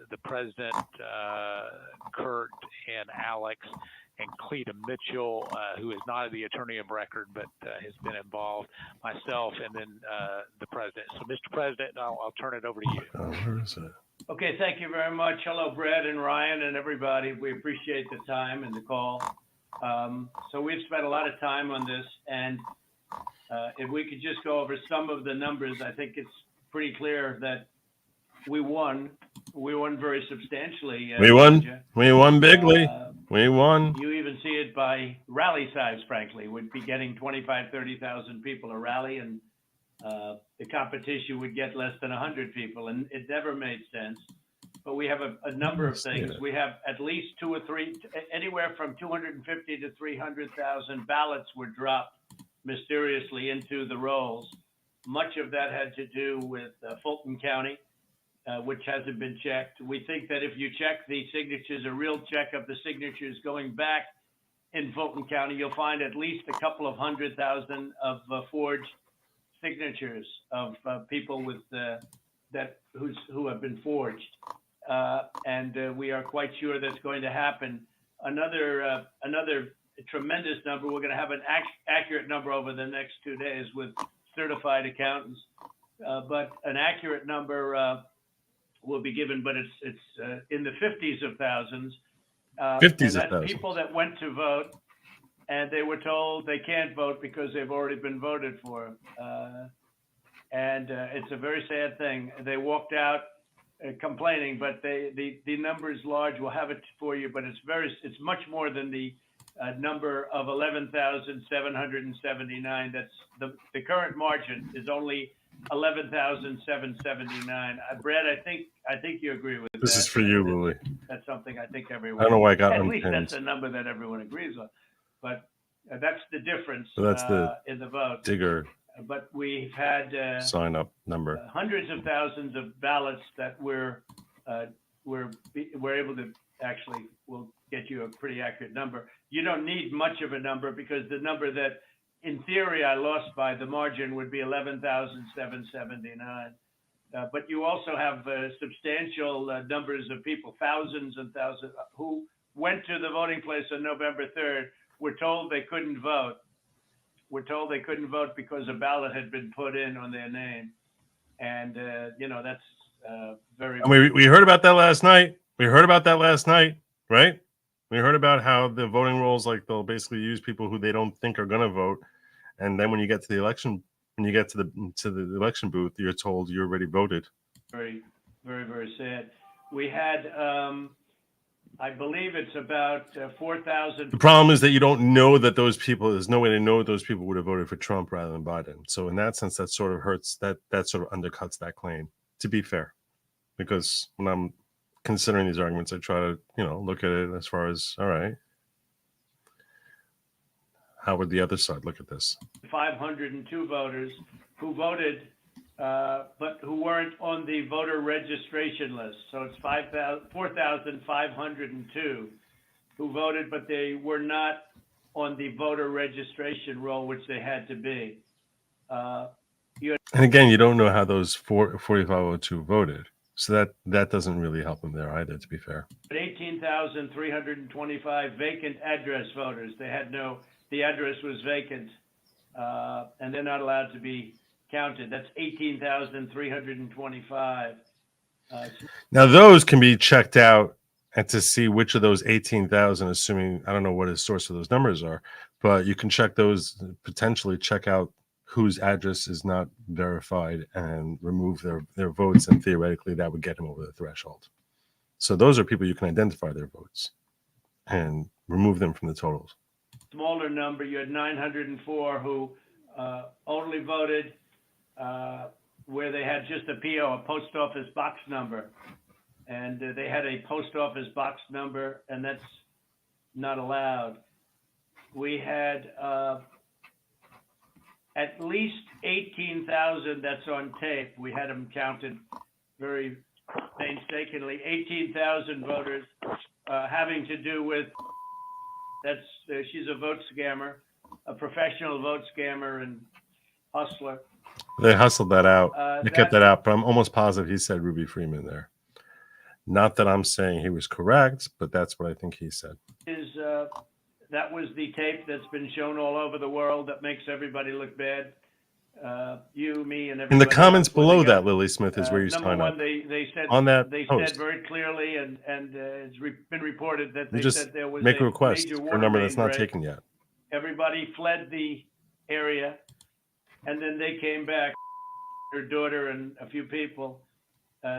Speaker 10: the President, Kurt and Alex, and Cleta Mitchell, who is not the attorney of record, but has been involved, myself, and then the President. So, Mr. President, I'll turn it over to you.
Speaker 1: Oh, where is it?
Speaker 11: Okay, thank you very much. Hello, Brad and Ryan and everybody. We appreciate the time and the call. So we've spent a lot of time on this, and if we could just go over some of the numbers, I think it's pretty clear that we won. We won very substantially.
Speaker 1: We won.
Speaker 11: Georgia.
Speaker 1: We won bigly. We won.
Speaker 11: You even see it by rally size, frankly. We'd be getting 25, 30,000 people a rally, and the competition would get less than 100 people, and it never made sense. But we have a number of things. We have at least 2 or 3, anywhere from 250 to 300,000 ballots were dropped mysteriously into the rolls. Much of that had to do with Fulton County, which hasn't been checked. We think that if you check the signatures, a real check of the signatures going back in Fulton County, you'll find at least a couple of 100,000 of forged signatures of people with who have been forged, and we are quite sure that's going to happen. Another tremendous number. We're going to have an accurate number over the next 2 days with certified accountants, but an accurate number will be given, but it's in the 50s of thousands.
Speaker 1: 50s of thousands.
Speaker 11: People that went to vote, and they were told they can't vote because they've already been voted for. And it's a very sad thing. They walked out complaining, but the number is large. We'll have it for you, but it's much more than the number of 11,779. That's the current margin is only 11,779. Brad, I think you agree with
Speaker 1: This
Speaker 11: that.
Speaker 1: is for you, Lily.
Speaker 11: That's something I think everyone.
Speaker 1: I don't know why I got
Speaker 11: at
Speaker 1: unpinned.
Speaker 11: least that's a number that everyone agrees on. But that's the difference
Speaker 1: So that's the
Speaker 11: in the vote.
Speaker 1: Digger
Speaker 11: But we've had
Speaker 1: sign up number.
Speaker 11: hundreds of thousands of ballots that we're able to actually will get you a pretty accurate number. You don't need much of a number because the number that in theory I lost by the margin would be 11,779. But you also have substantial numbers of people, thousands and thousands, who went to the voting place on November 3rd, were told they couldn't vote. We're told they couldn't vote because a ballot had been put in on their name. And, that's very...
Speaker 1: And we heard about that last night. We heard about that last night, right? We heard about how the voting rolls, like they'll basically use people who they don't think are going to vote. And then when you get to the election, when you get to the election booth, you're told you already voted.
Speaker 11: Very, very, very sad. We had, I believe it's about 4,000.
Speaker 1: The problem is that you don't know that those people, there's no way to know those people would have voted for Trump rather than Biden. So in that sense, that sort of hurts, that sort of undercuts that claim, to be fair. Because when I'm considering these arguments, I try to, look at it as far as, all right, how would the other side look at this?
Speaker 11: 502 voters who voted, but who weren't on the voter registration list. So it's 4,502 who voted, but they were not on the voter registration roll, which they had to be.
Speaker 1: And again, you don't know how those 4502 voted. So that doesn't really help them there either, to be fair.
Speaker 11: 18,325 vacant address voters. They had the address was vacant, and they're not allowed to be counted. That's 18,325.
Speaker 1: Now, those can be checked out and to see which of those 18,000, assuming, I don't know what the source of those numbers are, but you can check those, potentially check out whose address is not verified and remove their votes, and theoretically that would get them over the threshold. So those are people you can identify their votes and remove them from the totals.
Speaker 11: Smaller number, you had 904 who only voted where they had just a PO, a post office box number. And they had a post office box number, and that's not allowed. We had at least 18,000 that's on tape. We had them counted very painstakingly. 18,000 voters having to do with, she's a vote scammer, a professional vote scammer and hustler.
Speaker 1: They hustled that out. They kept that out, but I'm almost positive he said Ruby Freeman there. Not that I'm saying he was correct, but that's what I think he said.
Speaker 11: That was the tape that's been shown all over the world that makes everybody look bad. You, me, and everybody.
Speaker 1: In the comments below that, Lily Smith is where you sign up.
Speaker 11: They said
Speaker 1: on that
Speaker 11: they
Speaker 1: post.
Speaker 11: said very clearly, and it's been reported that
Speaker 1: You
Speaker 11: they
Speaker 1: just
Speaker 11: said there was
Speaker 1: make a request
Speaker 11: major
Speaker 1: for a
Speaker 11: water
Speaker 1: number
Speaker 11: main
Speaker 1: that's not
Speaker 11: break.
Speaker 1: taken yet.
Speaker 11: Everybody fled the area, and then they came back. Her daughter and a few people.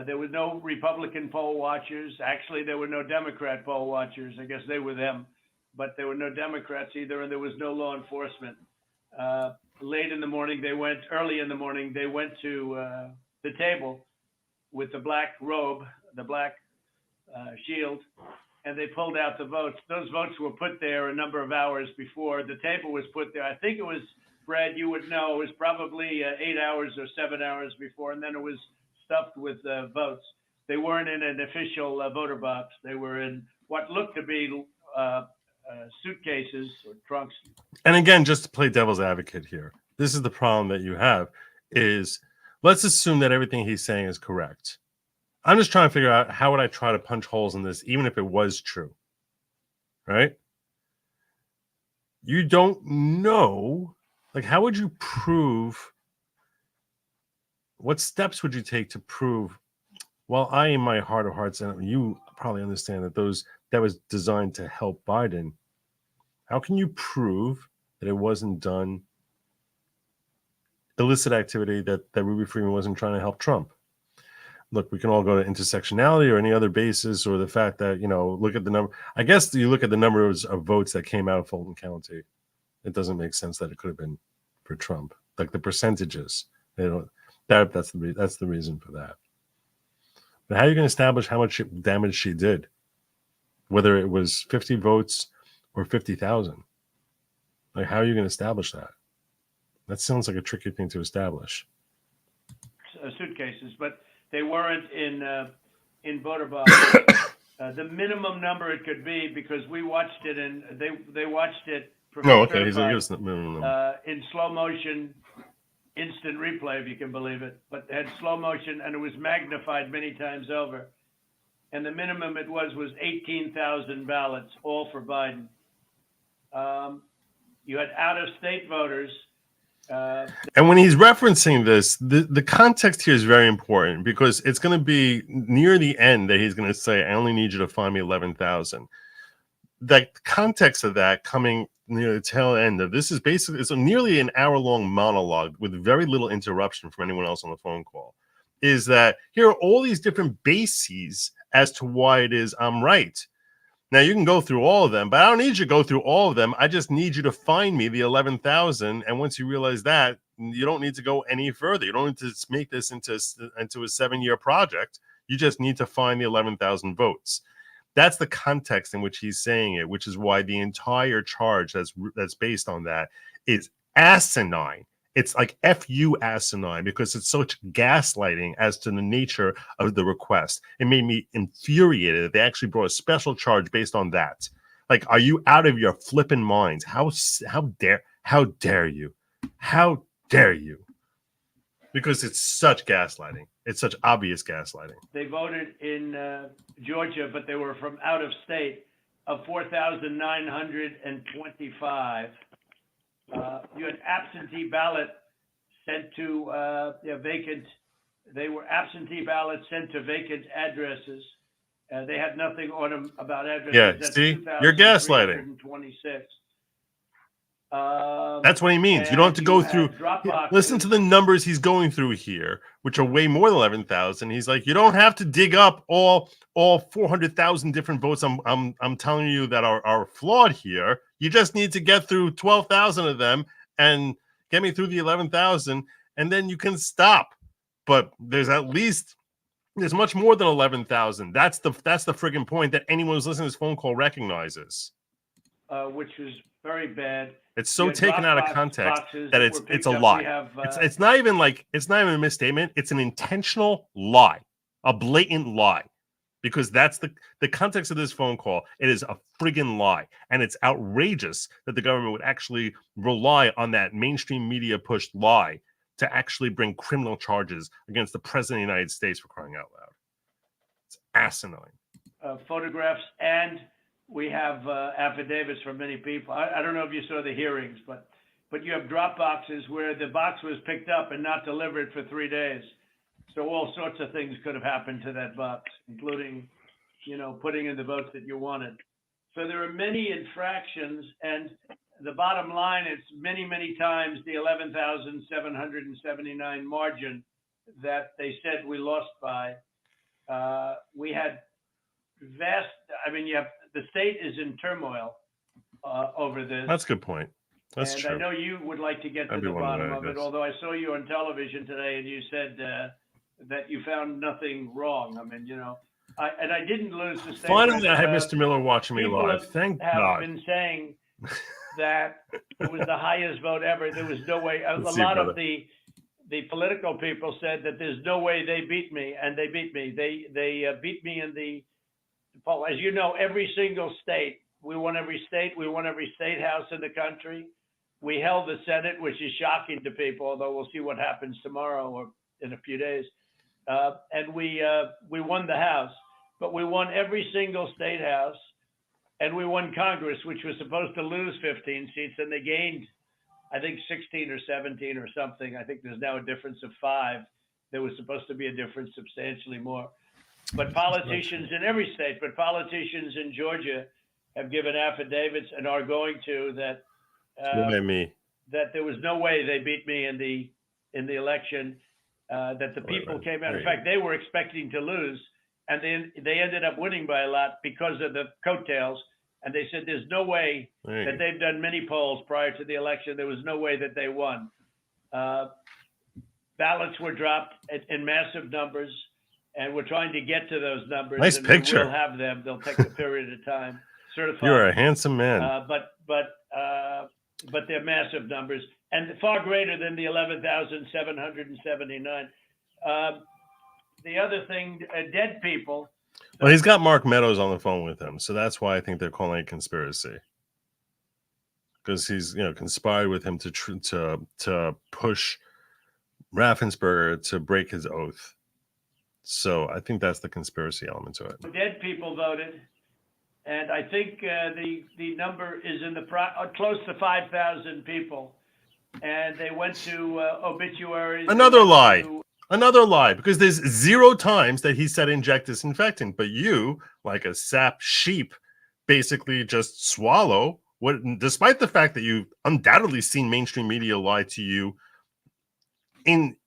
Speaker 11: There were no Republican poll watchers. Actually, there were no Democrat poll watchers. I guess they were them, but there were no Democrats either, and there was no law enforcement. Early in the morning, they went to the table with the black robe, the black shield, and they pulled out the votes. Those votes were put there a number of hours before. The table was put there. I think it was, Brad, you would know, it was probably 8 hours or 7 hours before, and then it was stuffed with votes. They weren't in an official voter box. They were in what looked to be suitcases or trunks.
Speaker 1: And again, just to play devil's advocate here, this is the problem that you have is, let's assume that everything he's saying is correct. I'm just trying to figure out how would I try to punch holes in this, even if it was true, right? You don't know, like, how would you prove, what steps would you take to prove, well, I, in my heart of hearts, and you probably understand that that was designed to help Biden. How can you prove that it wasn't done, illicit activity, that Ruby Freeman wasn't trying to help Trump? Look, we can all go to intersectionality or any other basis, or the fact that, look at the number. I guess you look at the numbers of votes that came out of Fulton County. It doesn't make sense that it could have been for Trump. Like the percentages, that's the reason for that. But how are you going to establish how much damage she did? Whether it was 50 votes or 50,000? Like, how are you going to establish that? That sounds like a tricky thing to establish.
Speaker 11: Suitcases, but they weren't in voter boxes. The minimum number it could be, because we watched it and they watched it.
Speaker 1: Oh, okay. He's going to give us the minimum number.
Speaker 11: In slow motion, instant replay, if you can believe it, but it had slow motion and it was magnified many times over. And the minimum it was 18,000 ballots, all for Biden. You had out-of-state voters.
Speaker 1: And when he's referencing this, the context here is very important, because it's going to be near the end that he's going to say, I only need you to find me 11,000. The context of that coming near the tail end of this is basically, it's a nearly an hour-long monologue with very little interruption from anyone else on the phone call, is that here are all these different bases as to why it is I'm right. Now, you can go through all of them, but I don't need you to go through all of them. I just need you to find me the 11,000. And once you realize that, you don't need to go any further. You don't need to make this into a 7-year project. You just need to find the 11,000 votes. That's the context in which he's saying it, which is why the entire charge that's based on that is asinine. It's like F-U asinine, because it's such gaslighting as to the nature of the request. It made me infuriated that they actually brought a special charge based on that. Like, are you out of your flipping minds? How dare you? How dare you? Because it's such gaslighting. It's such obvious gaslighting.
Speaker 11: They voted in Georgia, but they were from out of state, of 4,925. You had absentee ballot sent to vacant. They were absentee ballots sent to vacant addresses. They had nothing on them about addresses.
Speaker 1: Yeah,
Speaker 11: That's
Speaker 1: see? You're gaslighting.
Speaker 11: 2,326.
Speaker 1: That's what he means. You don't have to go through.
Speaker 11: Dropbox.
Speaker 1: Listen to the numbers he's going through here, which are way more than 11,000. He's like, you don't have to dig up all 400,000 different votes. I'm telling you that are flawed here. You just need to get through 12,000 of them and get me through the 11,000, and then you can stop. But there's much more than 11,000. That's the friggin' point that anyone who's listening to this phone call recognizes.
Speaker 11: Which was very bad.
Speaker 1: It's so
Speaker 11: You had
Speaker 1: taken out of
Speaker 11: Dropbox
Speaker 1: context
Speaker 11: boxes
Speaker 1: that
Speaker 11: were
Speaker 1: it's
Speaker 11: picked
Speaker 1: a
Speaker 11: up.
Speaker 1: lie.
Speaker 11: We have,
Speaker 1: It's not even a misstatement. It's an intentional lie, a blatant lie, because that's the context of this phone call. It is a friggin' lie, and it's outrageous that the government would actually rely on that mainstream media pushed lie to actually bring criminal charges against the president of the United States, for crying out loud. It's asinine.
Speaker 11: Photographs, and we have affidavits from many people. I don't know if you saw the hearings, but you have drop boxes where the box was picked up and not delivered for 3 days. So all sorts of things could have happened to that box, including, putting in the votes that you wanted. So there are many infractions, and the bottom line is many, many times the 11,779 margin that they said we lost by. We had vast, the state is in turmoil over this.
Speaker 1: That's a good point. That's
Speaker 11: and
Speaker 1: true.
Speaker 11: I know you would like to get to the bottom of it, although I saw you on television today and you said that you found nothing wrong. I didn't lose the state.
Speaker 1: Finally, I have Mr. Miller watching me live. Thank
Speaker 11: have
Speaker 1: God.
Speaker 11: been saying that it was the highest vote ever. There was no way. A
Speaker 1: Let's see,
Speaker 11: lot
Speaker 1: brother.
Speaker 11: of the political people said that there's no way they beat me, and they beat me. They beat me in the poll. As you know, every single state, we won every state. We won every state house in the country. We held the Senate, which is shocking to people, although we'll see what happens tomorrow or in a few days. And we won the House, but we won every single state house, and we won Congress, which was supposed to lose 15 seats, and they gained, I think, 16 or 17 or something. I think there's now a difference of 5. There was supposed to be a difference substantially more. But politicians in every state, but politicians in Georgia have given affidavits and are going to that that there was no way they beat me in the election, that the people came out. In fact, they were expecting to lose, and they ended up winning by a lot because of the coattails. And they said there's no way that they've done many polls prior to the election. There was no way that they won. Ballots were dropped in massive numbers, and we're trying to get to those numbers.
Speaker 1: Nice
Speaker 11: and
Speaker 1: picture.
Speaker 11: We'll have them. They'll take a period of time. Certified.
Speaker 1: You're a handsome man.
Speaker 11: But they're massive numbers and far greater than the 11,779. The other thing, dead people.
Speaker 1: Well, he's got Mark Meadows on the phone with him, so that's why I think they're calling it conspiracy. Because he's, conspired with him to push Raffensperger to break his oath. So I think that's the conspiracy element to it.
Speaker 11: Dead people voted, and I think the number is in the close to 5,000 people, and they went to obituaries.
Speaker 1: Another lie. Another lie, because there's 0 times that he said inject disinfectant, but you, like a sap sheep, basically just swallow what, despite the fact that you've undoubtedly seen mainstream media lie to you in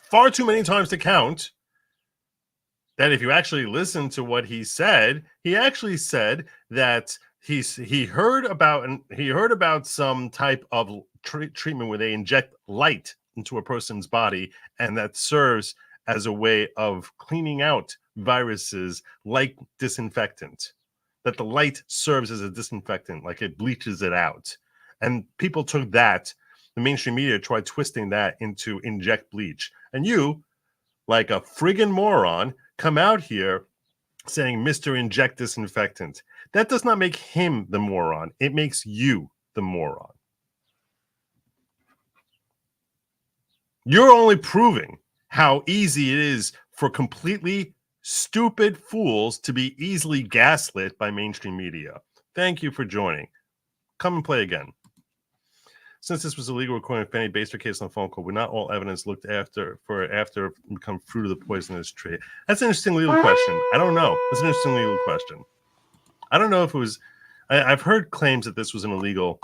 Speaker 1: far too many times to count, that if you actually listen to what he actually said that he heard about some type of treatment where they inject light into a person's body, and that serves as a way of cleaning out viruses like disinfectant. That the light serves as a disinfectant, like it bleaches it out. And people took that, the mainstream media tried twisting that into inject bleach. And you, like a friggin' moron, come out here saying Mr. Inject Disinfectant. That does not make him the moron. It makes you the moron. You're only proving how easy it is for completely stupid fools to be easily gaslit by mainstream media. Thank you for joining. Come and play again. Since this was illegal recording, if Fani based her case on a phone call, would not all evidence looked after become fruit of the poisonous tree? That's an interesting legal question. I don't know. That's an interesting legal question. I don't know if it was. I've heard claims that this was an illegal.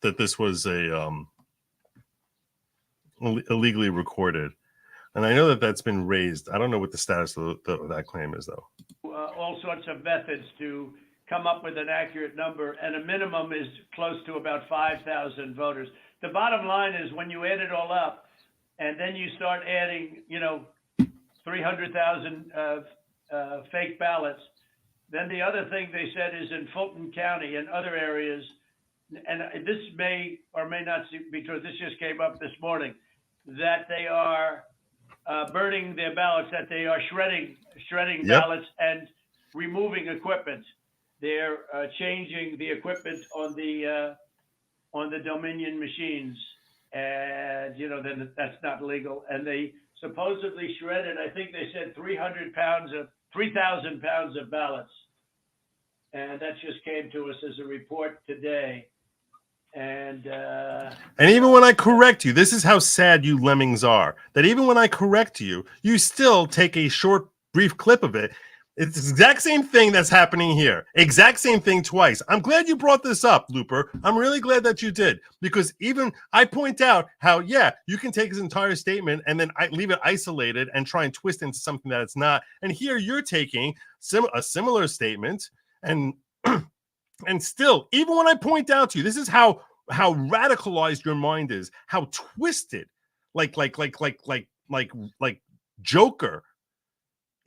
Speaker 1: That this was a illegally recorded, and I know that that's been raised. I don't know what the status of that claim is, though.
Speaker 11: All sorts of methods to come up with an accurate number, and a minimum is close to about 5,000 voters. The bottom line is when you add it all up, and then you start adding, 300,000 fake ballots, then the other thing they said is in Fulton County and other areas, and this may or may not be, because this just came up this morning, that they are burning their ballots, that they are shredding ballots and removing equipment. They're changing the equipment on the Dominion machines, and then that's not legal. And they supposedly shredded, I think they said 3,000 pounds of ballots, and that just came to us as a report today. And
Speaker 1: even when I correct you, this is how sad you lemmings are. That even when I correct you, you still take a short, brief clip of it. It's the exact same thing that's happening here. Exact same thing twice. I'm glad you brought this up, Looper. I'm really glad that you did, because even I point out how, yeah, you can take his entire statement and then leave it isolated and try and twist into something that it's not. And here you're taking a similar statement and and still, even when I point out to you, this is how radicalized your mind is, how twisted, like Joker.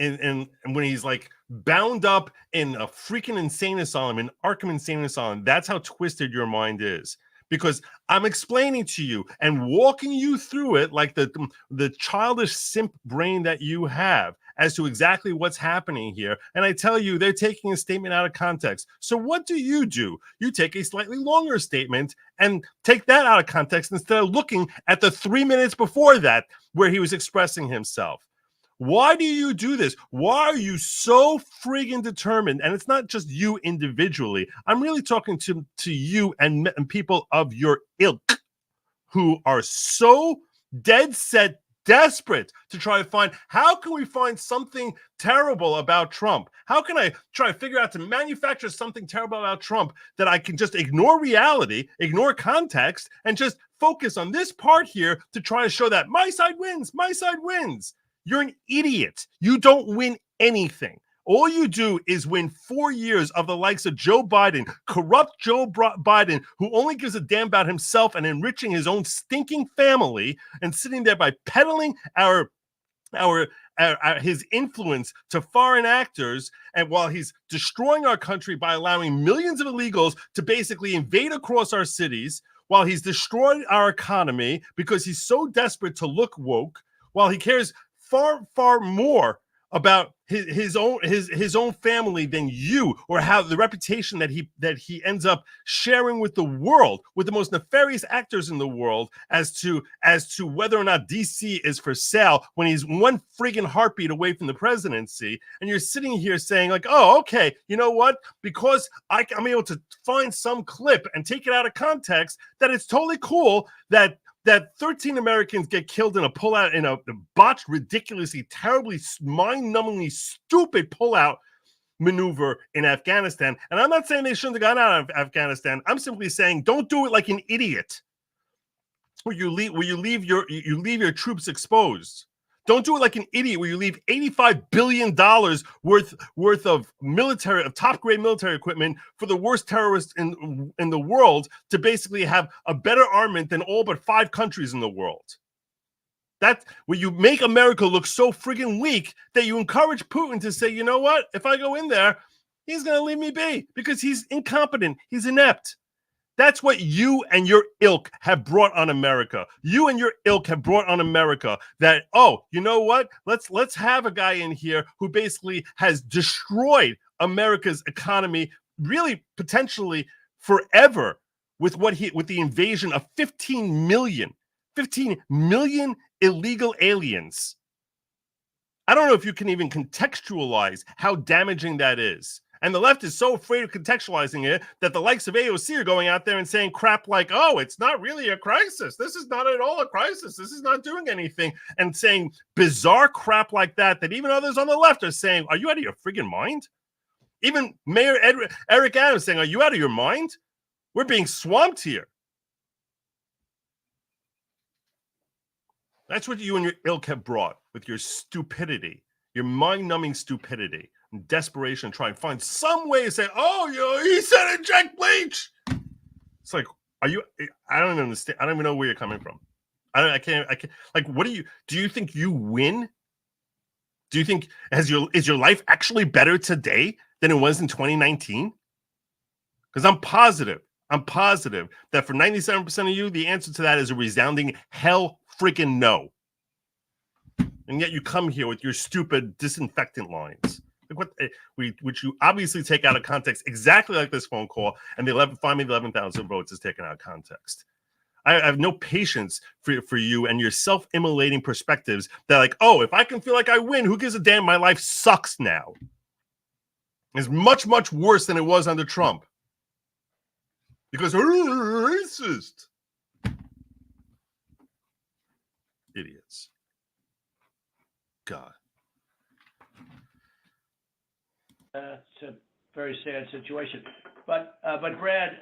Speaker 1: And when he's like bound up in a freaking insane asylum, in Arkham Insane Asylum, that's how twisted your mind is. Because I'm explaining to you and walking you through it like the childish simp brain that you have as to exactly what's happening here. And I tell you, they're taking a statement out of context. So what do? You take a slightly longer statement and take that out of context instead of looking at the 3 minutes before that where he was expressing himself. Why do you do this? Why are you so friggin' determined? And it's not just you individually. I'm really talking to you and people of your ilk who are so dead set, desperate to try to find, how can we find something terrible about Trump? How can I try to figure out to manufacture something terrible about Trump that I can just ignore reality, ignore context, and just focus on this part here to try to show that my side wins, my side wins. You're an idiot. You don't win anything. All you do is win 4 years of the likes of Joe Biden, corrupt Joe Biden, who only gives a damn about himself and enriching his own stinking family, and sitting there by peddling his influence to foreign actors, and while he's destroying our country by allowing millions of illegals to basically invade across our cities, while he's destroyed our economy because he's so desperate to look woke, while he cares far more about his own family than you, or how the reputation that he ends up sharing with the world, with the most nefarious actors in the world, as to whether or not DC is for sale when he's one friggin' heartbeat away from the presidency. And you're sitting here saying like, oh, okay, you know what? Because I'm able to find some clip and take it out of context, that it's totally cool that 13 Americans get killed in a botched, ridiculously, terribly, mind-numbingly stupid pullout maneuver in Afghanistan. And I'm not saying they shouldn't have gone out of Afghanistan. I'm simply saying don't do it like an idiot, where you leave your troops exposed. Don't do it like an idiot where you leave $85 billion worth of top grade military equipment for the worst terrorists in the world to basically have a better armament than all but 5 countries in the world. That's where you make America look so friggin' weak that you encourage Putin to say, you know what? If I go in there, he's going to leave me be because he's incompetent. He's inept. That's what you and your ilk have brought on America. You and your ilk have brought on America that, oh, you know what? Let's have a guy in here who basically has destroyed America's economy, really potentially forever, with the invasion of 15 million 15 million illegal aliens. I don't know if you can even contextualize how damaging that is. And the left is so afraid of contextualizing it that the likes of AOC are going out there and saying crap like, oh, it's not really a crisis. This is not at all a crisis. This is not doing anything. And saying bizarre crap like that, that even others on the left are saying, are you out of your friggin' mind? Even Mayor Eric Adams saying, are you out of your mind? We're being swamped here. That's what you and your ilk have brought with your stupidity, your mind-numbing stupidity and desperation to try and find some way to say, oh, he said inject bleach. It's like, are you, I don't even understand. I don't even know where you're coming from. I can't, like, what do you think you win? Do you think, is your life actually better today than it was in 2019? Because I'm positive that for 97% of you, the answer to that is a resounding hell freaking no. And yet you come here with your stupid disinfectant lines, like which you obviously take out of context, exactly like this phone call, and the 11,000 votes is taken out of context. I have no patience for you and your self-immolating perspectives that like, oh, if I can feel like I win, who gives a damn? My life sucks now. It's much, much worse than it was under Trump. Because racist. Idiots. God.
Speaker 11: It's a very sad situation. But Brad,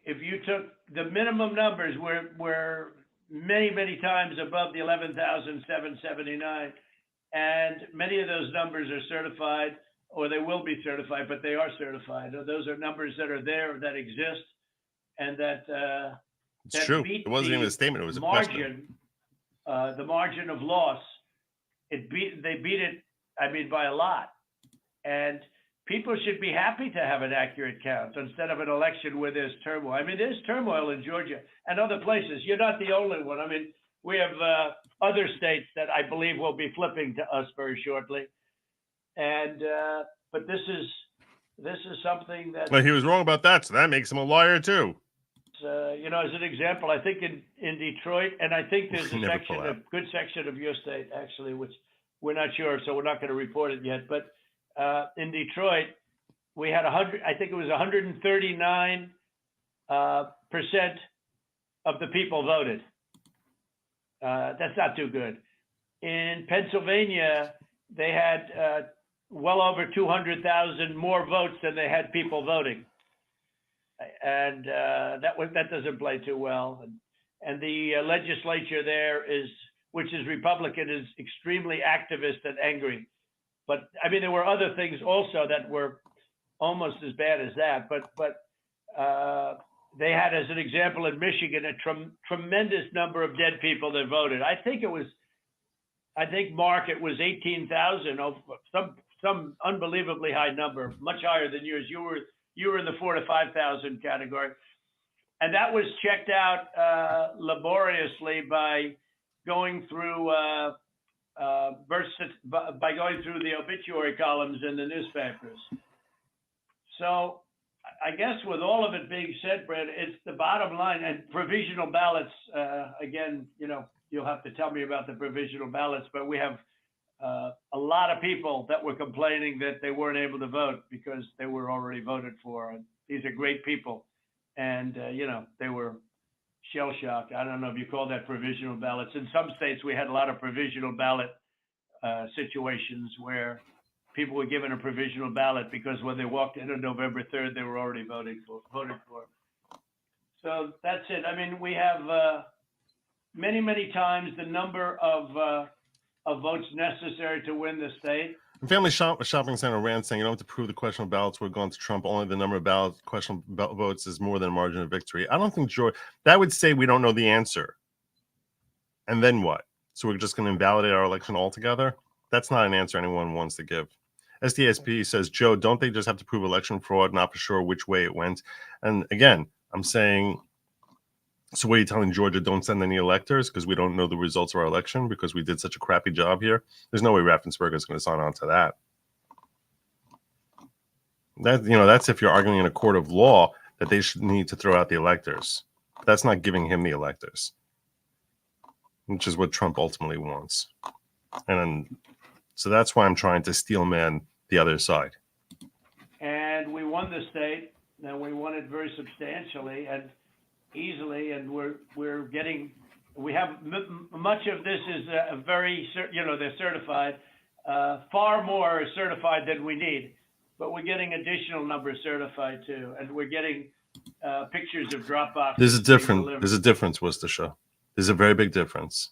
Speaker 11: if you took the minimum numbers, we're many, many times above the 11,779, and many of those numbers are certified, or they will be certified, but they are certified. Those are numbers that are there, that exist, and that
Speaker 1: it's true. It wasn't even a statement; it was a question.
Speaker 11: The margin of loss. They beat it. I mean, by a lot, and people should be happy to have an accurate count instead of an election where there's turmoil. I mean, there's turmoil in Georgia and other places. You're not the only one. I mean, we have other states that I believe will be flipping to us very shortly. And but this is something that.
Speaker 1: Well, he was wrong about that, so that makes him a liar too.
Speaker 11: As an example, I think in Detroit, and I think there's a good section of your state actually, which we're not sure, so we're not going to report it yet. But in Detroit, we had 100. I think it was 139% of the people voted. That's not too good. In Pennsylvania, they had well over 200,000 more votes than they had people voting, and that doesn't play too well. And the legislature there which is Republican, is extremely activist and angry. But I mean, there were other things also that were almost as bad as that. But they had, as an example, in Michigan, a tremendous number of dead people that voted. I think Mark, it was 18,000, some unbelievably high number, much higher than yours. You were in the 4,000 to 5,000 category, and that was checked out laboriously by going through the obituary columns in the newspapers. So I guess with all of it being said, Brad, it's the bottom line. And provisional ballots, again, you'll have to tell me about the provisional ballots, but we have a lot of people that were complaining that they weren't able to vote because they were already voted for. And these are great people. And, they were shell-shocked. I don't know if you call that provisional ballots. In some states, we had a lot of provisional ballot situations where people were given a provisional ballot because when they walked in on November 3rd, they were already voted for. So that's it. I mean, we have many, many times the number of votes necessary to win the state.
Speaker 1: Family Shopping Center ran saying you don't have to prove the questionable ballots were going to Trump. Only the number of questionable votes is more than a margin of victory. I don't think that would say we don't know the answer. And then what? So we're just going to invalidate our election altogether? That's not an answer anyone wants to give. SDSP says, Joe, don't they just have to prove election fraud, not for sure which way it went? And again, I'm saying, so what are you telling Georgia, don't send any electors because we don't know the results of our election because we did such a crappy job here? There's no way Raffensperger is going to sign on to that. That's if you're arguing in a court of law that they should need to throw out the electors. That's not giving him the electors. which is what Trump ultimately wants. And so that's why I'm trying to steelman the other side.
Speaker 11: And we won the state, and we won it very substantially and easily, and we have much of this is very, they're certified. Far more is certified than we need, but we're getting additional numbers certified too, and we're getting pictures of drop boxes.
Speaker 1: There's a difference, Worcestershire. There's a very big difference.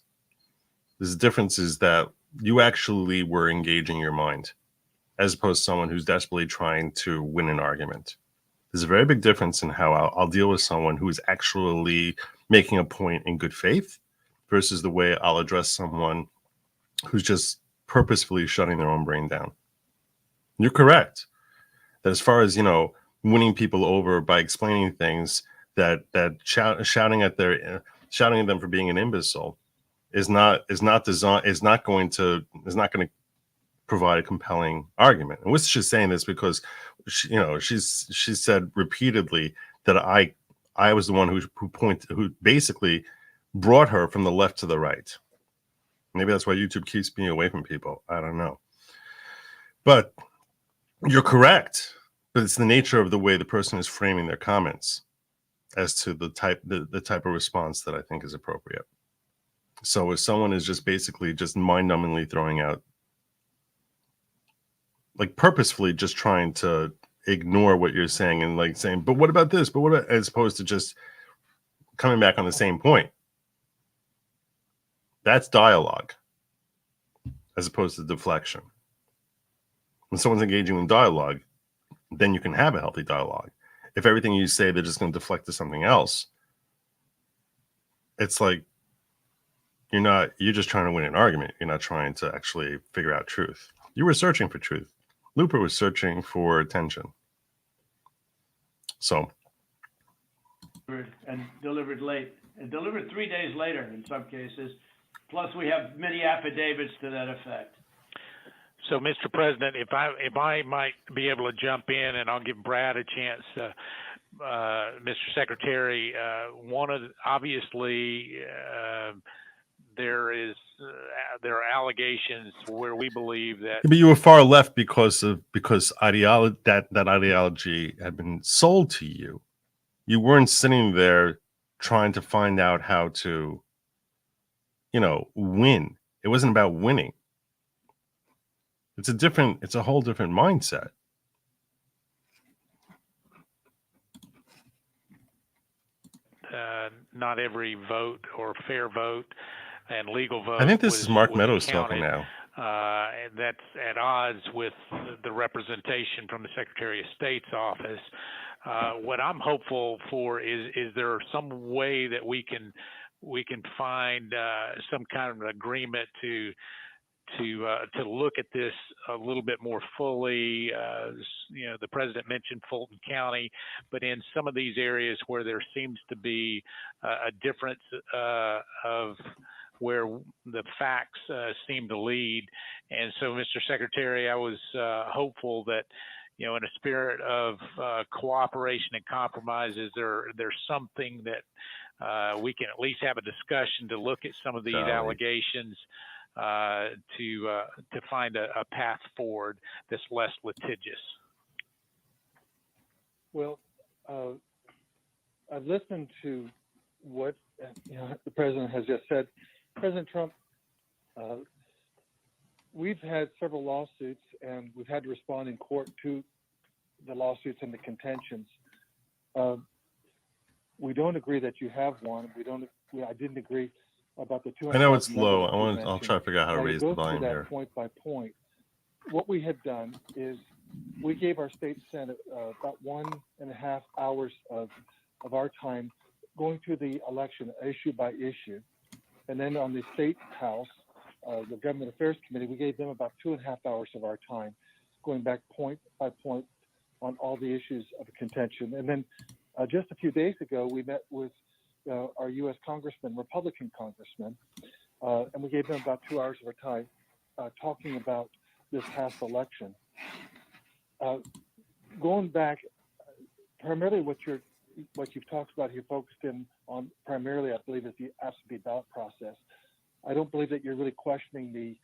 Speaker 1: There's a difference is that you actually were engaging your mind, as opposed to someone who's desperately trying to win an argument. There's a very big difference in how I'll deal with someone who is actually making a point in good faith versus the way I'll address someone who's just purposefully shutting their own brain down. You're correct that as far as, winning people over by explaining things that shouting at them for being an imbecile is not going to provide a compelling argument. And Worcester's saying this because she said repeatedly that I was the one who basically brought her from the left to the right. Maybe that's why YouTube keeps me away from people. I don't know. But you're correct. But it's the nature of the way the person is framing their comments as to the type of response that I think is appropriate. So if someone is just basically just mind-numbingly throwing out, like purposefully just trying to ignore what you're saying and like saying, but what about this? But what about, as opposed to just coming back on the same point. That's dialogue as opposed to deflection. When someone's engaging in dialogue, then you can have a healthy dialogue. If everything you say, they're just going to deflect to something else, it's like you're just trying to win an argument. You're not trying to actually figure out truth. You were searching for truth. Looper was searching for attention. So.
Speaker 11: And delivered late, and delivered 3 days later in some cases. Plus, we have many affidavits to that effect.
Speaker 10: So, Mr. President, if I might be able to jump in, and I'll give Brad a chance, Mr. Secretary. Obviously there are allegations where we believe that.
Speaker 1: But you were far left because ideology that ideology had been sold to you. You weren't sitting there trying to find out how to, win. It wasn't about winning. It's a whole different mindset.
Speaker 10: Not every vote or fair vote and legal vote.
Speaker 1: I think this is Mark Meadows talking now.
Speaker 10: And that's at odds with the representation from the Secretary of State's office. What I'm hopeful for is there some way that we can find some kind of an agreement to look at this a little bit more fully. The president mentioned Fulton County, but in some of these areas where there seems to be a difference of where the facts seem to lead. And so, Mr. Secretary, I was hopeful that, in a spirit of cooperation and compromises, there's something that we can at least have a discussion to look at some of these allegations to find a path forward that's less litigious.
Speaker 12: Well, I've listened to what the president has just said. President Trump, we've had several lawsuits, and we've had to respond in court to the lawsuits and the contentions. We don't agree that you have one. I didn't agree about the 200.
Speaker 1: I know it's low. I'll try to figure out how to raise the volume here.
Speaker 12: Point by point. What we had done is we gave our state senate about 1.5 hours of our time going through the election issue by issue. And then on the state house, the government affairs committee, we gave them about 2.5 hours of our time going back point by point on all the issues of contention. And then just a few days ago, we met with our U.S. congressman, Republican congressman, and we gave them about 2 hours of our time talking about this past election. Going back, primarily what you've talked about here, focused in on primarily, I believe, is the absentee ballot process. I don't believe that you're really questioning the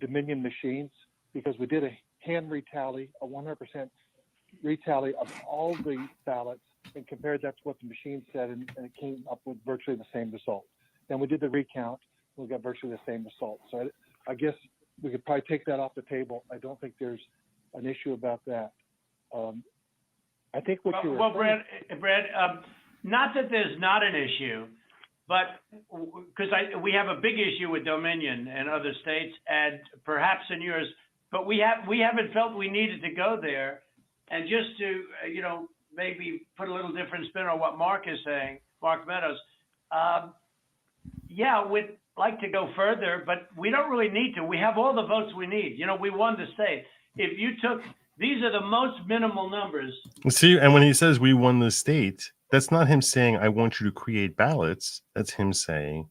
Speaker 12: Dominion machines, because we did a hand retally, a 100% retally of all the ballots and compared that to what the machine said, and it came up with virtually the same result. Then we did the recount, we got virtually the same result. So I guess we could probably take that off the table. I don't think there's an issue about that. I think what you were
Speaker 11: Well,
Speaker 12: saying,
Speaker 11: Brad, not that there's not an issue, but because we have a big issue with Dominion and other states, and perhaps in yours, but we haven't felt we needed to go there. And just to maybe put a little different spin on what Mark is saying, Mark Meadows, yeah, we'd like to go further, but we don't really need to. We have all the votes we need. We won the state. If you took, these are the most minimal numbers.
Speaker 1: See, and when he says we won the state, that's not him saying, I want you to create ballots. That's him saying,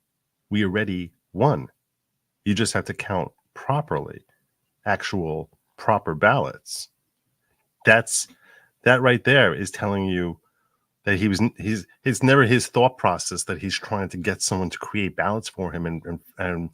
Speaker 1: we already won. You just have to count properly, actual proper ballots. That right there is telling you that it's never his thought process that he's trying to get someone to create ballots for him and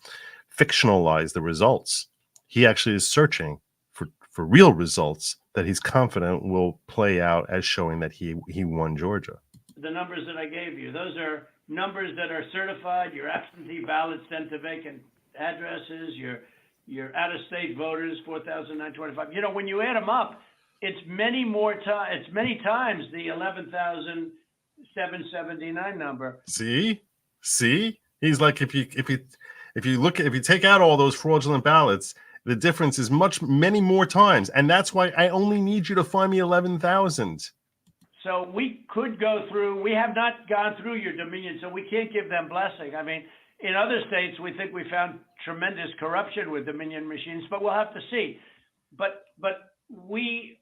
Speaker 1: fictionalize the results. He actually is searching for real results that he's confident will play out as showing that he won Georgia.
Speaker 11: The numbers that I gave you, those are numbers that are certified, your absentee ballots sent to vacant addresses, your out-of-state voters, 4,925. When you add them up, it's many times the 11,779 number.
Speaker 1: See, he's like, if you take out all those fraudulent ballots, the difference is many more times, and that's why I only need you to find me 11,000.
Speaker 11: So we could go through. We have not gone through your Dominion, so we can't give them blessing. I mean, in other states, we think we found tremendous corruption with Dominion machines, but we'll have to see. But we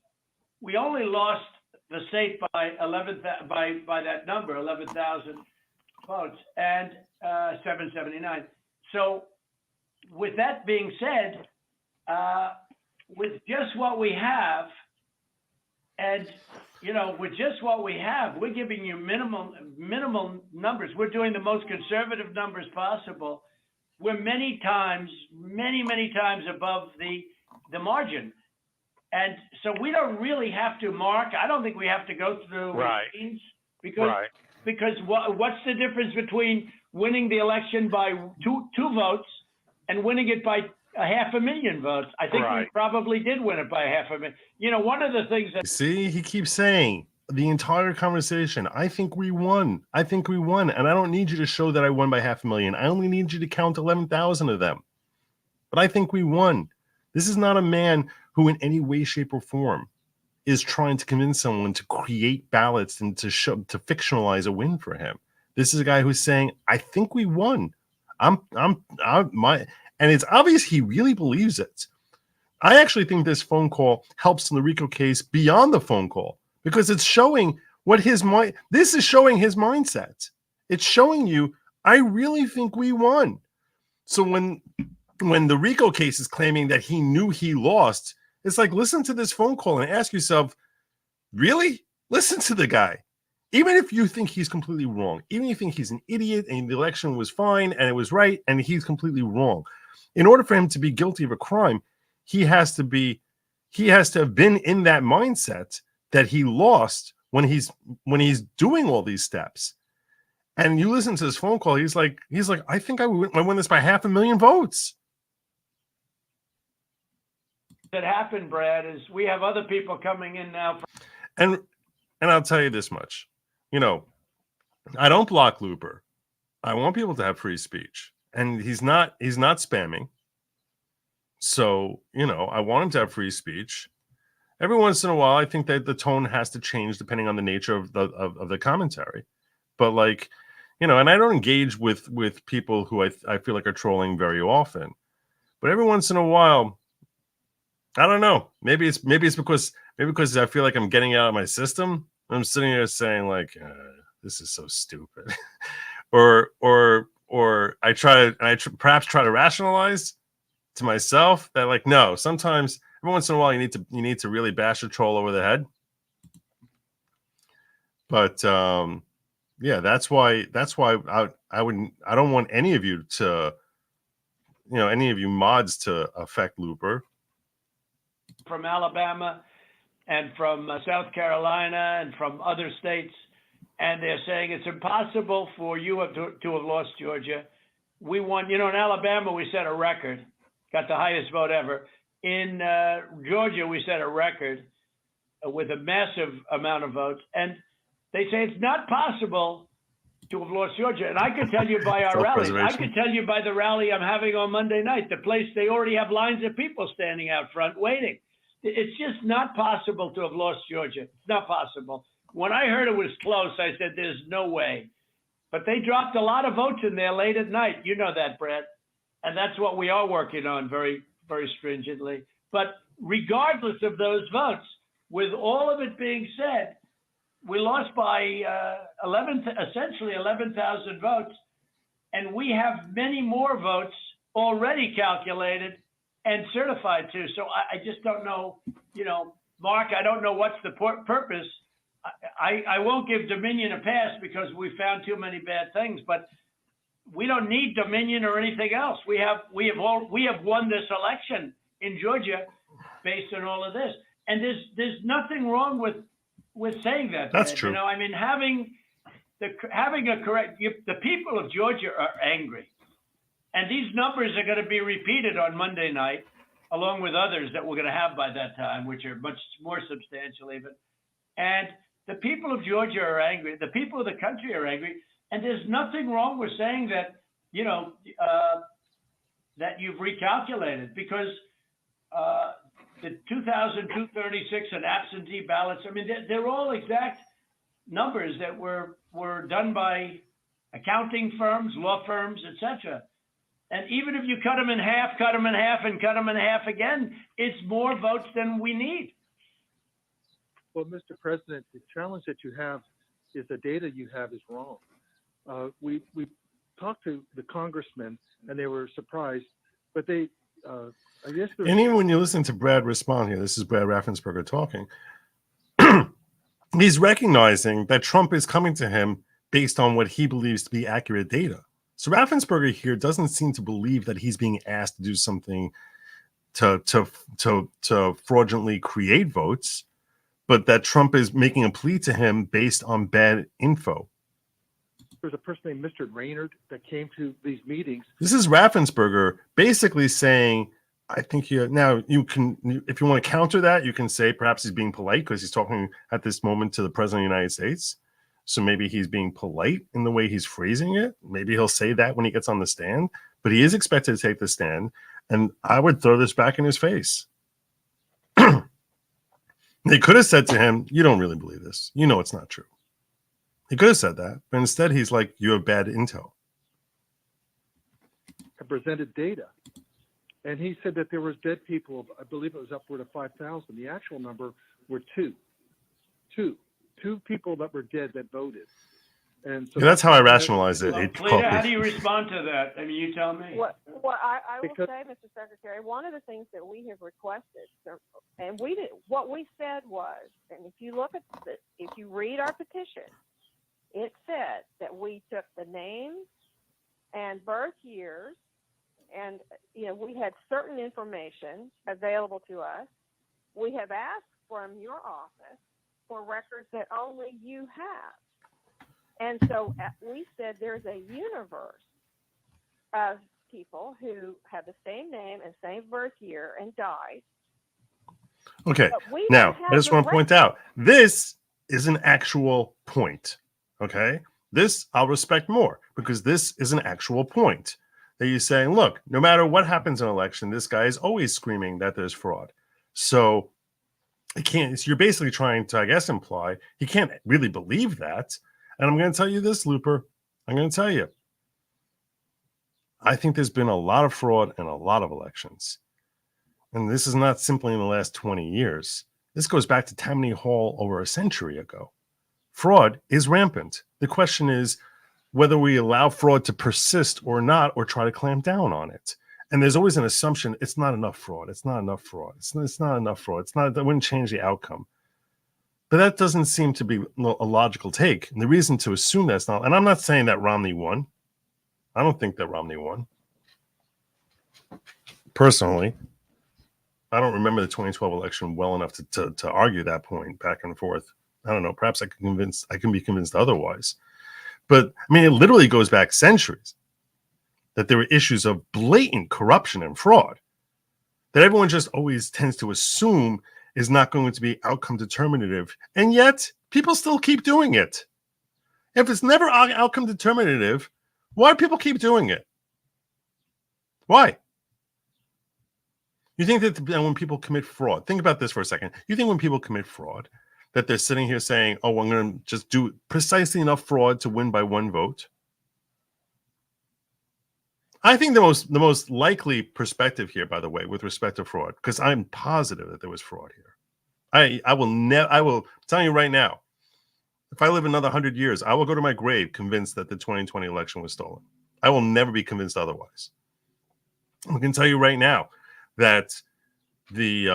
Speaker 11: only lost the state by by that number, 11,000 votes, and 779. So with that being said, with just what we have, and with just what we have, we're giving you minimum numbers. We're doing the most conservative numbers possible. We're many times above the margin. And so we don't really have to, Mark. I don't think we have to go through machines because what's the difference between winning the election by two votes and winning it by 500,000 votes? I think we probably did win it by 500,000. One of the things that
Speaker 1: he keeps saying the entire conversation, I think we won, and I don't need you to show that I won by 500,000. I only need you to count 11,000 of them. But I think we won. This is not a man who in any way, shape, or form is trying to convince someone to create ballots and to fictionalize a win for him. This is a guy who's saying, I think we won. And it's obvious he really believes it. I actually think this phone call helps in the RICO case beyond the phone call, because it's showing what this is showing his mindset. It's showing you, I really think we won. So when the RICO case is claiming that he knew he lost, it's like, listen to this phone call and ask yourself, really? Listen to the guy. Even if you think he's completely wrong, even if you think he's an idiot and the election was fine and it was right and he's completely wrong, in order for him to be guilty of a crime, he has to have been in that mindset that he lost when he's doing all these steps. And you listen to this phone call, he's like, I think I win this by 500,000 votes.
Speaker 11: that happened, Brad, is we have other people coming in now.
Speaker 1: And I'll tell you this much, I don't block Looper. I want people to have free speech, and he's not spamming. So, I want him to have free speech. Every once in a while, I think that the tone has to change depending on the nature of the commentary. But and I don't engage with people who I feel like are trolling very often. But every once in a while, I don't know. Maybe it's because I feel like I'm getting out of my system. I'm sitting there saying this is so stupid, or I perhaps try to rationalize to myself that no. Sometimes every once in a while you need to really bash a troll over the head. But Yeah, that's why I wouldn't, I don't want any of you to, any of you mods to affect Looper.
Speaker 11: From Alabama and from South Carolina and from other states, and they're saying it's impossible for you to have lost Georgia. We won, in Alabama, we set a record, got the highest vote ever. In Georgia, we set a record with a massive amount of votes. And they say it's not possible to have lost Georgia. And I can tell you by our rally, I can tell you by the rally I'm having on Monday night, the place, they already have lines of people standing out front waiting. It's just not possible to have lost Georgia. It's not possible. When I heard it was close, I said, there's no way. But they dropped a lot of votes in there late at night. You know that, Brett. And that's what we are working on very, very stringently. But regardless of those votes, with all of it being said, we lost by essentially 11,000 votes. And we have many more votes already calculated and certified too. So I just don't know, Mark, I don't know what's the purpose. I won't give Dominion a pass because we found too many bad things, but we don't need Dominion or anything else. We have won this election in Georgia based on all of this. And there's nothing wrong with saying that.
Speaker 1: That's true.
Speaker 11: I mean, having a correct, the people of Georgia are angry. And these numbers are going to be repeated on Monday night, along with others that we're going to have by that time, which are much more substantial even. And the people of Georgia are angry. The people of the country are angry. And there's nothing wrong with saying that, that you've recalculated, because the 2,236 and absentee ballots, I mean, they're all exact numbers that were done by accounting firms, law firms, etc. And even if you cut them in half, and cut them in half again, it's more votes than we need.
Speaker 12: Well, Mr. President, the challenge that you have is the data you have is wrong. We talked to the congressmen and they were surprised, but they, I guess.
Speaker 1: And even when you listen to Brad respond here, this is Brad Raffensperger talking, he's recognizing that Trump is coming to him based on what he believes to be accurate data. So Raffensperger here doesn't seem to believe that he's being asked to do something to fraudulently create votes, but that Trump is making a plea to him based on bad info.
Speaker 12: There's a person named Mr. Raynard that came to these meetings.
Speaker 1: This is Raffensperger basically saying, I think you can, if you want to counter that, you can say perhaps he's being polite because he's talking at this moment to the president of the United States. So maybe he's being polite in the way he's phrasing it. Maybe he'll say that when he gets on the stand, but he is expected to take the stand. And I would throw this back in his face. They could have said to him, you don't really believe this. You know it's not true. He could have said that, but instead he's like, you have bad intel.
Speaker 12: I presented data. And he said that there was dead people, I believe it was upward of 5,000. The actual number were two people that were dead that voted. And so
Speaker 1: that's how I rationalize it.
Speaker 11: Lita, how do you respond to that? I mean, you tell me.
Speaker 9: What I will say, Mr. Secretary, one of the things that we have requested, and what we said was, and if you look at if you read our petition, it said that we took the names and birth years, and we had certain information available to us. We have asked from your office for records that only you have. And so we said there's a universe of people who have the same name and same birth year and died.
Speaker 1: Okay. Now, I just want to point out, this is an actual point. Okay. This I'll respect more because this is an actual point that you're saying, look, no matter what happens in an election, this guy is always screaming that there's fraud. So you're basically trying to, I guess, imply he can't really believe that. And I'm going to tell you this, Looper. I'm going to tell you. I think there's been a lot of fraud in a lot of elections. And this is not simply in the last 20 years. This goes back to Tammany Hall over a century ago. Fraud is rampant. The question is whether we allow fraud to persist or not, or try to clamp down on it. And there's always an assumption it's not enough fraud. It's not enough fraud. It's not enough fraud. That wouldn't change the outcome. But that doesn't seem to be a logical take. And the reason to assume that's not, and I'm not saying that Romney won. I don't think that Romney won. Personally, I don't remember the 2012 election well enough to argue that point back and forth. I don't know. Perhaps I can be convinced otherwise. But I mean, it literally goes back centuries that there were issues of blatant corruption and fraud that everyone just always tends to assume is not going to be outcome determinative. And yet people still keep doing it. If it's never outcome determinative, why do people keep doing it? Why? You think that when people commit fraud, think about this for a second. You think when people commit fraud, that they're sitting here saying, oh, I'm going to just do precisely enough fraud to win by 1 vote? I think the most likely perspective here, by the way, with respect to fraud, because I'm positive that there was fraud here. I will tell you right now, if I live another 100 years, I will go to my grave convinced that the 2020 election was stolen. I will never be convinced otherwise. I can tell you right now that there's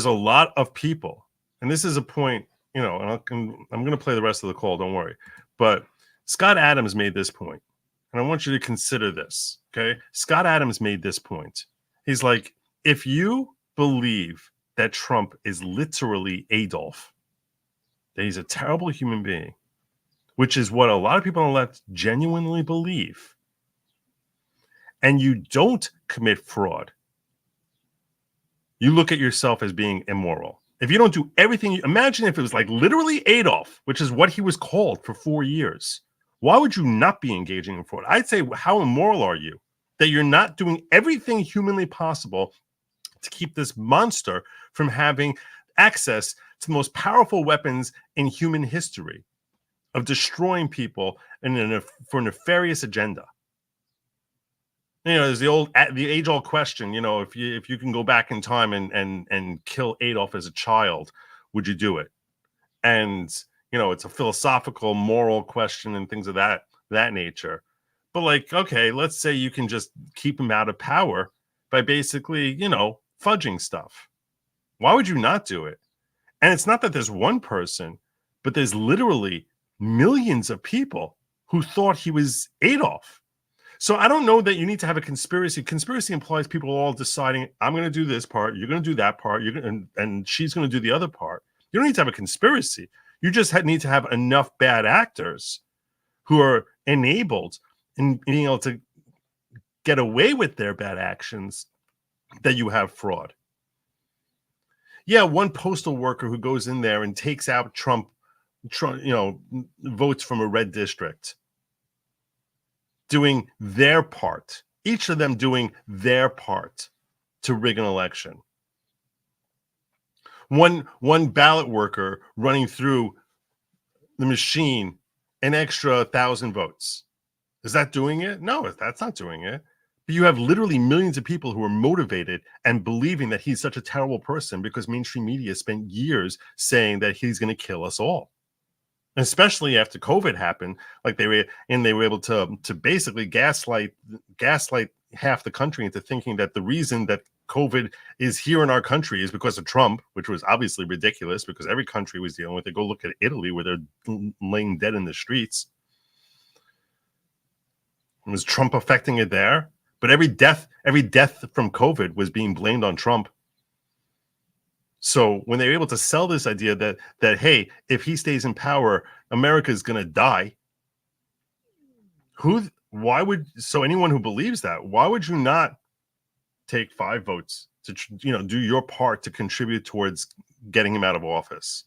Speaker 1: a lot of people, and this is a point, and I'm going to play the rest of the call, don't worry. But Scott Adams made this point, and I want you to consider this, okay? Scott Adams made this point. He's like, if you believe that Trump is literally Adolf, that he's a terrible human being, which is what a lot of people on the left genuinely believe, and you don't commit fraud, you look at yourself as being immoral. If you don't do everything, imagine if it was like literally Adolf, which is what he was called for 4 years. Why would you not be engaging in fraud? I'd say, how immoral are you that you're not doing everything humanly possible to keep this monster from having access to the most powerful weapons in human history of destroying people for a nefarious agenda? There's the age-old question. If you can go back in time and kill Adolf as a child, would you do it? And it's a philosophical, moral question and things of that nature. But like, okay, let's say you can just keep him out of power by basically, fudging stuff. Why would you not do it? And it's not that there's one person, but there's literally millions of people who thought he was Adolf. So I don't know that you need to have a conspiracy. Conspiracy implies people all deciding, I'm going to do this part, you're going to do that part, and she's going to do the other part. You don't need to have a conspiracy. You just need to have enough bad actors who are enabled in being able to get away with their bad actions that you have fraud. Yeah, one postal worker who goes in there and takes out Trump, votes from a red district, doing their part, each of them doing their part to rig an election. One ballot worker running through the machine an extra 1,000 votes. Is that doing it? No, that's not doing it. But you have literally millions of people who are motivated and believing that he's such a terrible person because mainstream media spent years saying that he's going to kill us all. Especially after COVID happened, like they were able to basically gaslight half the country into thinking that the reason that COVID is here in our country is because of Trump, which was obviously ridiculous because every country was dealing with it. Go look at Italy where they're laying dead in the streets. Was Trump affecting it there? But every death from COVID was being blamed on Trump. So when they were able to sell this idea that hey, if he stays in power, America is going to die. Anyone who believes that, why would you not take 5 votes to do your part to contribute towards getting him out of office?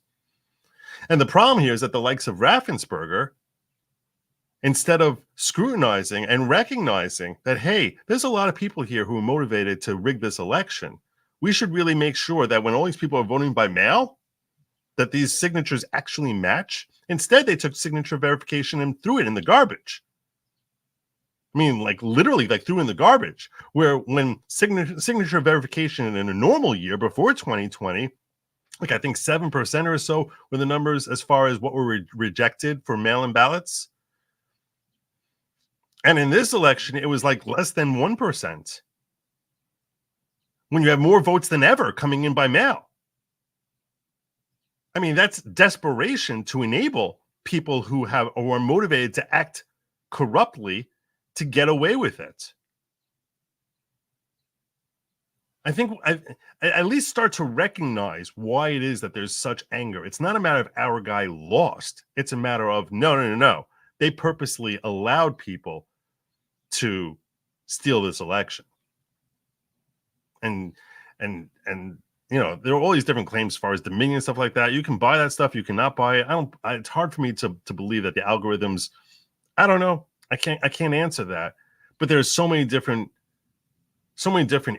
Speaker 1: And the problem here is that the likes of Raffensperger, instead of scrutinizing and recognizing that, hey, there's a lot of people here who are motivated to rig this election, we should really make sure that when all these people are voting by mail, that these signatures actually match. Instead, they took signature verification and threw it in the garbage. I mean, like literally, like threw in the garbage. Where when signature verification in a normal year before 2020, like I think 7% or so were the numbers as far as what were rejected for mail-in ballots. And in this election, it was like less than 1%. when you have more votes than ever coming in by mail. I mean, that's desperation to enable people who are motivated to act corruptly to get away with it. I think I at least start to recognize why it is that there's such anger. It's not a matter of our guy lost. It's a matter of no. They purposely allowed people to steal this election. And you know, there are all these different claims as far as Dominion and stuff like that. You can buy that stuff, you cannot buy it. It's hard for me to believe that the algorithms, I don't know. I can't answer that. But there's so many different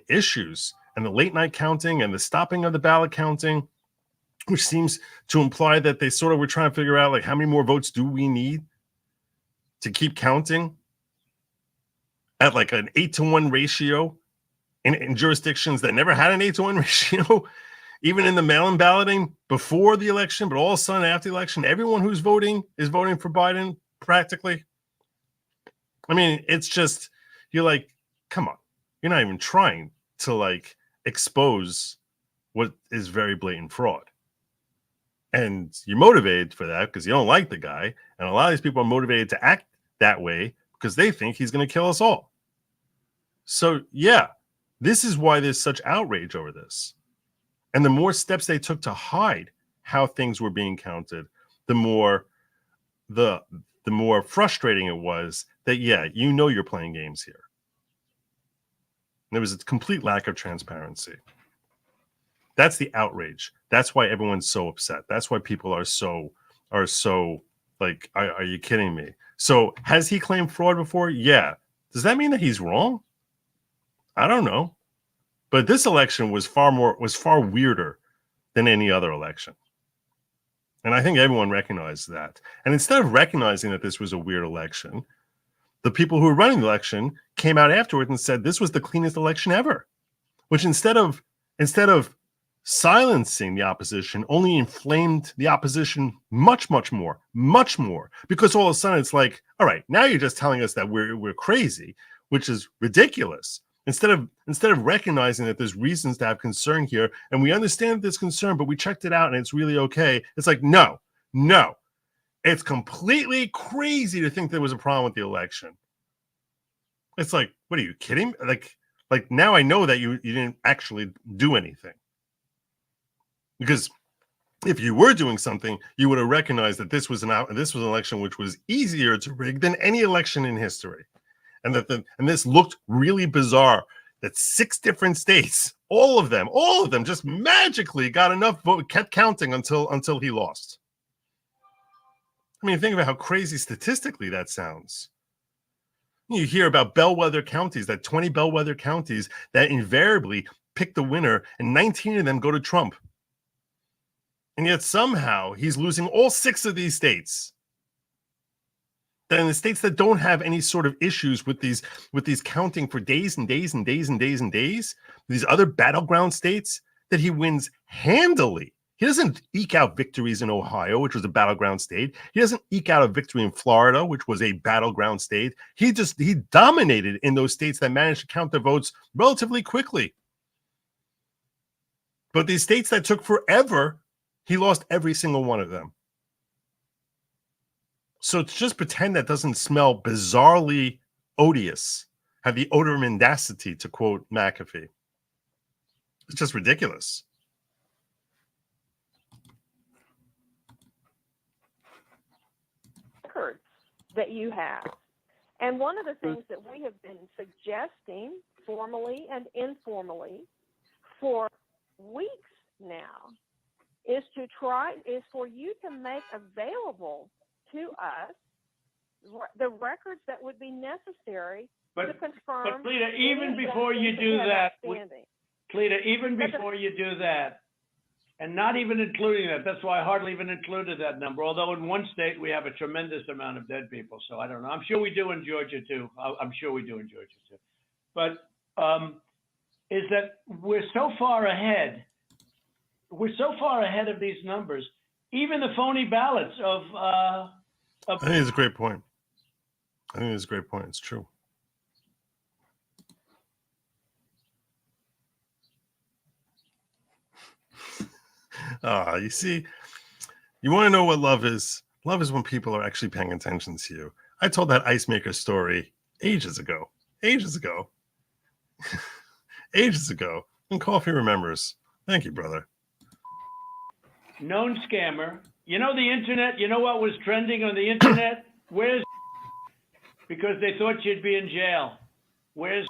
Speaker 1: issues, and the late night counting and the stopping of the ballot counting, which seems to imply that they sort of were trying to figure out, like, how many more votes do we need to keep counting at like an 8-to-1 ratio in jurisdictions that never had an 8-to-1 ratio, even in the mail-in balloting before the election, but all of a sudden after the election, everyone who's voting is voting for Biden practically. I mean, it's just, you're like, come on. You're not even trying to like expose what is very blatant fraud. And you're motivated for that because you don't like the guy. And a lot of these people are motivated to act that way because they think he's going to kill us all. So yeah, this is why there's such outrage over this. And the more steps they took to hide how things were being counted, the more frustrating it was that, yeah, you know, you're playing games here. There was a complete lack of transparency. That's the outrage. That's why everyone's so upset. That's why people are so like, are you kidding me? So has he claimed fraud before? Yeah. Does that mean that he's wrong? I don't know. But this election was far weirder than any other election. And I think everyone recognized that. And instead of recognizing that this was a weird election, the people who were running the election came out afterward and said this was the cleanest election ever, which instead of silencing the opposition, only inflamed the opposition much more, because all of a sudden it's like, all right, now you're just telling us that we're crazy, which is ridiculous. Instead of recognizing that there's reasons to have concern here, and we understand there's concern, but we checked it out and it's really okay. It's like, no. It's completely crazy to think there was a problem with the election. It's like, what are you kidding? Like now I know that you didn't actually do anything. Because if you were doing something, you would have recognized that this was an election which was easier to rig than any election in history. And this looked really bizarre that 6 different states, all of them just magically got enough vote, kept counting until he lost. I mean, think about how crazy statistically that sounds. You hear about bellwether counties, that 20 bellwether counties that invariably pick the winner, and 19 of them go to Trump. And yet somehow he's losing all 6 of these states. Then in the states that don't have any sort of issues with these counting for days and days and days and days and days, these other battleground states, that he wins handily. He doesn't eke out victories in Ohio, which was a battleground state. He doesn't eke out a victory in Florida, which was a battleground state. He dominated in those states that managed to count their votes relatively quickly. But these states that took forever, he lost every single one of them. So to just pretend that doesn't smell bizarrely odious, have the odor of mendacity, to quote McAfee, it's just ridiculous.
Speaker 9: Records that you have. And one of the things that we have been suggesting formally and informally for weeks now is for you to make available to us the records that would be necessary to confirm.
Speaker 11: But Cleta, even before you do that, and not even including that, that's why I hardly even included that number. Although in one state we have a tremendous amount of dead people, so I don't know. I'm sure we do in Georgia too. But is that we're so far ahead. We're so far ahead of these numbers. Even the phony ballots of
Speaker 1: I think it's a great point. It's true. You see, you want to know what love is? Love is when people are actually paying attention to you. I told that ice maker story ages ago. Ages ago. Ages ago. And Coffee remembers. Thank you, brother.
Speaker 11: Known scammer. You know the internet? You know what was trending on the internet? Where's because they thought you'd be in jail. Where's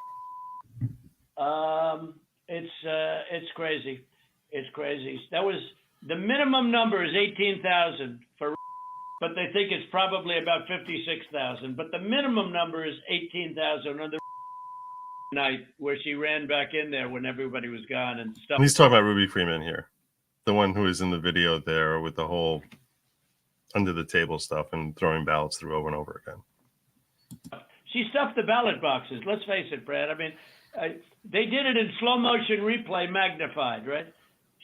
Speaker 11: it's crazy. It's crazy. That was the minimum number is 18,000 for, but they think it's probably about 56,000. But the minimum number is 18,000 on the night where she ran back in there when everybody was gone and stuff.
Speaker 1: He's talking about Ruby Freeman here, the one who is in the video there with the whole under the table stuff and throwing ballots through over and over again.
Speaker 11: She stuffed the ballot boxes. Let's face it, Brad. I mean, they did it in slow motion replay, magnified, right?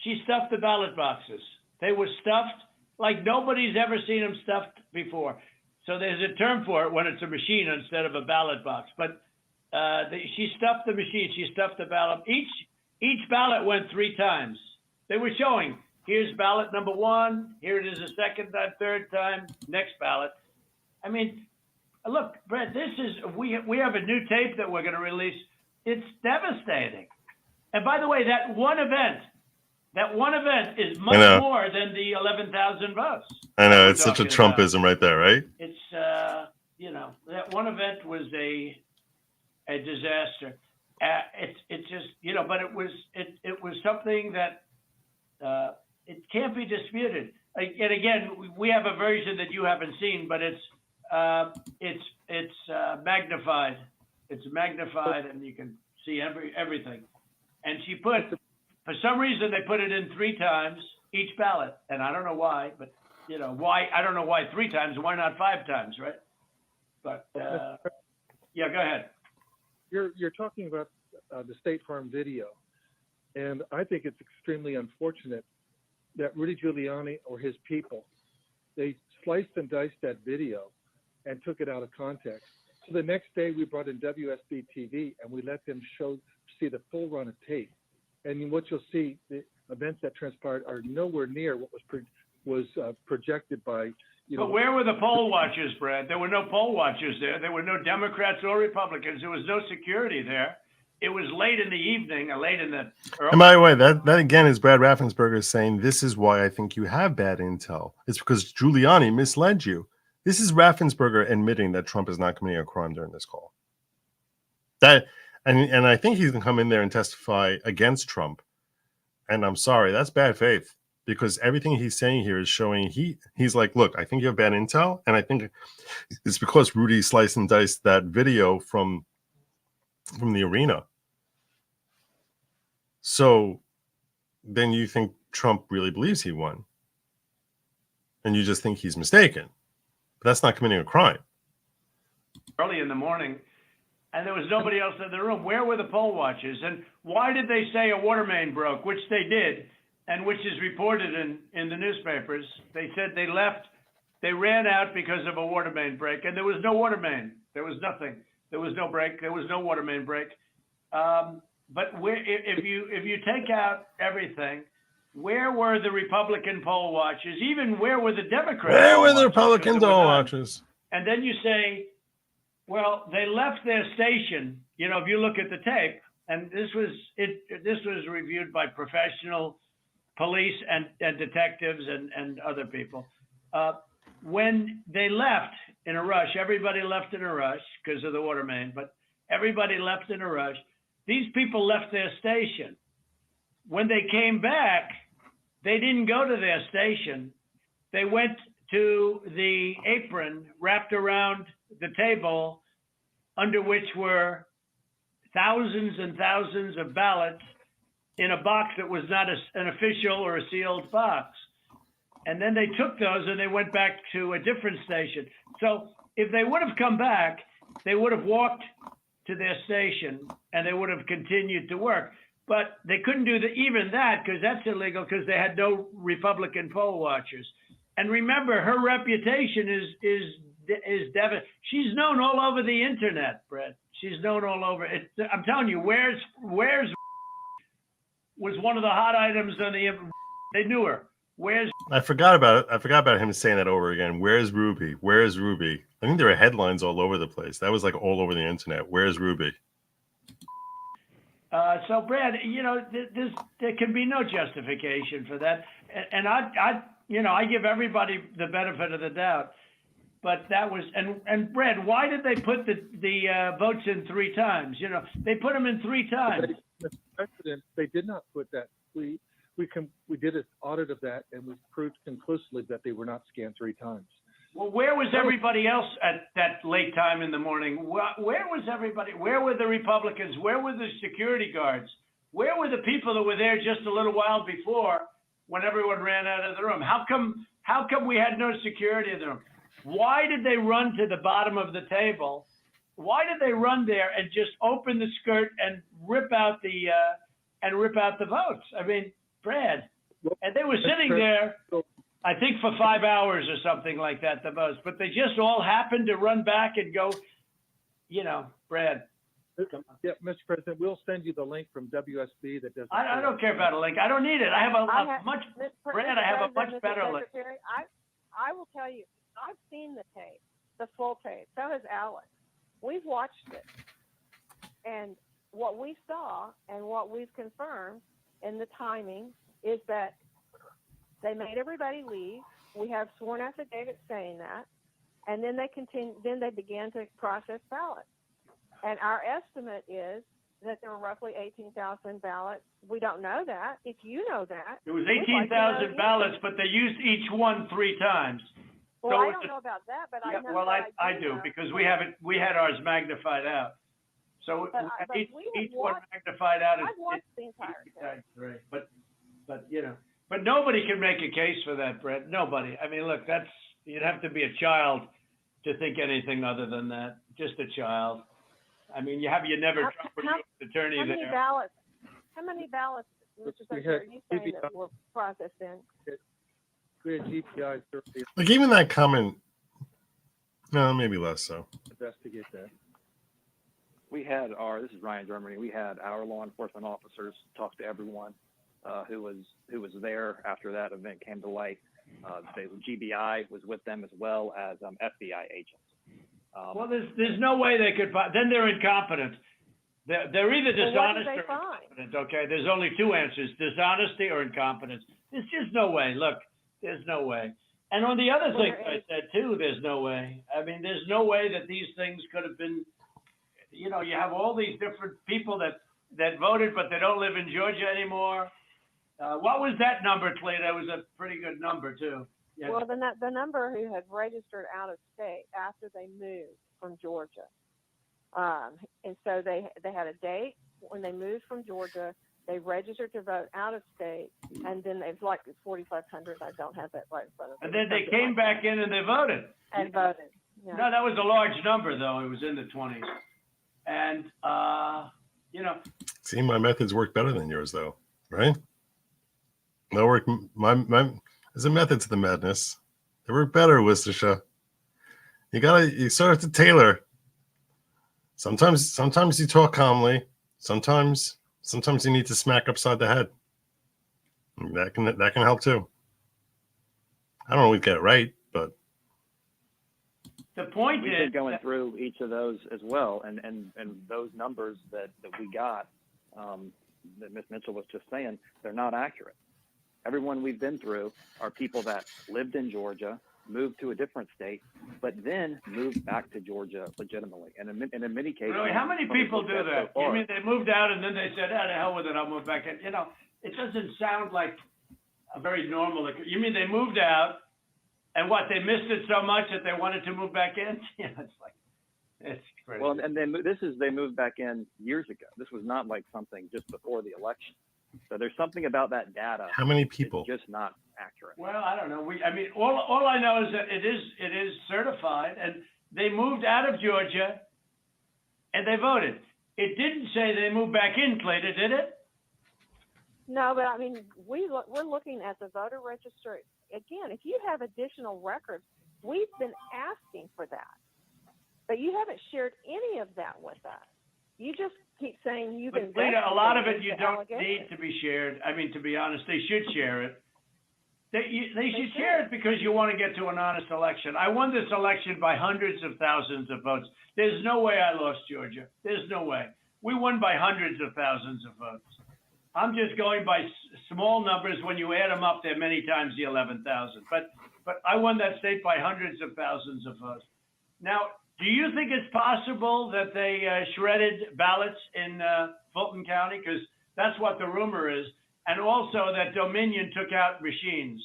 Speaker 11: She stuffed the ballot boxes. They were stuffed like nobody's ever seen them stuffed before. So there's a term for it when it's a machine instead of a ballot box. But she stuffed the machine. She stuffed the ballot. Each ballot went 3 times. They were showing, here's ballot number 1. Here it is a second time, third time, next ballot. I mean, look, Brett, this is, we have a new tape that we're going to release. It's devastating. And by the way, that one event is much more than the 11,000 votes.
Speaker 1: I know, it's such a Trumpism right there, right?
Speaker 11: It's, that one event was a disaster. It's just, but it was something that it can't be disputed. And again, we have a version that you haven't seen, but it's magnified. It's magnified, and you can see everything. And she put, for some reason, they put it in 3 times each ballot, and I don't know why, but why? I don't know why 3 times. Why not 5 times, right? But yeah, go ahead.
Speaker 12: You're talking about the State Farm video, and I think it's extremely unfortunate that Rudy Giuliani or his people, they sliced and diced that video and took it out of context. So the next day we brought in WSB TV and we let them see the full run of tape. And what you'll see, the events that transpired are nowhere near what was projected by,
Speaker 11: But where were the poll watchers, Brad? There were no poll watchers there. There were no Democrats or Republicans. There was no security there. It was late in the evening, or late in the early.
Speaker 1: And by the way, that again is Brad Raffensperger saying, this is why I think you have bad intel. It's because Giuliani misled you. This is Raffensperger admitting that Trump is not committing a crime during this call. And I think he's going to come in there and testify against Trump. And I'm sorry, that's bad faith, because everything he's saying here is showing he's like, look, I think you have bad intel. And I think it's because Rudy sliced and diced that video from the arena. So then you think Trump really believes he won. And you just think he's mistaken. But that's not committing a crime.
Speaker 11: Early in the morning, and there was nobody else in the room. Where were the poll watchers? And why did they say a water main broke, which they did, and which is reported in the newspapers? They said they left, they ran out because of a water main break, and there was no water main. There was nothing. There was no break. There was no water main break. But if you take out everything, where were the Republican poll watchers? Even where were the Democrats?
Speaker 1: Where were the Republican poll watchers?
Speaker 11: And then you say, well, they left their station. If you look at the tape, and this was reviewed by professional police and detectives and other people. When they left in a rush, everybody left in a rush because of the water main, but everybody left in a rush. These people left their station. When they came back, they didn't go to their station. They went to the apron wrapped around the table, under which were thousands and thousands of ballots in a box that was not an official or a sealed box. And then they took those and they went back to a different station. So if they would have come back, they would have walked to their station and they would have continued to work. But they couldn't do even that, because that's illegal, because they had no Republican poll watchers. And remember, her reputation is devastating. She's known all over the internet, Brett. She's known all over. I'm telling you, where's was one of the hot items on the. They knew her. Where's
Speaker 1: I forgot about it. I forgot about him saying that over again. Where's Ruby? Where's Ruby? I think there were headlines all over the place. That was like all over the internet. Where's Ruby?
Speaker 11: so Brad, you know, there can be no justification for that. And I give everybody the benefit of the doubt. But that was, and Brad, why did they put the votes in 3 times? You know, they put them in 3 times.
Speaker 12: Mr. President, they did not put that. We did an audit of that, and we proved conclusively that they were not scanned 3 times.
Speaker 11: Well, where was everybody else at that late time in the morning? Where was everybody? Where were the Republicans? Where were the security guards? Where were the people that were there just a little while before when everyone ran out of the room? How come we had no security in the room? Why did they run to the bottom of the table? Why did they run there and just open the skirt and rip out the votes? I mean, Brad, and they were sitting there, I think for 5 hours or something like that, the most, but they just all happened to run back and go, you know, Brad.
Speaker 12: Yeah, Mr. President, we'll send you the link from WSB that does.
Speaker 11: I don't care about a link. I don't need it. I have a much better link.
Speaker 9: I will tell you, I've seen the tape, the full tape. So has Alex. We've watched it. And what we saw and what we've confirmed in the timing is that they made everybody leave. We have sworn affidavits saying that. And then they began to process ballots. And our estimate is that there were roughly 18,000 ballots. We don't know that. If you know that.
Speaker 11: It was 18,000 ballots, but they used each one 3 times.
Speaker 9: Well, I don't know about that, but I know.
Speaker 11: Well, I do because we had ours magnified out. So each one magnified out.
Speaker 9: I've watched the entire thing.
Speaker 11: But you know, but nobody can make a case for that, Brett. Nobody. I mean, look, you'd have to be a child to think anything other than that. Just a child. I mean, you have your never Trump attorney there.
Speaker 9: How many ballots, Mr. Secretary, are you saying that were processed in?
Speaker 12: We had GPI survey.
Speaker 1: Like even that comment, no, maybe less so.
Speaker 12: Investigate that.
Speaker 13: This is Ryan Germany. We had our law enforcement officers talk to everyone who was there after that event came to light. The GBI was with them as well as FBI agents.
Speaker 11: Well, there's no way they could. Then they're incompetent. They're either dishonest or incompetent. Okay, there's only 2 answers: dishonesty or incompetence. There's just no way. Look, there's no way. And on the other thing I said too, there's no way. I mean, there's no way that these things could have been. You know, you have all these different people that voted, but they don't live in Georgia anymore. What was that number, Clay? That was a pretty good number too. Yeah.
Speaker 9: Well, the number who had registered out of state after they moved from Georgia, and so they had a date when they moved from Georgia. They registered to vote out of state, and then it's like 4,500. I don't have that right in front of me.
Speaker 11: And then they came back in and they voted.
Speaker 9: And voted. Yeah.
Speaker 11: No, that was a large number though. It was in the 20s. And you know.
Speaker 1: See, my methods work better than yours, though, right? They work. There's a method to the madness. They work better, Worcestershire. You sort of have to tailor. Sometimes you talk calmly. Sometimes you need to smack upside the head. That can help too. I don't always get it right, but
Speaker 11: the point
Speaker 13: we've
Speaker 11: is
Speaker 13: been going through each of those as well, and those numbers that we got that Ms. Mitchell was just saying, they're not accurate. Everyone we've been through are people that lived in Georgia, moved to a different state, but then moved back to Georgia legitimately. And in many cases,
Speaker 11: really, how many people do that? You mean they moved out and then they said, "Ah, the hell with it, I'll move back in." You know, it doesn't sound like a very normal. You mean they moved out, and what, they missed it so much that they wanted to move back in? Yeah, it's crazy.
Speaker 13: Well, and they moved back in years ago. This was not like something just before the election. So there's something about that data.
Speaker 1: How many people?
Speaker 13: It's just not accurate.
Speaker 11: Well, I don't know. All I know is that it is certified, and they moved out of Georgia, and they voted. It didn't say they moved back in, Clayton, did it?
Speaker 9: No, but I mean, we're looking at the voter registry. Again, if you have additional records, we've been asking for that. But you haven't shared any of that with us. You just keep saying you've been.
Speaker 11: A lot of it you don't need to be shared. I mean, to be honest, they should share it. They should share it because you want to get to an honest election. I won this election by hundreds of thousands of votes. There's no way I lost Georgia. There's no way. We won by hundreds of thousands of votes. I'm just going by small numbers. When you add them up, they're many times the 11,000. But I won that state by hundreds of thousands of votes. Now, do you think it's possible that they shredded ballots in Fulton County? Because that's what the rumor is. And also that Dominion took out machines.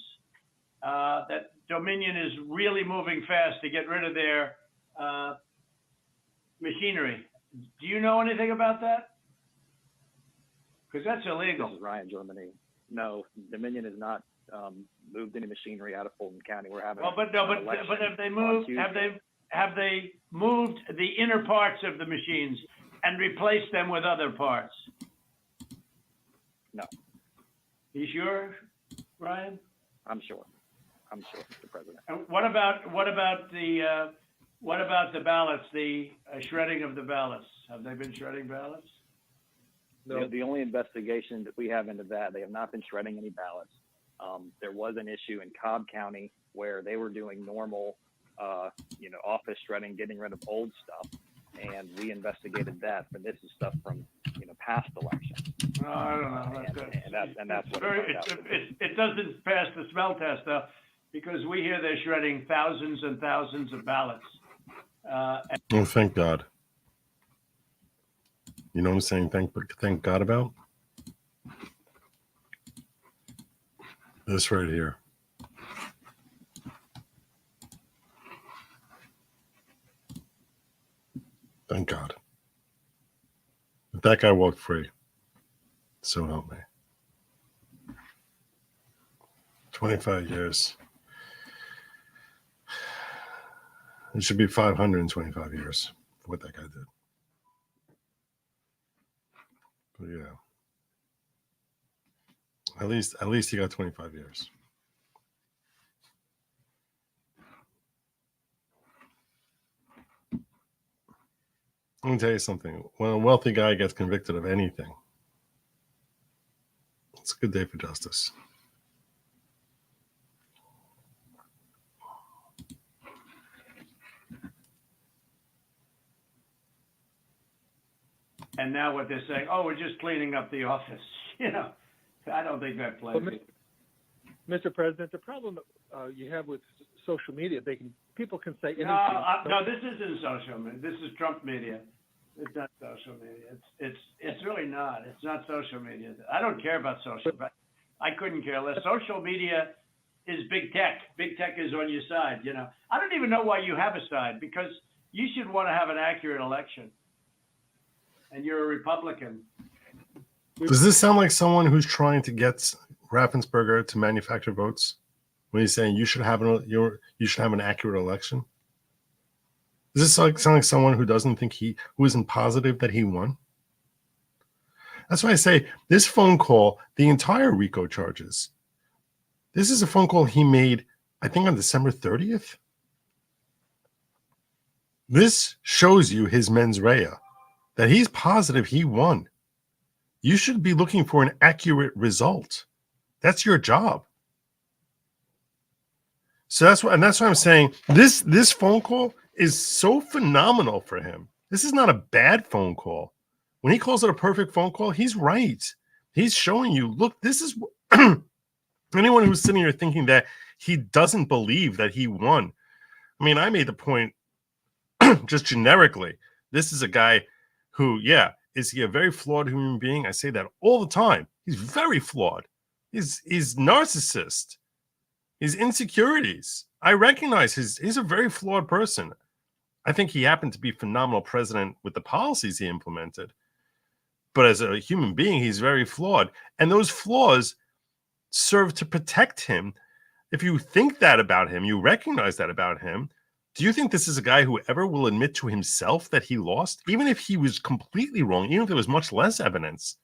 Speaker 11: That Dominion is really moving fast to get rid of their machinery. Do you know anything about that? Because that's illegal.
Speaker 13: This is Ryan, Germany. No, Dominion has not moved any machinery out of Fulton County. We're having.
Speaker 11: Well, but have they moved? Have they moved the inner parts of the machines and replaced them with other parts?
Speaker 13: No.
Speaker 11: You sure, Ryan?
Speaker 13: I'm sure, Mr. President.
Speaker 11: And what about the ballots? The shredding of the ballots. Have they been shredding ballots?
Speaker 13: No. The only investigation that we have into that, they have not been shredding any ballots. There was an issue in Cobb County where they were doing normal, office shredding, getting rid of old stuff, and we investigated that. But this is stuff from past elections.
Speaker 11: No, I don't know.
Speaker 13: And that's what
Speaker 11: it doesn't pass the smell test though, because we hear they're shredding thousands and thousands of ballots.
Speaker 1: Oh, thank God. You know what I'm saying? Thank God about this right here. Thank God. If that guy walked free, so help me. 25 years. It should be 525 years for what that guy did. But yeah. At least he got 25 years. Let me tell you something. When a wealthy guy gets convicted of anything, it's a good day for justice.
Speaker 11: And now what they're saying, oh, we're just cleaning up the office. I don't think that plays.
Speaker 12: Mr. President, the problem you have with social media, people can say anything.
Speaker 11: No, this isn't social media. This is Trump media. It's not social media. It's really not. It's not social media. I don't care about social, but I couldn't care less. Social media is big tech. Big tech is on your side. I don't even know why you have a side, because you should want to have an accurate election. And you're a Republican.
Speaker 1: Does this sound like someone who's trying to get Raffensperger to manufacture votes when he's saying you should have an accurate election? Does this sound like someone who doesn't think who isn't positive that he won? That's why I say this phone call, the entire RICO charges. This is a phone call he made, I think, on December 30th. This shows you his mens rea, that he's positive he won. You should be looking for an accurate result. That's your job. So that's why I'm saying this phone call is so phenomenal for him. This is not a bad phone call. When he calls it a perfect phone call, he's right. He's showing you, look, this is anyone who's sitting here thinking that he doesn't believe that he won. I mean, I made the point just generically. This is a guy who, is he a very flawed human being? I say that all the time. He's very flawed. He's narcissist. His insecurities. I recognize he's a very flawed person. I think he happened to be phenomenal president with the policies he implemented. But as a human being, he's very flawed. And those flaws serve to protect him. If you think that about him, you recognize that about him, do you think this is a guy who ever will admit to himself that he lost? Even if he was completely wrong, even if there was much less evidence,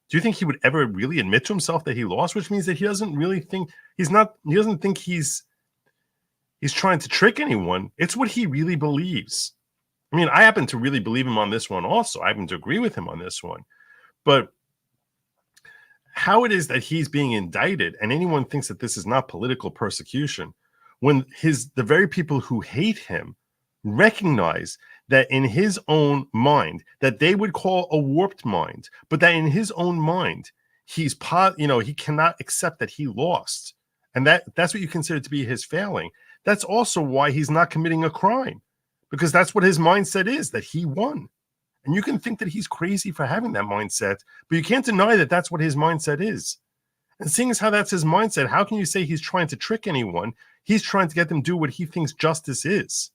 Speaker 1: do you think he would ever really admit to himself that he lost? Which means that he doesn't really think he doesn't think he's trying to trick anyone. It's what he really believes. I mean, I happen to really believe him on this one also. I happen to agree with him on this one. But how it is that he's being indicted and anyone thinks that this is not political persecution when the very people who hate him recognize that in his own mind that they would call a warped mind, but that in his own mind he cannot accept that he lost, and that's what you consider to be his failing. That's also why he's not committing a crime, because that's what his mindset is, that he won. And you can think that he's crazy for having that mindset, but you can't deny that that's what his mindset is. And seeing as how that's his mindset, how can you say he's trying to trick anyone? He's trying to get them to do what he thinks justice is.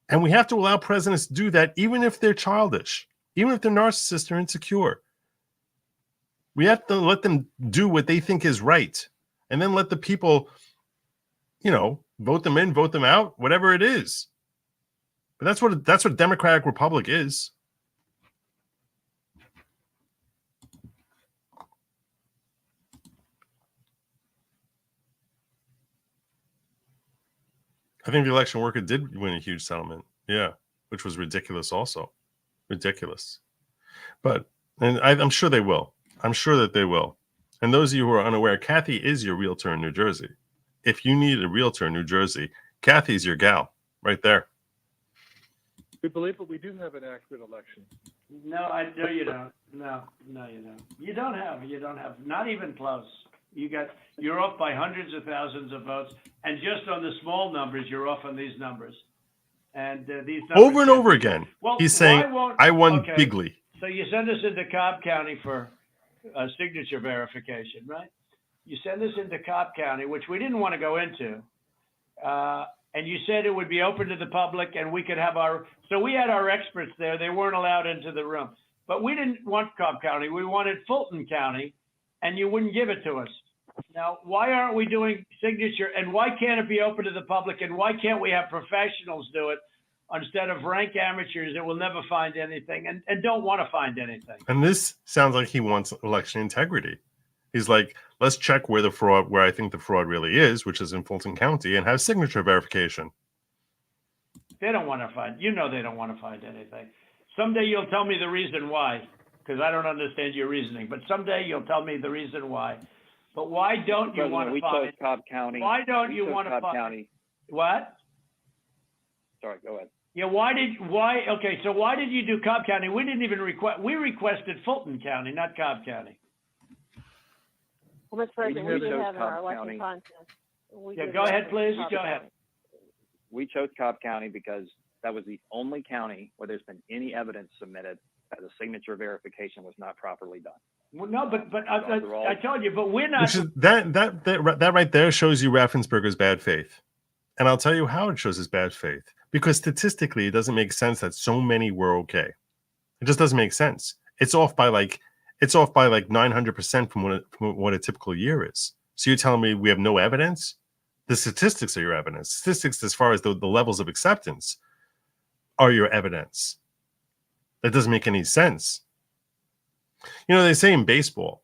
Speaker 1: And we have to allow presidents to do that, even if they're childish, even if they're narcissists or insecure. We have to let them do what they think is right, and then let the people, vote them in, vote them out, whatever it is. But that's what a democratic republic is. I think the election worker did win a huge settlement. Yeah, which was ridiculous also. Ridiculous. But, and I'm sure they will. I'm sure that they will. And those of you who are unaware, Kathy is your realtor in New Jersey. If you need a realtor in New Jersey, Kathy's your gal right there.
Speaker 12: We believe, but we do have an accurate election.
Speaker 11: No, you don't. No, you don't. You don't have, not even close. You're off by hundreds of thousands of votes, and just on the small numbers, you're off on these numbers. And these numbers
Speaker 1: over and over again, he's saying, I won bigly.
Speaker 11: So you send us into Cobb County for signature verification, right? You send us into Cobb County, which we didn't want to go into. And you said it would be open to the public and we could have so we had our experts there. They weren't allowed into the room. But we didn't want Cobb County. We wanted Fulton County, and you wouldn't give it to us. Now, why aren't we doing signature, and why can't it be open to the public, and why can't we have professionals do it instead of rank amateurs that will never find anything and don't want to find anything?
Speaker 1: And this sounds like he wants election integrity. He's like, let's check where I think the fraud really is, which is in Fulton County, and have signature verification.
Speaker 11: They don't want to find, they don't want to find anything. Someday you'll tell me the reason why, because I don't understand your reasoning, but someday you'll tell me the reason why. But why don't you want to find?
Speaker 13: We chose Cobb County.
Speaker 11: Why don't you want to find?
Speaker 13: County.
Speaker 11: What?
Speaker 13: Sorry, go ahead.
Speaker 11: Yeah, okay, so why did you do Cobb County? We didn't even we requested Fulton County, not Cobb County.
Speaker 9: Well, Mr. President, we did have our election contest.
Speaker 11: Yeah, go ahead, please. Go ahead.
Speaker 13: We chose Cobb County because that was the only county where there's been any evidence submitted that the signature verification was not properly done.
Speaker 11: Well, no, but I told you, but we're not.
Speaker 1: Which is, that right there shows you Raffensperger's bad faith. And I'll tell you how it shows his bad faith. Because statistically, it doesn't make sense that so many were okay. It just doesn't make sense. It's off by like 900% from what a typical year is. So you're telling me we have no evidence? The statistics are your evidence. Statistics as far as the levels of acceptance are your evidence. That doesn't make any sense. They say in baseball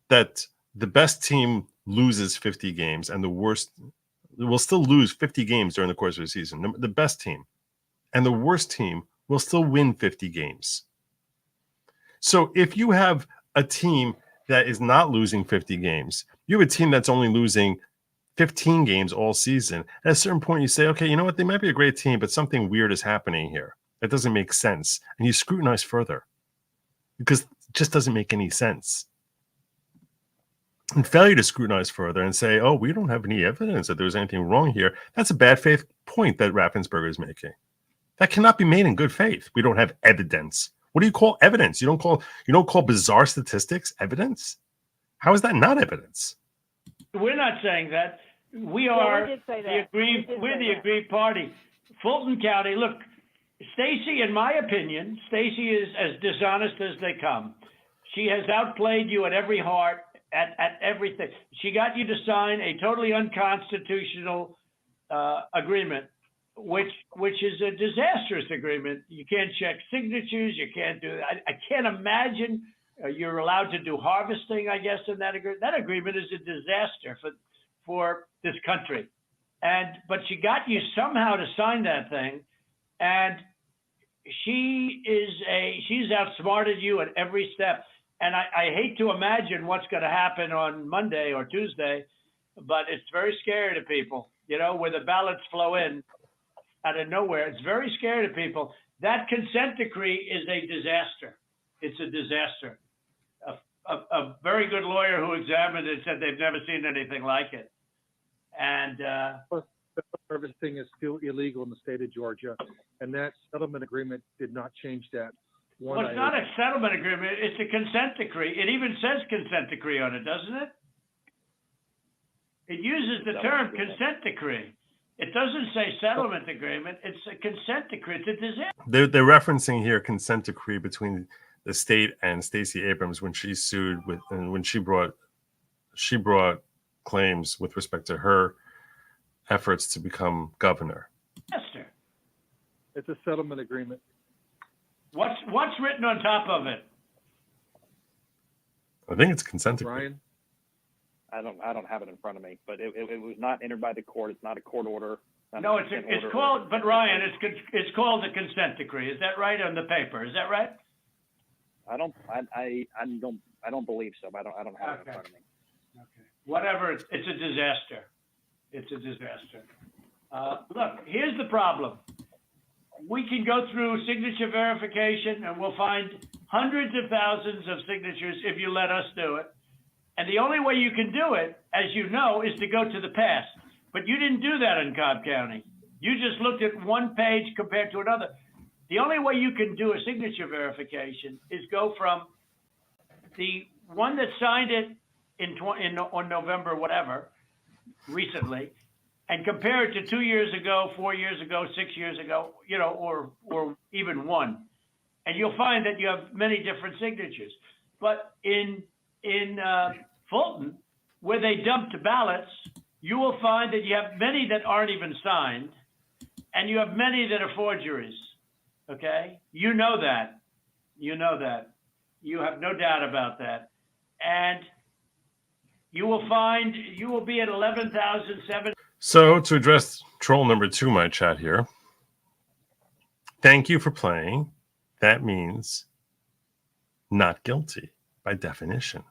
Speaker 1: that the best team loses 50 games and the worst will still lose 50 games during the course of the season. The best team and the worst team will still win 50 games. So if you have a team that is not losing 50 games, you have a team that's only losing 15 games all season. At a certain point, you say, okay, you know what? They might be a great team, but something weird is happening here. That doesn't make sense. And you scrutinize further because it just doesn't make any sense. And failure to scrutinize further and say, oh, we don't have any evidence that there was anything wrong here. That's a bad faith point that Raffensperger is making. That cannot be made in good faith. We don't have evidence. What do you call evidence? You don't call bizarre statistics evidence? How is that not evidence?
Speaker 11: We're not saying that. We are the aggrieved party. Fulton County, look, Stacy, in my opinion, Stacy is as dishonest as they come. She has outplayed you at every heart, at everything. She got you to sign a totally unconstitutional agreement, which is a disastrous agreement. You can't check signatures. You can't do that. I can't imagine you're allowed to do harvesting, I guess, in that agreement. That agreement is a disaster for this country. But she got you somehow to sign that thing, and she's outsmarted you at every step. And I hate to imagine what's going to happen on Monday or Tuesday, but it's very scary to people, you know, where the ballots flow in out of nowhere. It's very scary to people. That consent decree is a disaster. It's a disaster. A very good lawyer who examined it said they've never seen anything like it. And
Speaker 12: The harvesting is still illegal in the state of Georgia, and that settlement agreement did not change that.
Speaker 11: well, it's not a settlement agreement. It's a consent decree. It even says consent decree on it, doesn't it? It uses the term consent decree. It doesn't say settlement agreement. It's a consent decree. It's a disaster.
Speaker 1: They're referencing here consent decree between the state and Stacey Abrams when she sued with, and when she brought claims with respect to her efforts to become governor.
Speaker 12: It's a settlement agreement.
Speaker 11: What's written on top of it?
Speaker 1: I think it's consent decree.
Speaker 12: Brian?
Speaker 13: I don't have it in front of me, but it was not entered by the court. It's not a court order.
Speaker 11: No, it's called, but Ryan, it's called a consent decree. Is that right on the paper? Is that right?
Speaker 13: I don't believe so. But I don't have it in front of me.
Speaker 11: Okay. Whatever. It's a disaster. It's a disaster. Look, here's the problem. We can go through signature verification and we'll find hundreds of thousands of signatures if you let us do it. And the only way you can do it, as you know, is to go to the past. But you didn't do that in Cobb County. You just looked at one page compared to another. The only way you can do a signature verification is go from the one that signed it on November, whatever, recently, and compare it to 2 years ago, 4 years ago, 6 years ago, you know, or even one. And you'll find that you have many different signatures. But in Fulton, where they dumped ballots, you will find that you have many that aren't even signed, and you have many that are forgeries. Okay? You know that. You know that. You have no doubt about that. And you will find, you will be at 11,007.
Speaker 1: So to address troll number 2, my chat here. Thank you for playing. That means not guilty by definition.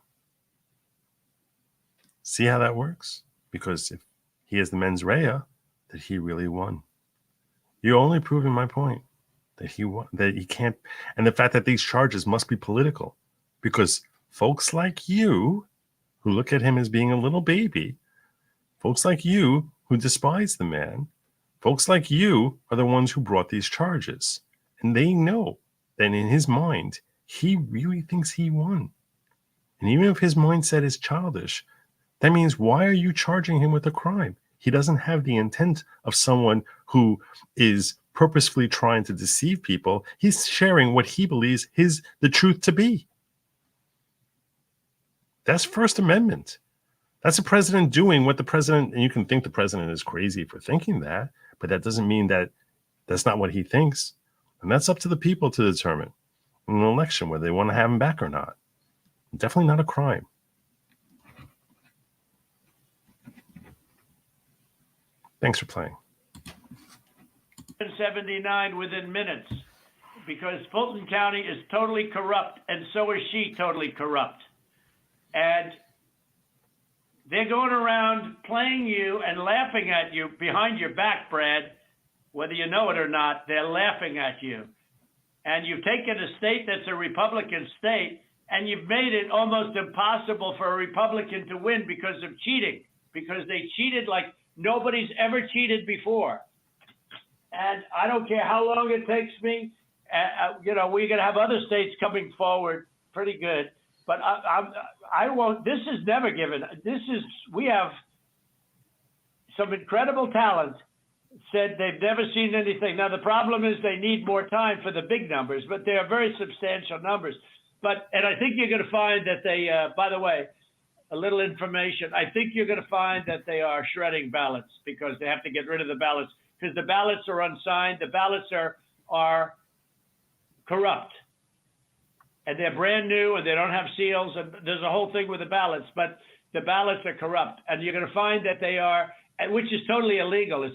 Speaker 1: See how that works? Because if he has the mens rea, that he really won. You're only proving my point that he won, that he can't, and the fact that these charges must be political, because folks like you who look at him as being a little baby, folks like you who despise the man, folks like you are the ones who brought these charges, and they know that in his mind, he really thinks he won. And even if his mindset is childish, that means why are you charging him with a crime? He doesn't have the intent of someone who is purposefully trying to deceive people. He's sharing what he believes is the truth to be. That's First Amendment. That's the president doing what the president, and you can think the president is crazy for thinking that, but that doesn't mean that that's not what he thinks. And that's up to the people to determine in an election whether they want to have him back or not. Definitely not a crime. Thanks for playing.
Speaker 11: 79 within minutes, because Fulton County is totally corrupt, and so is she totally corrupt. And they're going around playing you and laughing at you behind your back, Brad. Whether you know it or not, they're laughing at you. And you've taken a state that's a Republican state, and you've made it almost impossible for a Republican to win because of cheating, because they cheated like nobody's ever cheated before. And I don't care how long it takes me. You know, we're going to have other states coming forward pretty good. But I won't. This is never given. We have some incredible talent said they've never seen anything. Now, the problem is they need more time for the big numbers, but they are very substantial numbers. And I think you're going to find that they, by the way, a little information. I think you're going to find that they are shredding ballots because they have to get rid of the ballots because the ballots are unsigned. The ballots are corrupt. And they're brand new and they don't have seals. And there's a whole thing with the ballots, but the ballots are corrupt. And you're going to find that they are, which is totally illegal.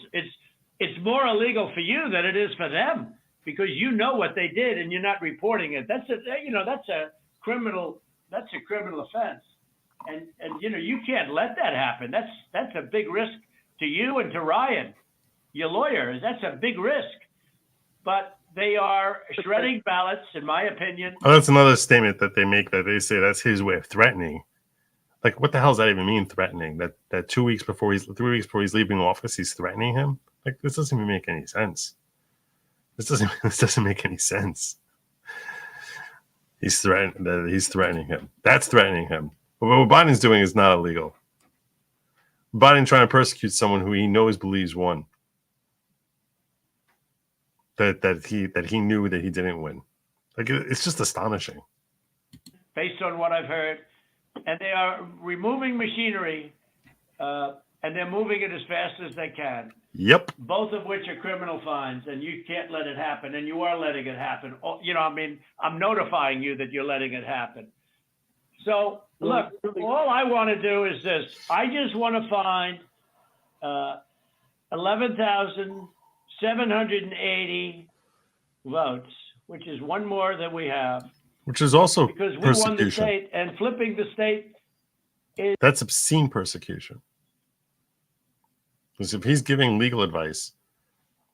Speaker 11: It's more illegal for you than it is for them because you know what they did and you're not reporting it. That's a criminal That's a criminal offense. And you know, you can't let that happen. That's a big risk to you and to Ryan, your lawyer. That's a big risk. But they are shredding ballots, in my opinion.
Speaker 1: Oh, that's another statement that they make, that they say that's his way of threatening. Like, what the hell does that even mean, threatening? That 3 weeks before he's leaving office, he's threatening him? Like, this doesn't even make any sense. This doesn't make any sense. He's threatening him. That's threatening him. But what Biden's doing is not illegal. Biden trying to persecute someone who he knows believes won. That he knew that he didn't win. Like, it's just astonishing.
Speaker 11: Based on what I've heard, and they are removing machinery, and they're moving it as fast as they can.
Speaker 1: Yep.
Speaker 11: Both of which are criminal fines, and you can't let it happen, and you are letting it happen. You know, I mean, I'm notifying you that you're letting it happen. So, look, all I want to do is this. I just want to find 11,780 votes, which is one more than we have.
Speaker 1: Which is also
Speaker 11: because we
Speaker 1: persecution.
Speaker 11: won the state, and flipping the state is...
Speaker 1: That's obscene persecution. Because if he's giving legal advice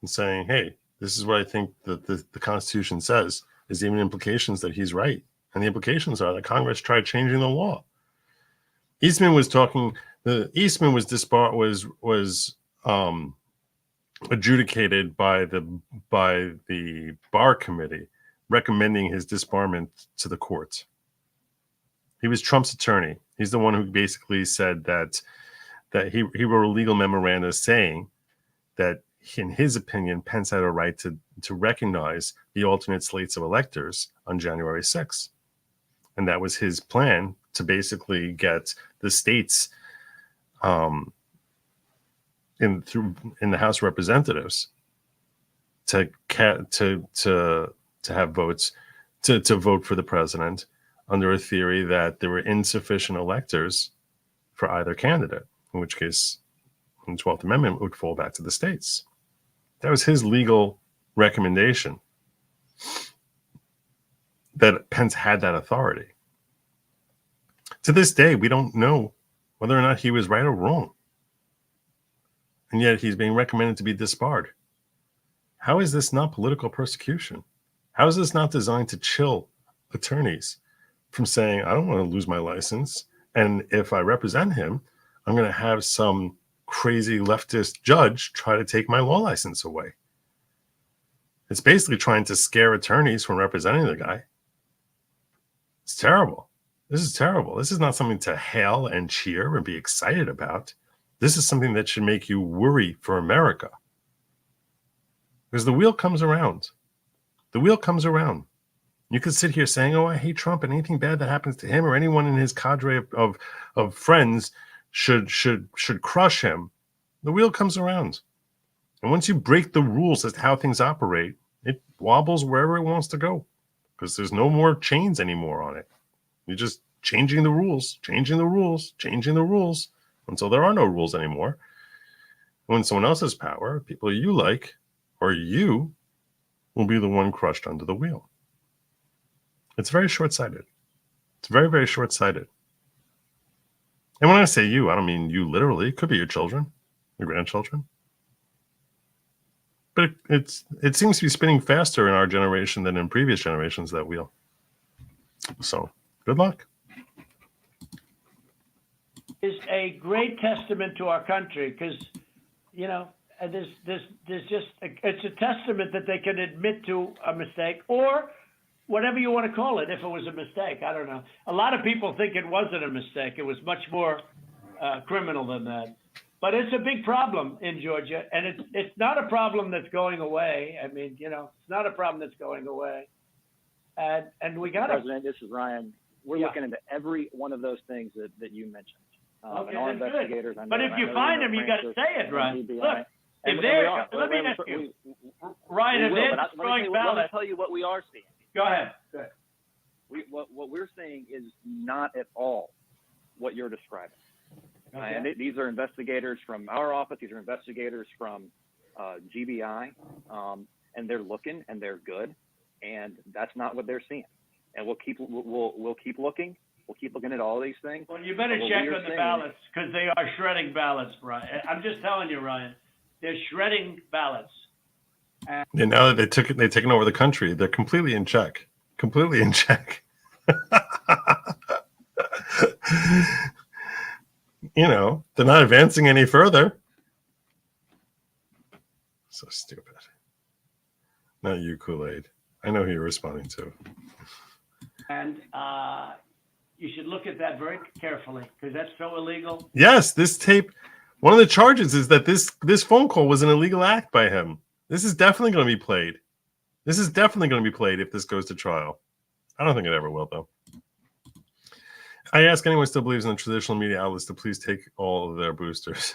Speaker 1: and saying, hey, this is what I think that the Constitution says, there's even implications that he's right. And the implications are that Congress tried changing the law. Eastman was talking, Eastman was adjudicated by the bar committee, recommending his disbarment to the courts. He was Trump's attorney. He's the one who basically said that he wrote a legal memoranda saying that in his opinion, Pence had a right to recognize the alternate slates of electors on January 6th. And that was his plan to basically get the states in the House of Representatives to have votes to vote for the president under a theory that there were insufficient electors for either candidate, in which case the 12th Amendment would fall back to the states. That was his legal recommendation, that Pence had that authority. To this day, we don't know whether or not he was right or wrong. And yet he's being recommended to be disbarred. How is this not political persecution? How is this not designed to chill attorneys from saying, I don't want to lose my license, and if I represent him, I'm going to have some crazy leftist judge try to take my law license away. It's basically trying to scare attorneys from representing the guy. It's terrible. This is terrible. This is not something to hail and cheer and be excited about. This is something that should make you worry for America. Because the wheel comes around. The wheel comes around. You could sit here saying, oh, I hate Trump, and anything bad that happens to him or anyone in his cadre of friends should crush him. The wheel comes around. And once you break the rules as to how things operate, it wobbles wherever it wants to go. Because there's no more chains anymore on it. You're just changing the rules, changing the rules, changing the rules until there are no rules anymore. When someone else has power, people you like, or you will be the one crushed under the wheel. It's very short-sighted. It's very, very short-sighted. And when I say you, I don't mean you literally. It could be your children, your grandchildren. But it seems to be spinning faster in our generation than in previous generations, that wheel. So, good luck.
Speaker 11: Is a great testament to our country because, you know, there's just, it's a testament that they can admit to a mistake or whatever you want to call it, if it was a mistake. I don't know. A lot of people think it wasn't a mistake. It was much more criminal than that. But it's a big problem in Georgia, and it's not a problem that's going away. I mean, you know, it's not a problem that's going away. And we got to...
Speaker 13: President, this is Ryan. We're looking into every one of those things that you mentioned.
Speaker 11: Okay,
Speaker 13: and our
Speaker 11: that's
Speaker 13: investigators,
Speaker 11: good. But if you find them, you got to say it, Ryan. Look, if they're... Let me ask you, Ryan, if they're destroying ballots...
Speaker 13: Let me tell you what we are seeing.
Speaker 11: Go ahead.
Speaker 13: What we're seeing is not at all what you're describing.
Speaker 11: Okay.
Speaker 13: And these are investigators from our office. These are investigators from GBI, and they're looking and they're good, and that's not what they're seeing. And we'll keep looking. We'll keep looking at all these things.
Speaker 11: Well, you better
Speaker 13: But what
Speaker 11: check
Speaker 13: we are
Speaker 11: on the
Speaker 13: saying-
Speaker 11: ballots because they are shredding ballots, Brian. I'm just telling you, Ryan. They're shredding ballots.
Speaker 1: Yeah, now that they've taken over the country, they're completely in check. Completely in check. You know, they're not advancing any further. So stupid. Not you, Kool-Aid. I know who you're responding to.
Speaker 11: And you should look at that very carefully because that's so illegal.
Speaker 1: Yes, this tape, one of the charges is that this phone call was an illegal act by him. This is definitely going to be played. This is definitely going to be played if this goes to trial. I don't think it ever will, though. I ask anyone who still believes in the traditional media outlets to please take all of their boosters.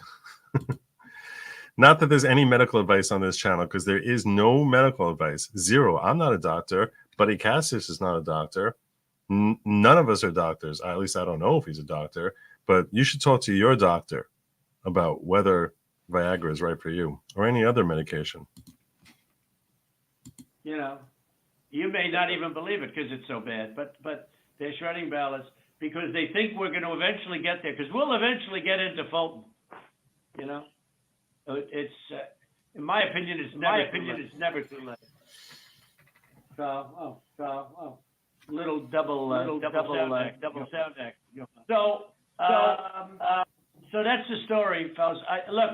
Speaker 1: Not that there's any medical advice on this channel, because there is no medical advice. Zero. I'm not a doctor. Buddy Cassius is not a doctor. None of us are doctors. At least I don't know if he's a doctor. But you should talk to your doctor about whether Viagra is right for you or any other medication.
Speaker 11: You know, you may not even believe it because it's so bad, but they're shredding ballots because they think we're going to eventually get there because we'll eventually get into Fulton. You know, it's in my opinion, it's never too late. So, little double sound act. So that's the story, fellas. Look,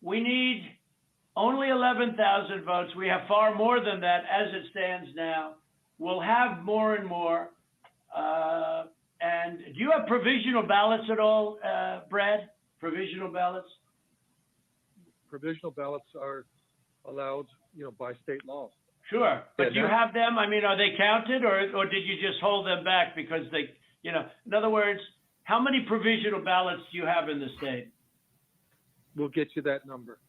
Speaker 11: we need only 11,000 votes. We have far more than that as it stands now. We'll have more and more. And do you have provisional ballots at all, Brad? Provisional ballots?
Speaker 12: Provisional ballots are allowed, by state law.
Speaker 11: Sure, but do you have them? I mean, are they counted, or did you just hold them back because they, in other words, how many provisional ballots do you have in the state?
Speaker 12: We'll get you that number.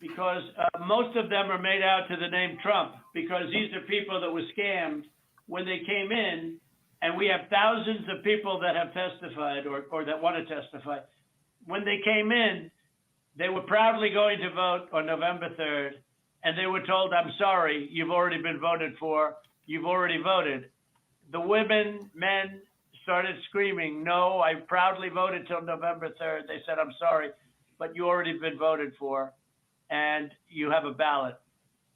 Speaker 11: Because most of them are made out to the name Trump, because these are people that were scammed when they came in, and we have thousands of people that have testified or that want to testify. When they came in, they were proudly going to vote on November 3rd, and they were told, I'm sorry, you've already been voted for, you've already voted. The women, men started screaming, no, I proudly voted till November 3rd. They said, I'm sorry, but you already been voted for, and you have a ballot.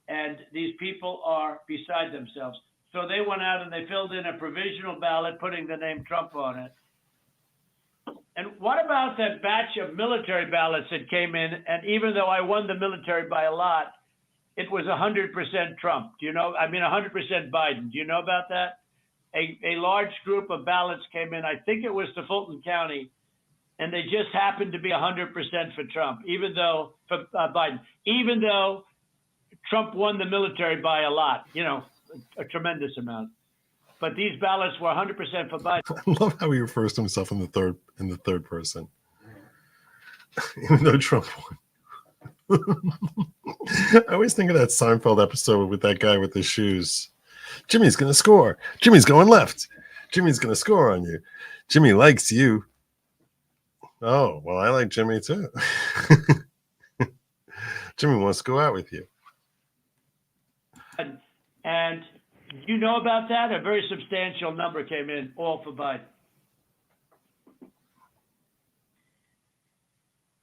Speaker 11: And these people are beside themselves. So they went out and they filled in a provisional ballot, putting the name Trump on it. And what about that batch of military ballots that came in? And even though I won the military by a lot, it was 100% Trump. Do you know? I mean, 100% Biden. Do you know about that? A large group of ballots came in. I think it was to Fulton County, and they just happened to be 100% for Trump, even though for Biden, even though Trump won the military by a lot, a tremendous amount. But these ballots were 100% for Biden.
Speaker 1: I love how he refers to himself in the third person, even though Trump won. I always think of that Seinfeld episode with that guy with the shoes. Jimmy's gonna score. Jimmy's going left. Jimmy's gonna score on you. Jimmy likes you. Oh, well, I like Jimmy too. Jimmy wants to go out with you.
Speaker 11: And you know about that? A very substantial number came in, all for Biden.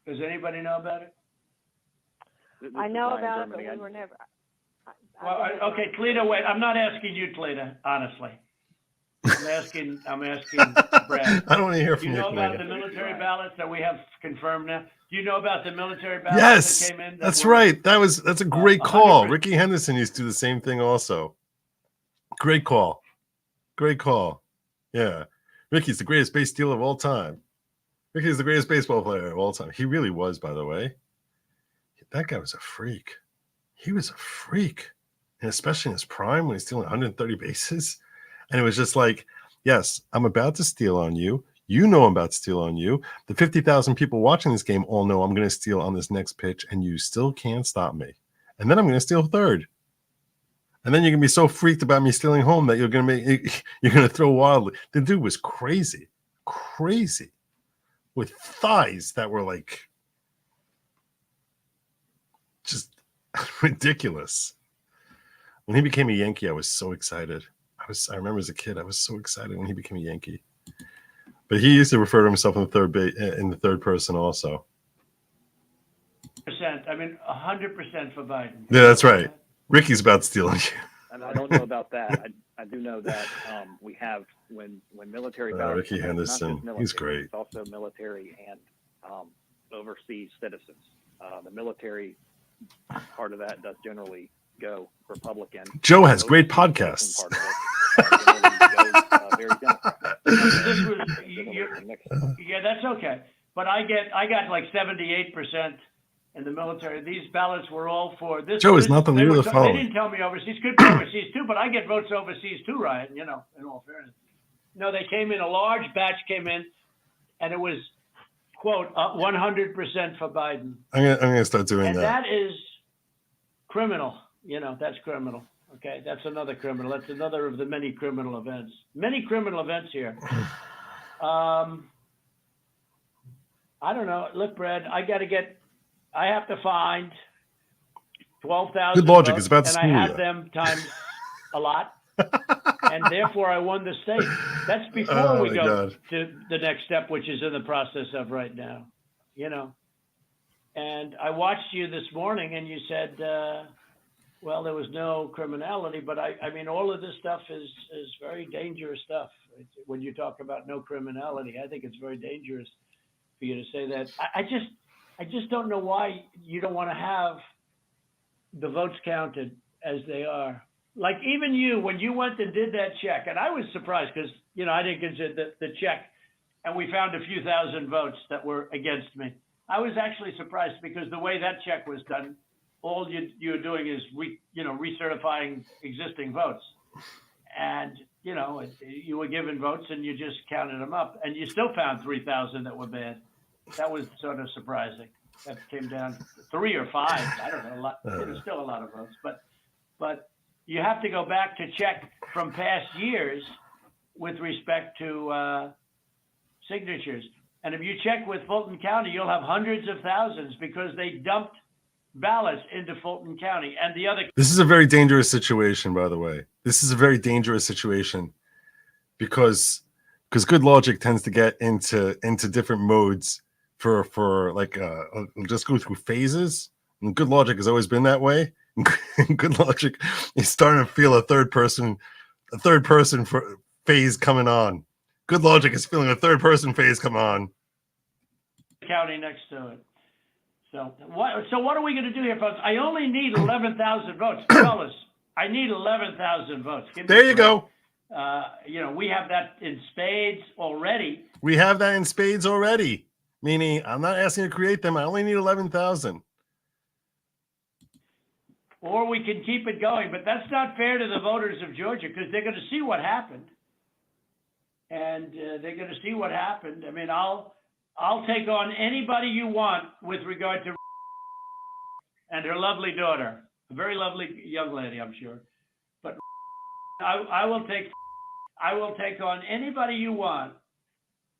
Speaker 11: Does anybody know about it?
Speaker 9: I know about it, but we were never.
Speaker 11: Well, okay, Cleta, wait. I'm not asking you, Cleta, honestly. I'm asking Brad.
Speaker 1: I don't want to hear from you.
Speaker 11: Do you know about the military ballots that we have confirmed now? Do you know about the military ballots that came in?
Speaker 1: That's right. That's a great call. Ricky Henderson used to do the same thing also. Great call. Great call. Yeah. Ricky's the greatest base stealer of all time. Ricky's the greatest baseball player of all time. He really was, by the way. That guy was a freak. He was a freak. And especially in his prime when he's stealing 130 bases. And it was just like, yes, I'm about to steal on you. You know I'm about to steal on you. The 50,000 people watching this game all know I'm going to steal on this next pitch, and you still can't stop me. And then I'm going to steal third. And then you're going to be so freaked about me stealing home that you're going to throw wildly. The dude was crazy. Crazy. With thighs that were like just ridiculous. When he became a Yankee, I was so excited. I remember as a kid, I was so excited when he became a Yankee. But he used to refer to himself in the third person also.
Speaker 11: I mean, 100% for Biden.
Speaker 1: Yeah, that's right. Ricky's about stealing you.
Speaker 13: And I don't know about that. I do know that we have when military ballots,
Speaker 1: Ricky
Speaker 13: come in, it's not
Speaker 1: Henderson,
Speaker 13: just military,
Speaker 1: he's great.
Speaker 13: It's also military and overseas citizens. The military part of that does generally go Republican.
Speaker 1: Joe has great podcasts.
Speaker 13: Part of it, very Democrat.
Speaker 11: This was, yeah, that's okay. But I got like 78% in the military. These ballots were all for this.
Speaker 1: Joe is not the leader of the
Speaker 11: They
Speaker 1: phone.
Speaker 11: didn't tell me overseas. Could be overseas too, but I get votes overseas too, Ryan. You know, in all fairness. No, they came in, a large batch came in, and it was, quote, 100% for Biden.
Speaker 1: I'm gonna start doing
Speaker 11: And
Speaker 1: that.
Speaker 11: that is criminal. You know, that's criminal. Okay, that's another criminal. That's another of the many criminal events. Many criminal events here. I don't know. Look, Brad, I have to find 12,000
Speaker 1: Good logic.
Speaker 11: votes,
Speaker 1: It's about to
Speaker 11: and I
Speaker 1: school
Speaker 11: have
Speaker 1: you.
Speaker 11: them times a lot. And therefore I won the state. That's before
Speaker 1: Oh,
Speaker 11: we
Speaker 1: my
Speaker 11: go
Speaker 1: God.
Speaker 11: to the next step, which is in the process of right now, you know. And I watched you this morning and you said, well, there was no criminality, but I mean, all of this stuff is very dangerous stuff. When you talk about no criminality, I think it's very dangerous for you to say that. I just don't know why you don't want to have the votes counted as they are. Like even you, when you went and did that check, and I was surprised because, you know, I didn't consider the check, and we found a few thousand votes that were against me. I was actually surprised because the way that check was done, all you're doing is recertifying existing votes. And, you know, you were given votes and you just counted them up, and you still found 3,000 that were bad. That was sort of surprising. That came down to 3 or 5. I don't know, a lot. It was still a lot of votes, but you have to go back to check from past years with respect to signatures. And if you check with Fulton County, you'll have hundreds of thousands because they dumped ballots into Fulton County and the other.
Speaker 1: This is a very dangerous situation, by the way. This is a very dangerous situation because good logic tends to get into different modes for like just go through phases. And good logic has always been that way. Good logic is starting to feel a third person phase coming on. Good logic is feeling a third person phase come on.
Speaker 11: County next to it. So what are we going to do here, folks? I only need 11,000 votes, fellas. I need 11,000 votes.
Speaker 1: There you go.
Speaker 11: You know, we have that in spades already.
Speaker 1: We have that in spades already. Meaning, I'm not asking you to create them. I only need 11,000.
Speaker 11: Or we can keep it going, but that's not fair to the voters of Georgia because they're going to see what happened, and they're going to see what happened. I mean, I'll take on anybody you want with regard to and her lovely daughter, a very lovely young lady, I'm sure. But I will take on anybody you want.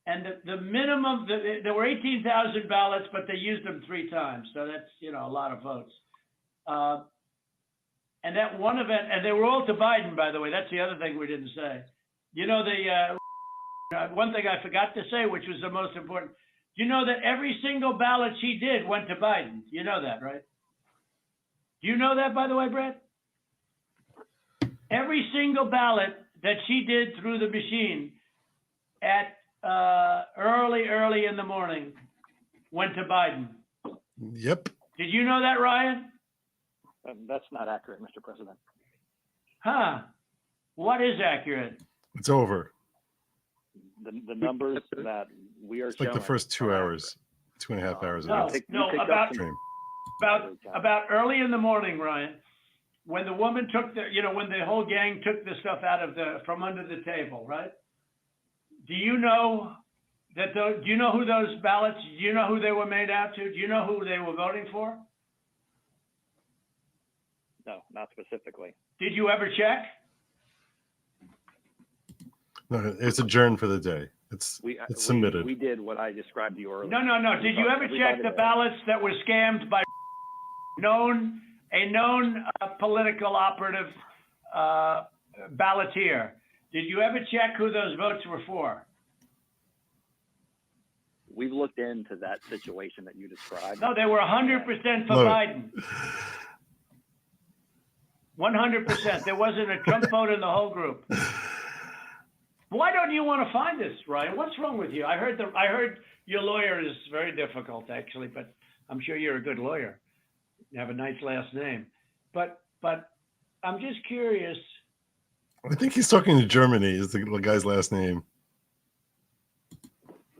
Speaker 11: And the minimum, there were 18,000 ballots, but they used them 3 times, so that's a lot of votes. And that one event, and they were all to Biden, by the way. That's the other thing we didn't say. You know, one thing I forgot to say, which was the most important. You know that every single ballot she did went to Biden. You know that, right? Do you know that, by the way, Brett? Every single ballot that she did through the machine at early in the morning went to Biden.
Speaker 1: Yep.
Speaker 11: Did you know that, Ryan?
Speaker 13: That's not accurate, Mr. President.
Speaker 11: Huh. What is accurate?
Speaker 1: It's over.
Speaker 13: The numbers that we are
Speaker 1: It's like
Speaker 13: showing.
Speaker 1: the first 2 hours, 2.5 hours.
Speaker 11: No, about early in the morning, Ryan, when the woman took when the whole gang took the stuff from under the table, right? Do you know do you know who those ballots, do you know who they were made out to? Do you know who they were voting for?
Speaker 13: No, not specifically.
Speaker 11: Did you ever check?
Speaker 1: No, it's adjourned for the day. It's submitted.
Speaker 13: We did what I described to you earlier.
Speaker 11: No. Did you ever check the ballots that were scammed by a known political operative balloteer? Did you ever check who those votes were for?
Speaker 13: We've looked into that situation that you described.
Speaker 11: No, they were 100% for
Speaker 1: Love it.
Speaker 11: Biden. 100%. There wasn't a Trump vote in the whole group. Why don't you want to find this, Ryan? What's wrong with you? I heard your lawyer is very difficult, actually, but I'm sure you're a good lawyer. You have a nice last name. But I'm just curious.
Speaker 1: I think he's talking to Germany is the guy's last name.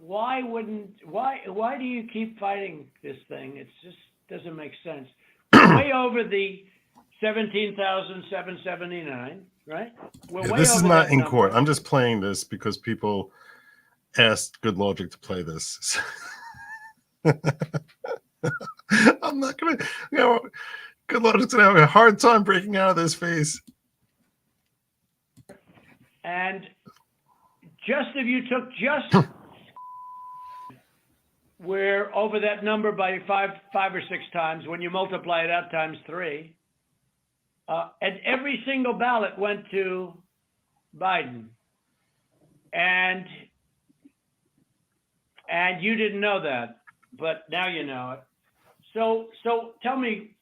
Speaker 11: Why do you keep fighting this thing? It just doesn't make sense. We're way over the 17,779, right? We're way
Speaker 1: This is
Speaker 11: over
Speaker 1: not
Speaker 11: that
Speaker 1: in
Speaker 11: number.
Speaker 1: court. I'm just playing this because people asked Good Logic to play this. I'm not gonna, Good Logic's gonna have a hard time breaking out of this phase.
Speaker 11: And just if you took we're over that number by five or six times when you multiply it out times 3. And every single ballot went to Biden. And you didn't know that, but now you know it. So tell me,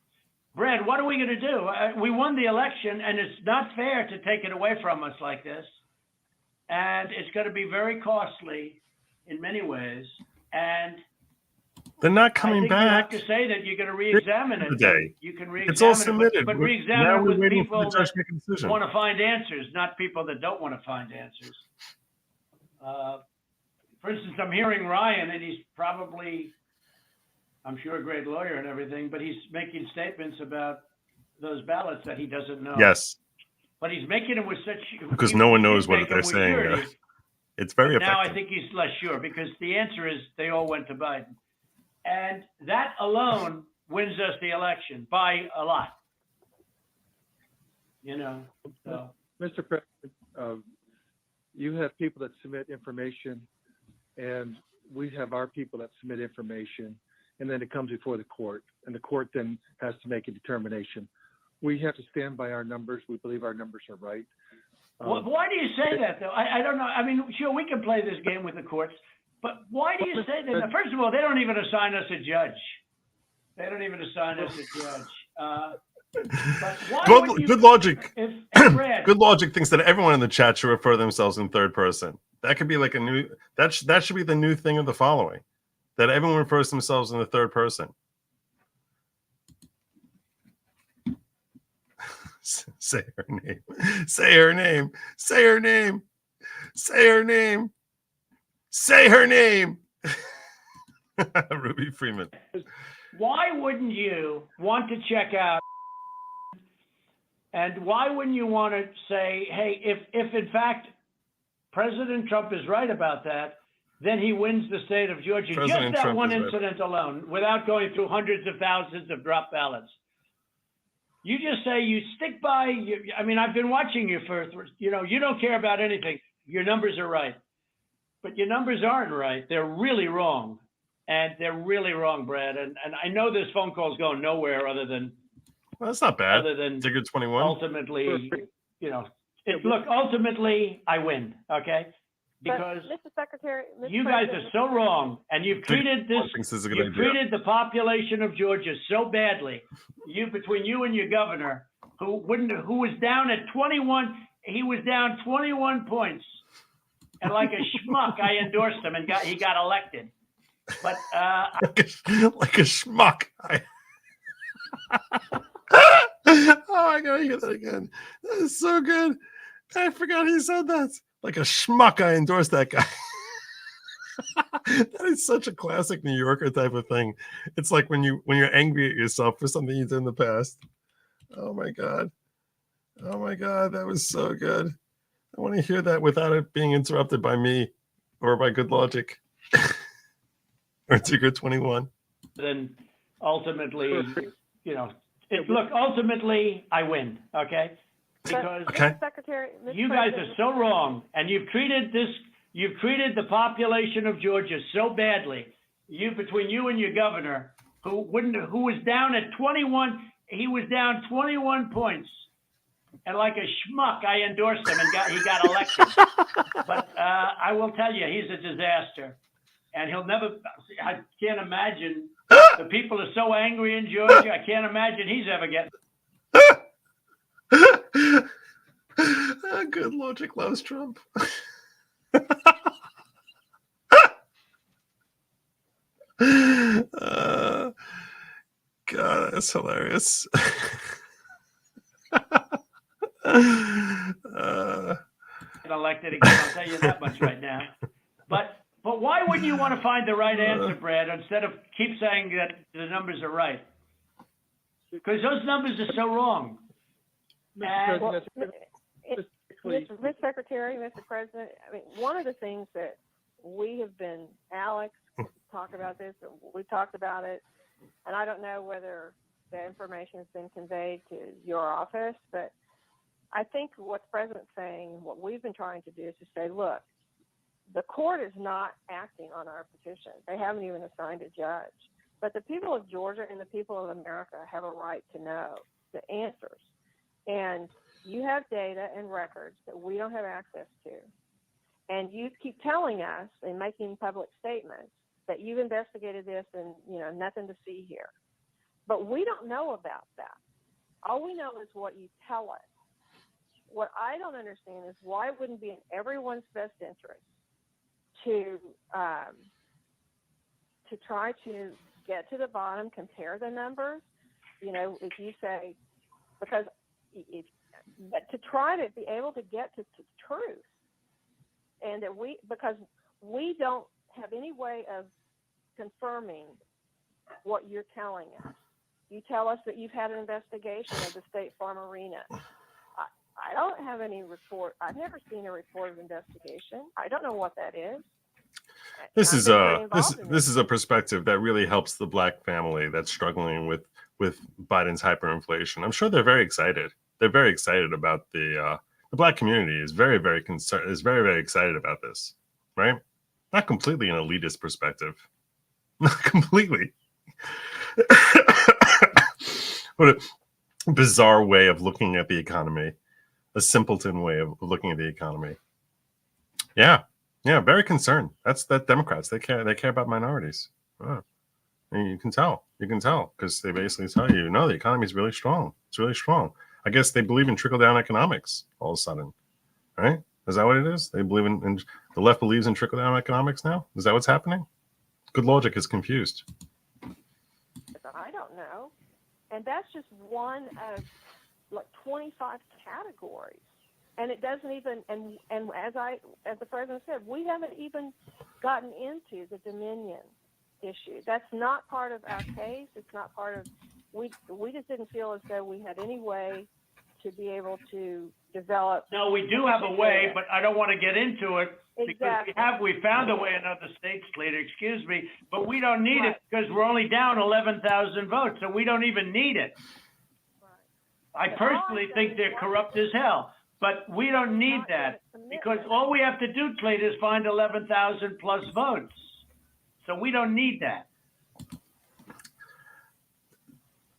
Speaker 11: Brad, what are we going to do? We won the election, and it's not fair to take it away from us like this. And it's going to be very costly in many ways. And
Speaker 1: They're not coming back.
Speaker 11: You have to say that you're going to re-examine it.
Speaker 1: Today.
Speaker 11: You can re-examine
Speaker 1: It's all
Speaker 11: it,
Speaker 1: submitted.
Speaker 11: but
Speaker 1: Now
Speaker 11: re-examine
Speaker 1: we're
Speaker 11: it with
Speaker 1: waiting
Speaker 11: people
Speaker 1: for the judge
Speaker 11: that
Speaker 1: to make a decision.
Speaker 11: want to find answers, not people that don't want to find answers. For instance, I'm hearing Ryan, and he's probably, I'm sure, a great lawyer and everything, but he's making statements about those ballots that he doesn't know.
Speaker 1: Yes.
Speaker 11: But he's making them with such...
Speaker 1: Because no one knows
Speaker 11: he's
Speaker 1: what
Speaker 11: making
Speaker 1: they're
Speaker 11: them with
Speaker 1: saying.
Speaker 11: surety.
Speaker 1: It's very
Speaker 11: Now I
Speaker 1: effective.
Speaker 11: think he's less sure because the answer is they all went to Biden. And that alone wins us the election by a lot. You know, so.
Speaker 12: Mr. President, you have people that submit information, and we have our people that submit information, and then it comes before the court, and the court then has to make a determination. We have to stand by our numbers. We believe our numbers are right.
Speaker 11: Why do you say that, though? I don't know. I mean, sure, we can play this game with the courts, but why do you say that? Now, first of all, they don't even assign us a judge. They don't even assign us a judge. But why would you,
Speaker 1: Good Logic.
Speaker 11: Brad,
Speaker 1: Good Logic thinks that everyone in the chat should refer themselves in third person. That could be like a new. That should be the new thing of the following. That everyone refers themselves in the third person. Say her name. Say her name. Say her name. Say her name. Say her name. Ruby Freeman.
Speaker 11: why wouldn't you want to check out? And why wouldn't you want to say, hey, if in fact President Trump is right about that, then he wins the state of Georgia.
Speaker 1: President
Speaker 11: Just that
Speaker 1: Trump
Speaker 11: one
Speaker 1: is right.
Speaker 11: incident alone, without going through hundreds of thousands of drop ballots. You just say you stick by. I mean, I've been watching you for, you don't care about anything. Your numbers are right, but your numbers aren't right. They're really wrong, and they're really wrong, Brad. And I know this phone call is going nowhere other than.
Speaker 1: Well, that's not bad.
Speaker 11: Other than
Speaker 1: Digger 21.
Speaker 11: ultimately, look, ultimately I win, okay? Because
Speaker 9: But, Mr. Secretary, Mr.
Speaker 11: you guys
Speaker 9: President,
Speaker 11: are so wrong, and you've treated
Speaker 1: thinks this is a good
Speaker 11: you've
Speaker 1: idea.
Speaker 11: treated the population of Georgia so badly. Between you and your governor, who was down at 21, he was down 21 points, and like a schmuck, I endorsed him and he got elected. But
Speaker 1: like a schmuck. Oh, I gotta hear that again. That is so good. I forgot he said that. Like a schmuck, I endorse that guy. That is such a classic New Yorker type of thing. It's like when you're angry at yourself for something you did in the past. Oh my god. Oh my god, that was so good. I want to hear that without it being interrupted by me or by Good Logic. Or Tigger 21.
Speaker 11: then ultimately, look, ultimately I win, okay? Because
Speaker 1: Okay.
Speaker 9: Mr. Secretary, Mr.
Speaker 11: you guys are
Speaker 9: President,
Speaker 11: so wrong, and you've treated the population of Georgia so badly. Between you and your governor, who was down at 21, he was down 21 points, and like a schmuck, I endorsed him and he got elected. But I will tell you, he's a disaster. and he'll never, I can't imagine, the people are so angry in Georgia, I can't imagine he's ever getting.
Speaker 1: Good Logic loves Trump. God, that's hilarious.
Speaker 11: Elected again, I'll tell you that much right now. But why wouldn't you want to find the right answer, Brad, instead of keep saying that the numbers are right? Because those numbers are so wrong. And
Speaker 9: Mr. Secretary, Mr. President, I mean, one of the things that we have been, Alex talked about this, we talked about it, and I don't know whether the information has been conveyed to your office, but I think what the President's saying, what we've been trying to do is to say, look, the court is not acting on our petition. They haven't even assigned a judge. But the people of Georgia and the people of America have a right to know the answers. And you have data and records that we don't have access to. And you keep telling us and making public statements that you've investigated this and, you know, nothing to see here. But we don't know about that. All we know is what you tell us. What I don't understand is why it wouldn't be in everyone's best interest to try to get to the bottom, compare the numbers. You know, if you say, because but to try to be able to get to truth, and that because we don't have any way of confirming what you're telling us. You tell us that you've had an investigation of the State Farm Arena. I don't have any report. I've never seen a report of investigation. I don't know what that is.
Speaker 1: This is a perspective that really helps the Black family that's struggling with Biden's hyperinflation. I'm sure they're very excited. They're very excited about the Black community is very very excited about this, right? Not completely an elitist perspective, not completely. What a bizarre way of looking at the economy, a simpleton way of looking at the economy. Yeah, very concerned. That's Democrats. They care about minorities. Oh. And you can tell because they basically tell you, no, the economy is really strong. It's really strong. I guess they believe in trickle-down economics all of a sudden, right? Is that what it is? They believe in the left believes in trickle-down economics now? Is that what's happening? Good Logic is confused.
Speaker 9: I don't know. And that's just one of like 25 categories. And it doesn't even, and as the President said, we haven't even gotten into the Dominion issue. That's not part of our case. It's not part of, we just didn't feel as though we had any way to be able to develop.
Speaker 11: No, we do have a way, but I don't want to get into it because
Speaker 9: Exactly.
Speaker 11: we found a way in other states, later, excuse me, but we don't need it because we're only down 11,000 votes, so we don't even need it. I personally think they're corrupt as hell, but we don't need that because all we have to do, Clayton, is find 11,000 plus votes. So we don't need that.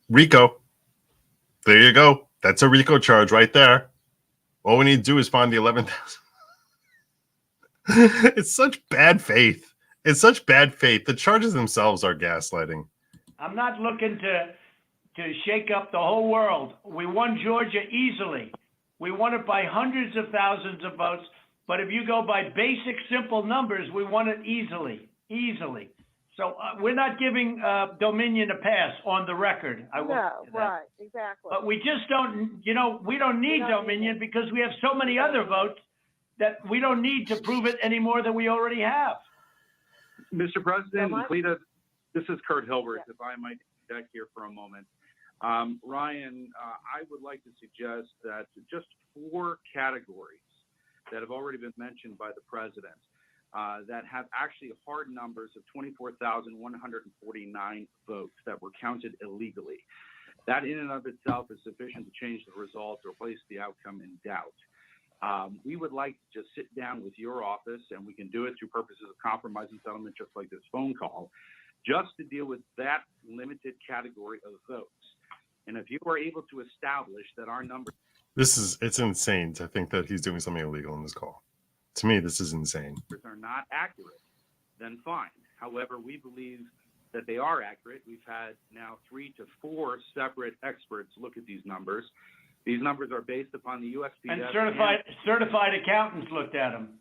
Speaker 1: RICO. There you go. That's a RICO charge right there. All we need to do is find the 11,000. It's such bad faith. It's such bad faith. The charges themselves are gaslighting.
Speaker 11: I'm not looking to shake up the whole world. We won Georgia easily. We won it by hundreds of thousands of votes. But if you go by basic, simple numbers, we won it easily. So we're not giving Dominion a pass on the record.
Speaker 9: Right, exactly.
Speaker 11: But we just don't, we don't need Dominion because we have so many other votes that we don't need to prove it any more than we already have.
Speaker 14: Mr. President, Cleta, this is Kurt Hilbert, if I might interject here for a moment. Ryan, I would like to suggest that just 4 categories that have already been mentioned by the President that have actually hard numbers of 24,149 votes that were counted illegally. That in and of itself is sufficient to change the result or place the outcome in doubt. We would like to just sit down with your office, and we can do it through purposes of compromise and settlement, just like this phone call, just to deal with that limited category of votes. And if you are able to establish that our numbers...
Speaker 1: It's insane to think that he's doing something illegal in this call. To me, this is insane.
Speaker 14: ...are not accurate, then fine. However, we believe that they are accurate. We've had now 3 to 4 separate experts look at these numbers. These numbers are based upon the USPS.
Speaker 11: And certified accountants looked at them.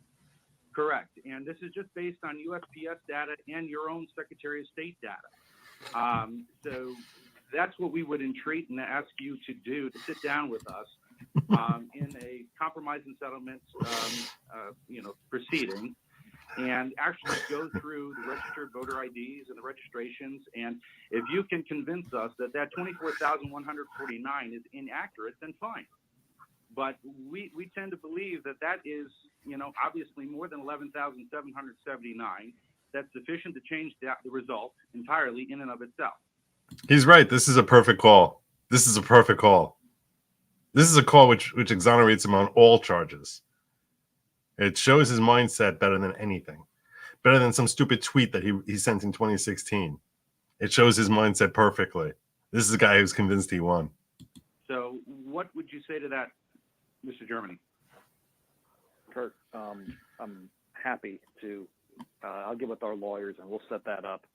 Speaker 14: Correct. And this is just based on USPS data and your own Secretary of State data. So that's what we would entreat and ask you to do, to sit down with us in a compromise and settlement proceeding, and actually go through the registered voter IDs and the registrations. And if you can convince us that that 24,149 is inaccurate, then fine. But we tend to believe that that is, obviously more than 11,779. That's sufficient to change the result entirely in and of itself.
Speaker 1: He's right. This is a perfect call. This is a perfect call. This is a call which exonerates him on all charges. It shows his mindset better than anything, better than some stupid tweet that he sent in 2016. It shows his mindset perfectly. This is a guy who's convinced he won.
Speaker 14: So what would you say to that, Mr. Germany?
Speaker 13: Kurt, I'm happy to, I'll get with our lawyers and we'll set that up.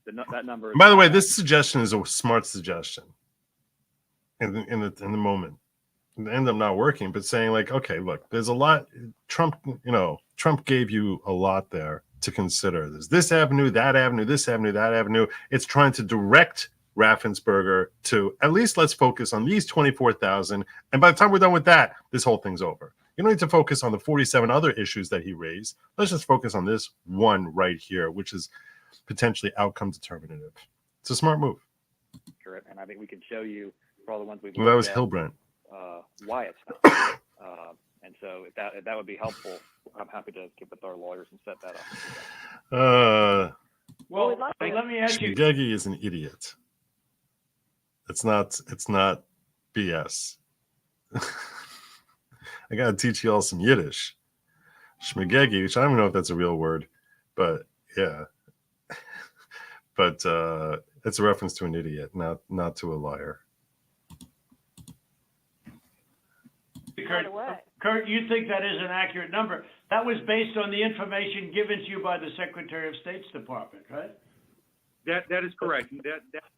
Speaker 13: That number.
Speaker 1: And by the way, this suggestion is a smart suggestion in the moment. It ended up not working, but saying like, okay, look, there's a lot. Trump gave you a lot there to consider. There's this avenue, that avenue, this avenue, that avenue. It's trying to direct Raffensperger to at least let's focus on these 24,000. And by the time we're done with that, this whole thing's over. You don't need to focus on the 47 other issues that he raised. Let's just focus on this one right here, which is potentially outcome determinative. It's a smart move.
Speaker 13: Sure, and I think we can show you for all the ones we've
Speaker 1: Well, that was
Speaker 13: looked at,
Speaker 1: Hilbrand.
Speaker 13: why it's not. And so if that would be helpful, I'm happy to get with our lawyers and set that up.
Speaker 11: Well, let me ask you.
Speaker 1: Shmigegi is an idiot. It's not BS. I gotta teach you all some Yiddish. Shmigegi, which I don't even know if that's a real word, but yeah. But it's a reference to an idiot, not to a liar.
Speaker 11: Kurt, you think that is an accurate number? That was based on the information given to you by the Secretary of State's Department, right?
Speaker 14: That is correct.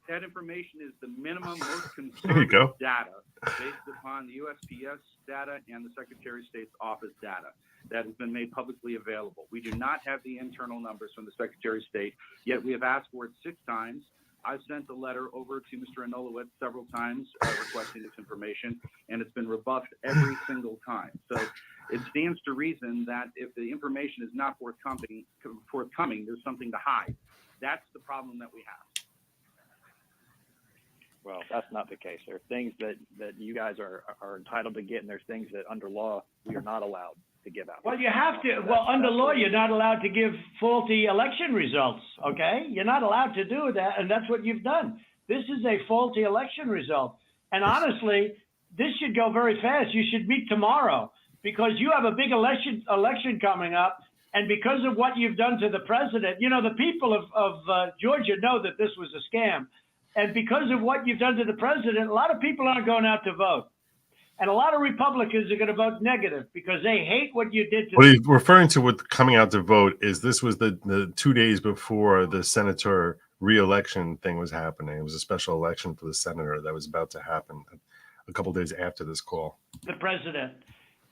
Speaker 14: That information is the minimum, most
Speaker 1: There you go.
Speaker 14: conservative data based upon the USPS data and the Secretary of State's office data that has been made publicly available. We do not have the internal numbers from the Secretary of State, yet we have asked for it 6 times. I've sent a letter over to Mr. Anulowicz several times requesting this information, and it's been rebuffed every single time. So it stands to reason that if the information is not forthcoming, there's something to hide. That's the problem that we have.
Speaker 13: Well, that's not the case. There are things that you guys are entitled to get, and there's things that under law we are not allowed to give out.
Speaker 11: Well, you have to. Well, under law, you're not allowed to give faulty election results, okay? You're not allowed to do that, and that's what you've done. This is a faulty election result. And honestly, this should go very fast. You should meet tomorrow because you have a big election coming up. And because of what you've done to the president, the people of Georgia know that this was a scam. And because of what you've done to the president, a lot of people aren't going out to vote. And a lot of Republicans are going to vote negative because they hate what you did to them.
Speaker 1: What he's referring to with coming out to vote is this was the 2 days before the senator re-election thing was happening. It was a special election for the senator that was about to happen a couple days after this call.
Speaker 11: The president,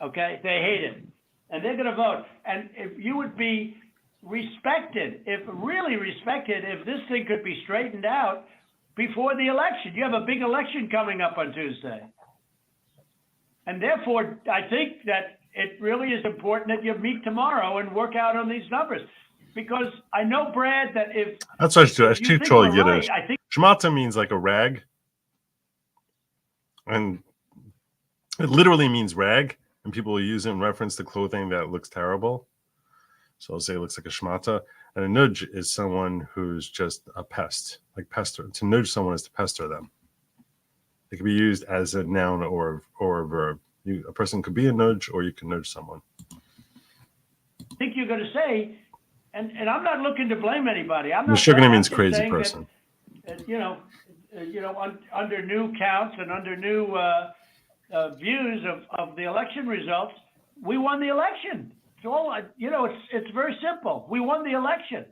Speaker 11: okay? They hate it. And they're going to vote. And if you would be respected, if this thing could be straightened out before the election. You have a big election coming up on Tuesday. And therefore, I think that it really is important that you meet tomorrow and work out on these numbers. Because I know, Brad, that if...
Speaker 1: That's what I teach all Yiddish.
Speaker 11: Right, I think
Speaker 1: Shmata means like a rag. And it literally means rag. And people will use it in reference to clothing that looks terrible. So I'll say it looks like a shmata. And a nudge is someone who's just a pest, like pester. To nudge someone is to pester them. It can be used as a noun or a verb. A person could be a nudge, or you can nudge someone.
Speaker 11: I think you're going to say, and I'm not looking to blame anybody. I'm not.
Speaker 1: Sugar means crazy person.
Speaker 11: That, under new counts and under new views of the election results, we won the election. It's all, it's very simple. We won the election.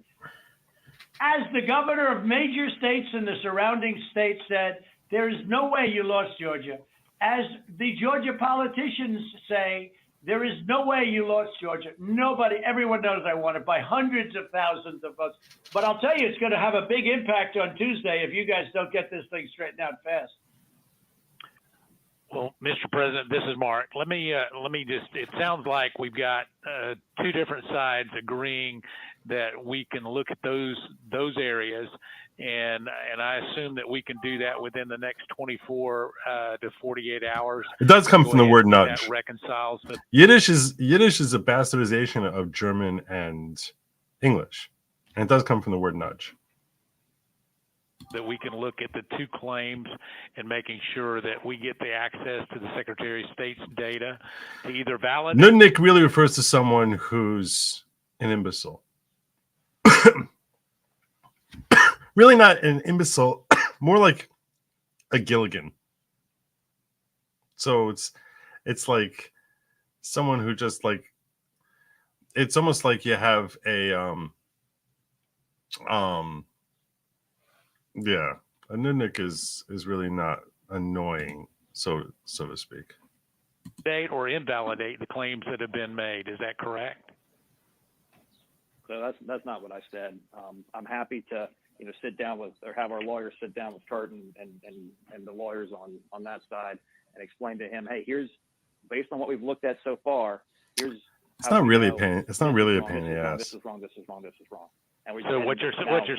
Speaker 11: As the governor of major states and the surrounding states said, there is no way you lost Georgia. As the Georgia politicians say, there is no way you lost Georgia. Nobody, everyone knows I won it by hundreds of thousands of votes. But I'll tell you, it's going to have a big impact on Tuesday if you guys don't get this thing straightened out fast.
Speaker 10: Well, Mr. President, this is Mark. Let me just, it sounds like we've got two different sides agreeing that we can look at those areas, and I assume that we can do that within the next 24 to 48 hours.
Speaker 1: It does come from the word
Speaker 10: That
Speaker 1: nudge.
Speaker 10: reconciles the
Speaker 1: Yiddish is a bastardization of German and English, and it does come from the word nudge.
Speaker 10: that we can look at the two claims and making sure that we get the access to the Secretary of State's data to either validate.
Speaker 1: Nudnik really refers to someone who's an imbecile. Really not an imbecile, more like a Gilligan. So it's like someone who just like, it's almost like you have a yeah, a nudnik is really not annoying, so to speak.
Speaker 10: Validate or invalidate the claims that have been made. Is that correct?
Speaker 13: So that's not what I said. I'm happy to sit down with, or have our lawyers sit down with Curtin and the lawyers on that side and explain to him, hey, here's, based on what we've looked at so far, here's.
Speaker 1: It's not really a pain. It's not really a pain in the ass.
Speaker 13: This is wrong. This is wrong. This is wrong. And
Speaker 10: So what you're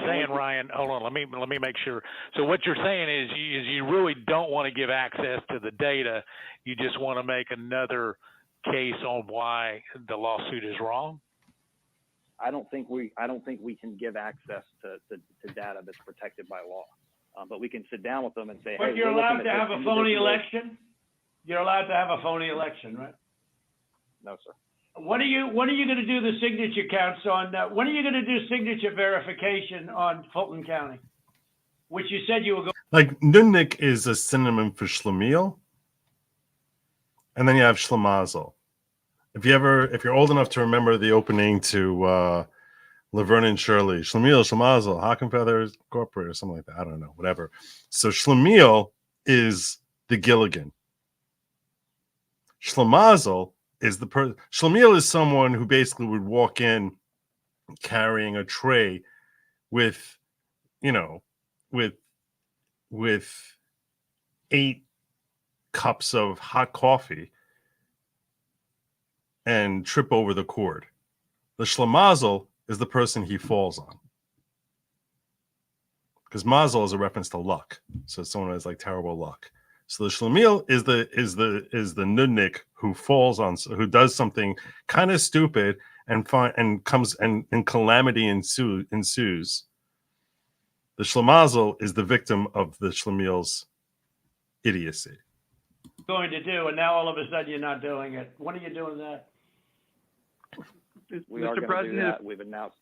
Speaker 10: saying, Ryan? Hold on. Let me make sure. So what you're saying is you really don't want to give access to the data. You just want to make another case on why the lawsuit is wrong.
Speaker 13: I don't think we can give access to data that's protected by law. But we can sit down with them and say,
Speaker 11: But
Speaker 13: hey,
Speaker 11: you're
Speaker 13: we're looking
Speaker 11: allowed
Speaker 13: at
Speaker 11: to
Speaker 13: this
Speaker 11: have a phony
Speaker 13: individual-
Speaker 11: election? You're allowed to have a phony election, right?
Speaker 13: No, sir.
Speaker 11: When are you going to do the signature counts on, when are you going to do signature verification on Fulton County? Which you said you were going.
Speaker 1: Like nudnik is a synonym for schlemiel, and then you have schlemazel. If you're old enough to remember the opening to Laverne and Shirley, schlemiel, schlemazel, Hockenfeather Corporate or something like that. I don't know, whatever. So schlemiel is the Gilligan. Schlemazel is the person. Schlemiel is someone who basically would walk in carrying a tray with, with 8 cups of hot coffee and trip over the cord. The schlemazel is the person he falls on. Because mazel is a reference to luck. So someone who has like terrible luck. So the schlemiel is the nudnik who falls on, who does something kind of stupid and calamity ensues. The schlemazel is the victim of the schlemiel's idiocy.
Speaker 11: Going to do, and now all of a sudden you're not doing it. When are you doing that?
Speaker 13: We are
Speaker 14: Mr.
Speaker 13: going to do
Speaker 14: President,
Speaker 13: that. We've announced.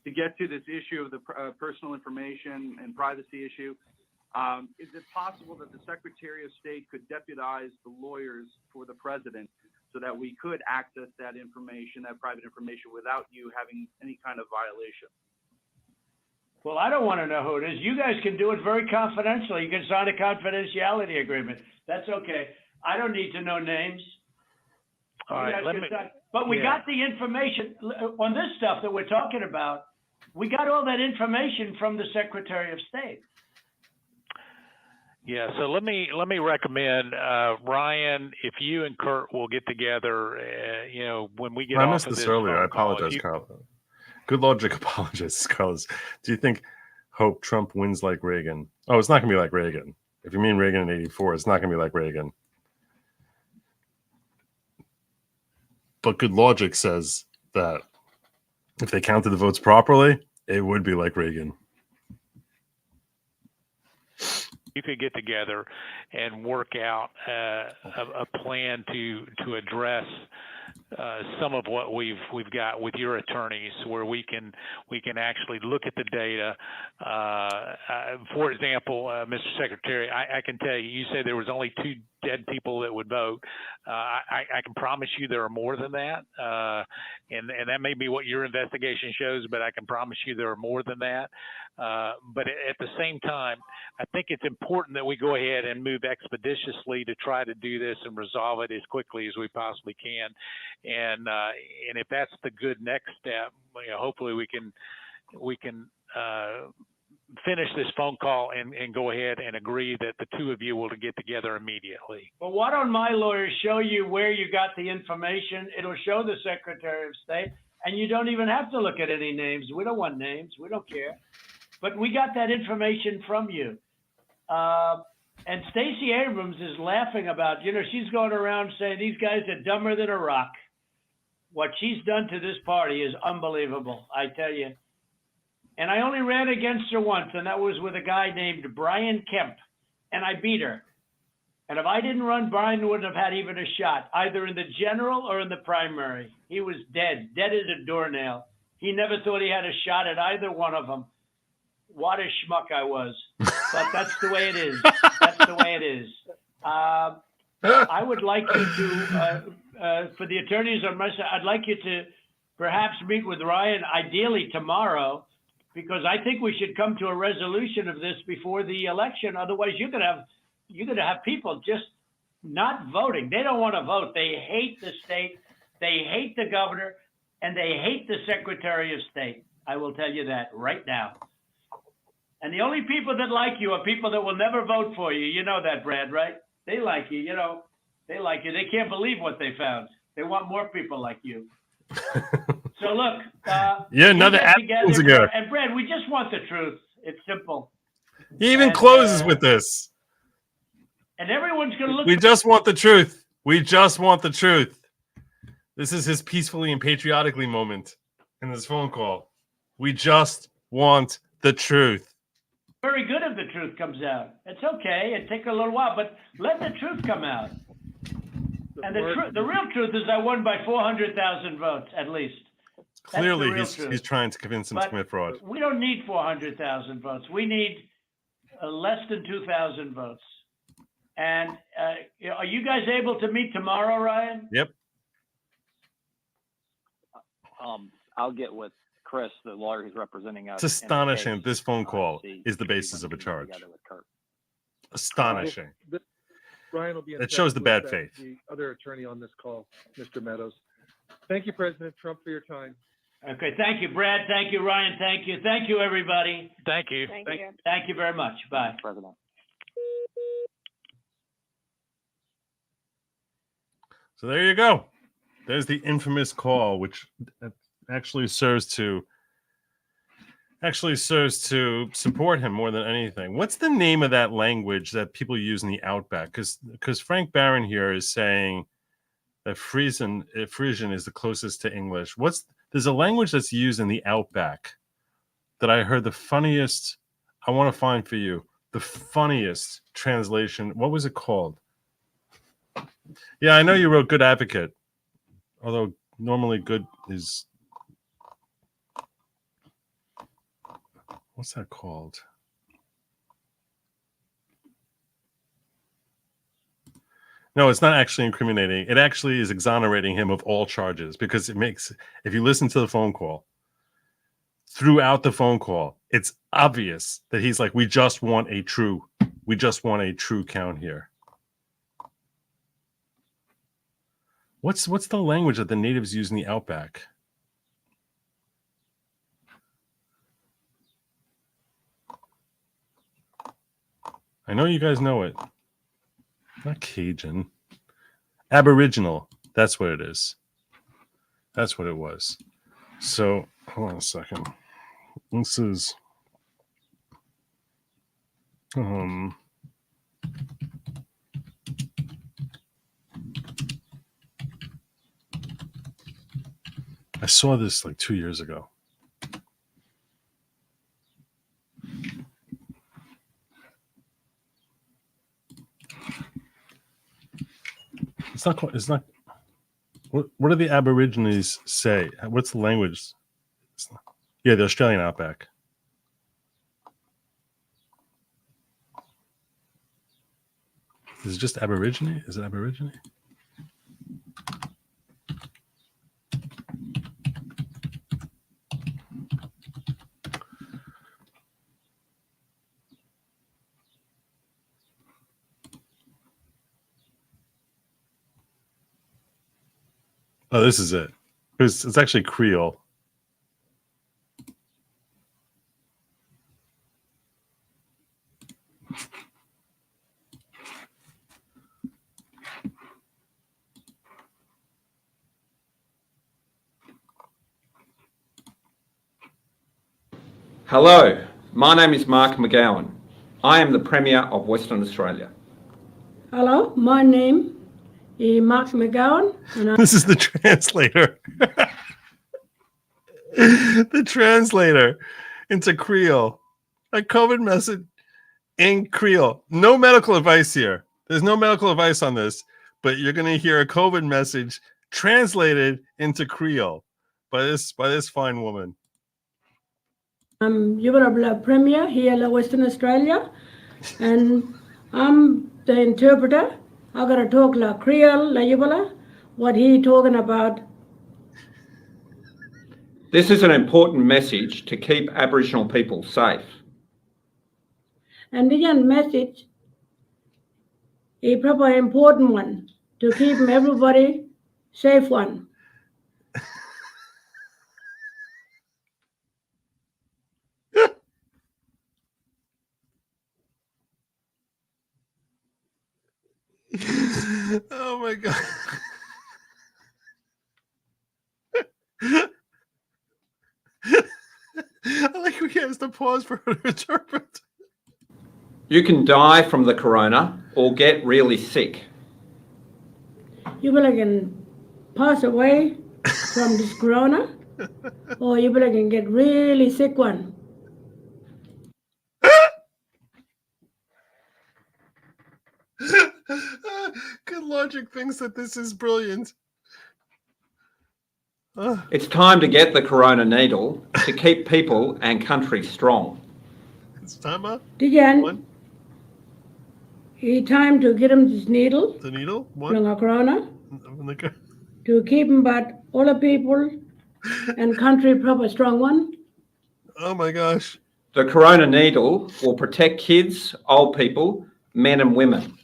Speaker 14: to get to this issue of the personal information and privacy issue, is it possible that the Secretary of State could deputize the lawyers for the president so that we could access that information, that private information, without you having any kind of violation?
Speaker 11: Well, I don't want to know who it is. You guys can do it very confidentially. You can sign a confidentiality agreement. That's okay. I don't need to know names.
Speaker 10: All right,
Speaker 11: But we got the information on this stuff that we're talking about. We got all that information from the Secretary of State.
Speaker 10: Yeah, so let me recommend, Ryan, if you and Kurt will get together, when we get
Speaker 1: I
Speaker 10: off
Speaker 1: missed
Speaker 10: of
Speaker 1: this
Speaker 10: this
Speaker 1: earlier. I
Speaker 10: phone call,
Speaker 1: apologize,
Speaker 10: if you-
Speaker 1: Carlos. Good logic apologizes, Carlos. Do you think Trump wins like Reagan? Oh, it's not going to be like Reagan. If you mean Reagan in 84, it's not going to be like Reagan. But good logic says that if they counted the votes properly, it would be like Reagan.
Speaker 10: You could get together and work out a plan to address some of what we've got with your attorneys, where we can actually look at the data. For example, Mr. Secretary, I can tell you, you said there was only 2 dead people that would vote. I can promise you there are more than that, and that may be what your investigation shows, but I can promise you there are more than that. But at the same time, I think it's important that we go ahead and move expeditiously to try to do this and resolve it as quickly as we possibly can. And if that's the good next step, hopefully we can finish this phone call and go ahead and agree that the 2 of you will get together immediately.
Speaker 11: Well, why don't my lawyers show you where you got the information? It'll show the Secretary of State, and you don't even have to look at any names. We don't want names. We don't care. But we got that information from you. And Stacey Abrams is laughing about, she's going around saying these guys are dumber than a rock. What she's done to this party is unbelievable, I tell you. And I only ran against her once, and that was with a guy named Brian Kemp, and I beat her. And if I didn't run, Brian wouldn't have had even a shot, either in the general or in the primary. He was dead as a doornail. He never thought he had a shot at either one of them. What a schmuck I was. But that's the way it is. That's the way it is. I would like you to, for the attorneys on my side, I'd like you to perhaps meet with Ryan, ideally tomorrow, because I think we should come to a resolution of this before the election. Otherwise, you're gonna have people just not voting. They don't want to vote. They hate the state. They hate the governor, and they hate the Secretary of State. I will tell you that right now. And the only people that like you are people that will never vote for you. You know that, Brad, right? They like you. They like you. They can't believe what they found. They want more people like you. So look,
Speaker 1: another apples ago.
Speaker 11: And Brad, we just want the truth. It's simple.
Speaker 1: He even closes with this.
Speaker 11: And everyone's going to look.
Speaker 1: We just want the truth. We just want the truth. This is his peacefully and patriotically moment in this phone call. We just want the truth.
Speaker 11: Very good if the truth comes out. It's okay. It takes a little while, but let the truth come out. And the real truth is I won by 400,000 votes, at least.
Speaker 1: Clearly, he's trying to convince him to commit fraud.
Speaker 11: We don't need 400,000 votes. We need less than 2,000 votes. And are you guys able to meet tomorrow, Ryan?
Speaker 1: Yep.
Speaker 13: I'll get with Chris, the lawyer who's representing us.
Speaker 1: It's astonishing. This phone call is the basis of a charge. Astonishing.
Speaker 12: Ryan will be in
Speaker 1: it shows the bad
Speaker 12: with,
Speaker 1: faith.
Speaker 12: The other attorney on this call, Mr. Meadows. Thank you, President Trump, for your time.
Speaker 11: Okay, thank you, Brad. Thank you, Ryan. Thank you. Thank you, everybody.
Speaker 10: Thank you.
Speaker 11: Thank you very much. Bye.
Speaker 13: President.
Speaker 1: So there you go. There's the infamous call, which actually serves to support him more than anything. What's the name of that language that people use in the Outback? Because Frank Barron here is saying that Frisian is the closest to English. There's a language that's used in the Outback that I heard the funniest. I want to find for you the funniest translation. What was it called? Yeah, I know you wrote Good Advocate, although normally good is. What's that called? No, it's not actually incriminating. It actually is exonerating him of all charges because it makes, if you listen to the phone call, throughout the phone call, it's obvious that he's like, we just want a true count here. What's the language that the natives use in the Outback? I know you guys know it. Not Cajun. Aboriginal. That's what it is. That's what it was. So, hold on a second. This is... I saw this like 2 years ago. It's not. What do the Aborigines say? What's the language? Yeah, the Australian outback. Is it just Aborigine? Is it Aborigine? Oh, this is it. It's actually Creole.
Speaker 15: Hello, my name is Mark McGowan. I am the Premier of Western Australia.
Speaker 16: Hello, my name is Mark McGowan. And
Speaker 1: This is the translator. The translator into Creole. A COVID message in Creole. No medical advice here. There's no medical advice on this, but you're going to hear a COVID message translated into Creole by this fine woman.
Speaker 16: you will be Premier here in Western Australia, and I'm the interpreter. I gotta talk like Creole, like you will, what he talking about.
Speaker 15: This is an important message to keep Aboriginal people safe.
Speaker 16: And the message is probably important one to keep everybody safe one.
Speaker 1: Oh my god. I like how he has to pause for her to interpret.
Speaker 15: You can die from the corona or get really sick.
Speaker 16: You will can pass away from this corona, or you will can get really sick one.
Speaker 1: Good Logic thinks that this is brilliant.
Speaker 15: It's time to get the corona needle to keep people and country strong.
Speaker 1: It's time up.
Speaker 16: Again, it's time to get him this needle.
Speaker 1: The needle?
Speaker 16: What? Corona. To keep him, but all the people and country proper strong one.
Speaker 1: Oh my gosh.
Speaker 15: The corona needle will protect kids, old people, men and women.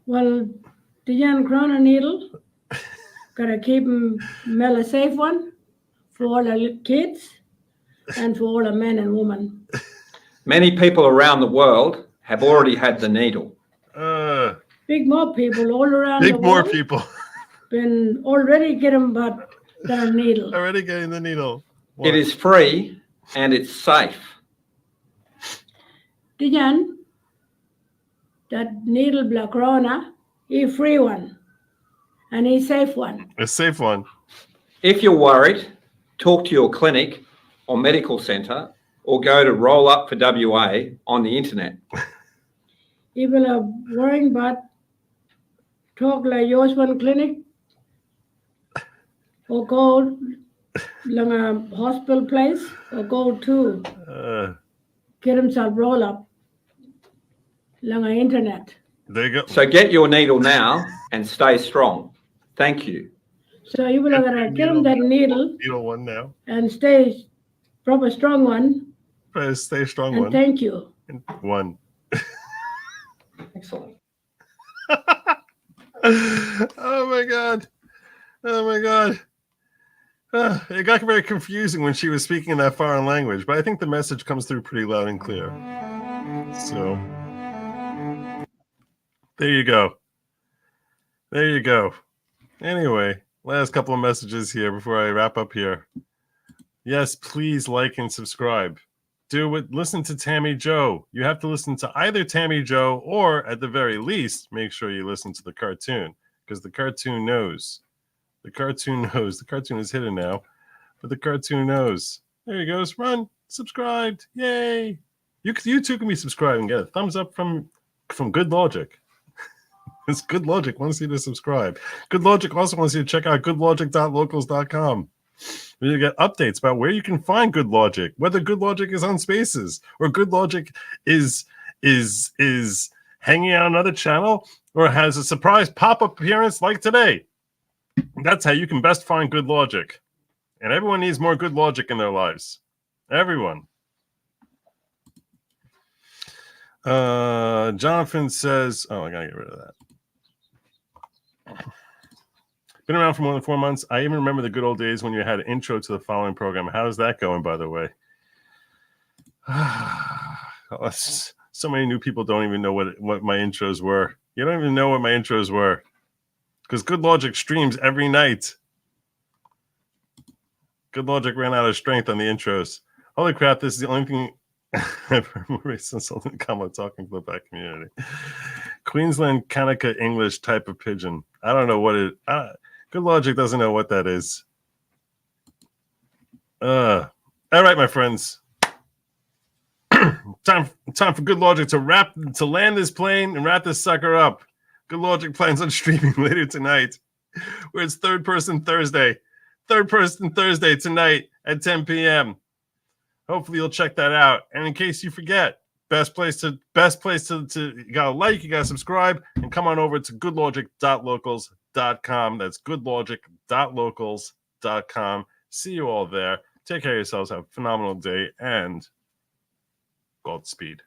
Speaker 16: Well, the corona needle gotta keep him a safe one for all the kids and for all the men and women.
Speaker 15: Many people around the world have already had the needle.
Speaker 16: Big more people all around the world.
Speaker 1: Big more people.
Speaker 16: Been already getting but the needle.
Speaker 1: Already getting the needle.
Speaker 15: What? It is free and it's safe.
Speaker 16: Dijan, that needle black corona, a free one and a safe one.
Speaker 1: A safe one.
Speaker 15: If you're worried, talk to your clinic or medical centre or go to Roll Up for WA on the internet.
Speaker 16: People are worrying about talk like yours one clinic or go to a hospital place or go to get himself roll up on the internet.
Speaker 1: There you go.
Speaker 15: So get your needle now and stay strong. Thank you.
Speaker 16: So you will get him that needle.
Speaker 1: Needle one now.
Speaker 16: And stay proper strong one.
Speaker 1: Stay strong
Speaker 16: and
Speaker 1: one.
Speaker 16: Thank you.
Speaker 1: And one.
Speaker 15: Excellent.
Speaker 1: Oh my god. Oh my god. It got very confusing when she was speaking in that foreign language, but I think the message comes through pretty loud and clear. So there you go. There you go. Anyway, last couple of messages here before I wrap up here. Yes, please like and subscribe. Do it. Listen to Tammy Joe. You have to listen to either Tammy Joe or, at the very least, make sure you listen to the cartoon, because the cartoon knows. The cartoon knows. The cartoon is hidden now, but the cartoon knows. There he goes. Run. Subscribed. Yay. You too can be subscribed and get a thumbs up from Good Logic. It's Good Logic wants you to subscribe. Good Logic also wants you to check out goodlogic.locals.com. You get updates about where you can find Good Logic, whether Good Logic is on Spaces or Good Logic is hanging out on another channel or has a surprise pop-up appearance like today. That's how you can best find Good Logic. And everyone needs more Good Logic in their lives. Everyone. Jonathan says, oh, I gotta get rid of that. Been around for more than 4 months. I even remember the good old days when you had an intro to the following program. How's that going, by the way? So many new people don't even know what my intros were. You don't even know what my intros were. Because Good Logic streams every night. Good Logic ran out of strength on the intros. Holy crap, this is the only thing I've heard more racist than comma talking to the black community. Queensland Kanaka English type of pigeon. I don't know what it Good Logic doesn't know what that is. All right, my friends. Time for Good Logic to land this plane and wrap this sucker up. Good Logic plans on streaming later tonight, where it's Third Person Thursday. Third Person Thursday tonight at 10 p.m. Hopefully you'll check that out. And in case you forget, best place to you gotta like, you gotta subscribe, and come on over to goodlogic.locals.com. That's goodlogic.locals.com. See you all there. Take care of yourselves. Have a phenomenal day and Godspeed.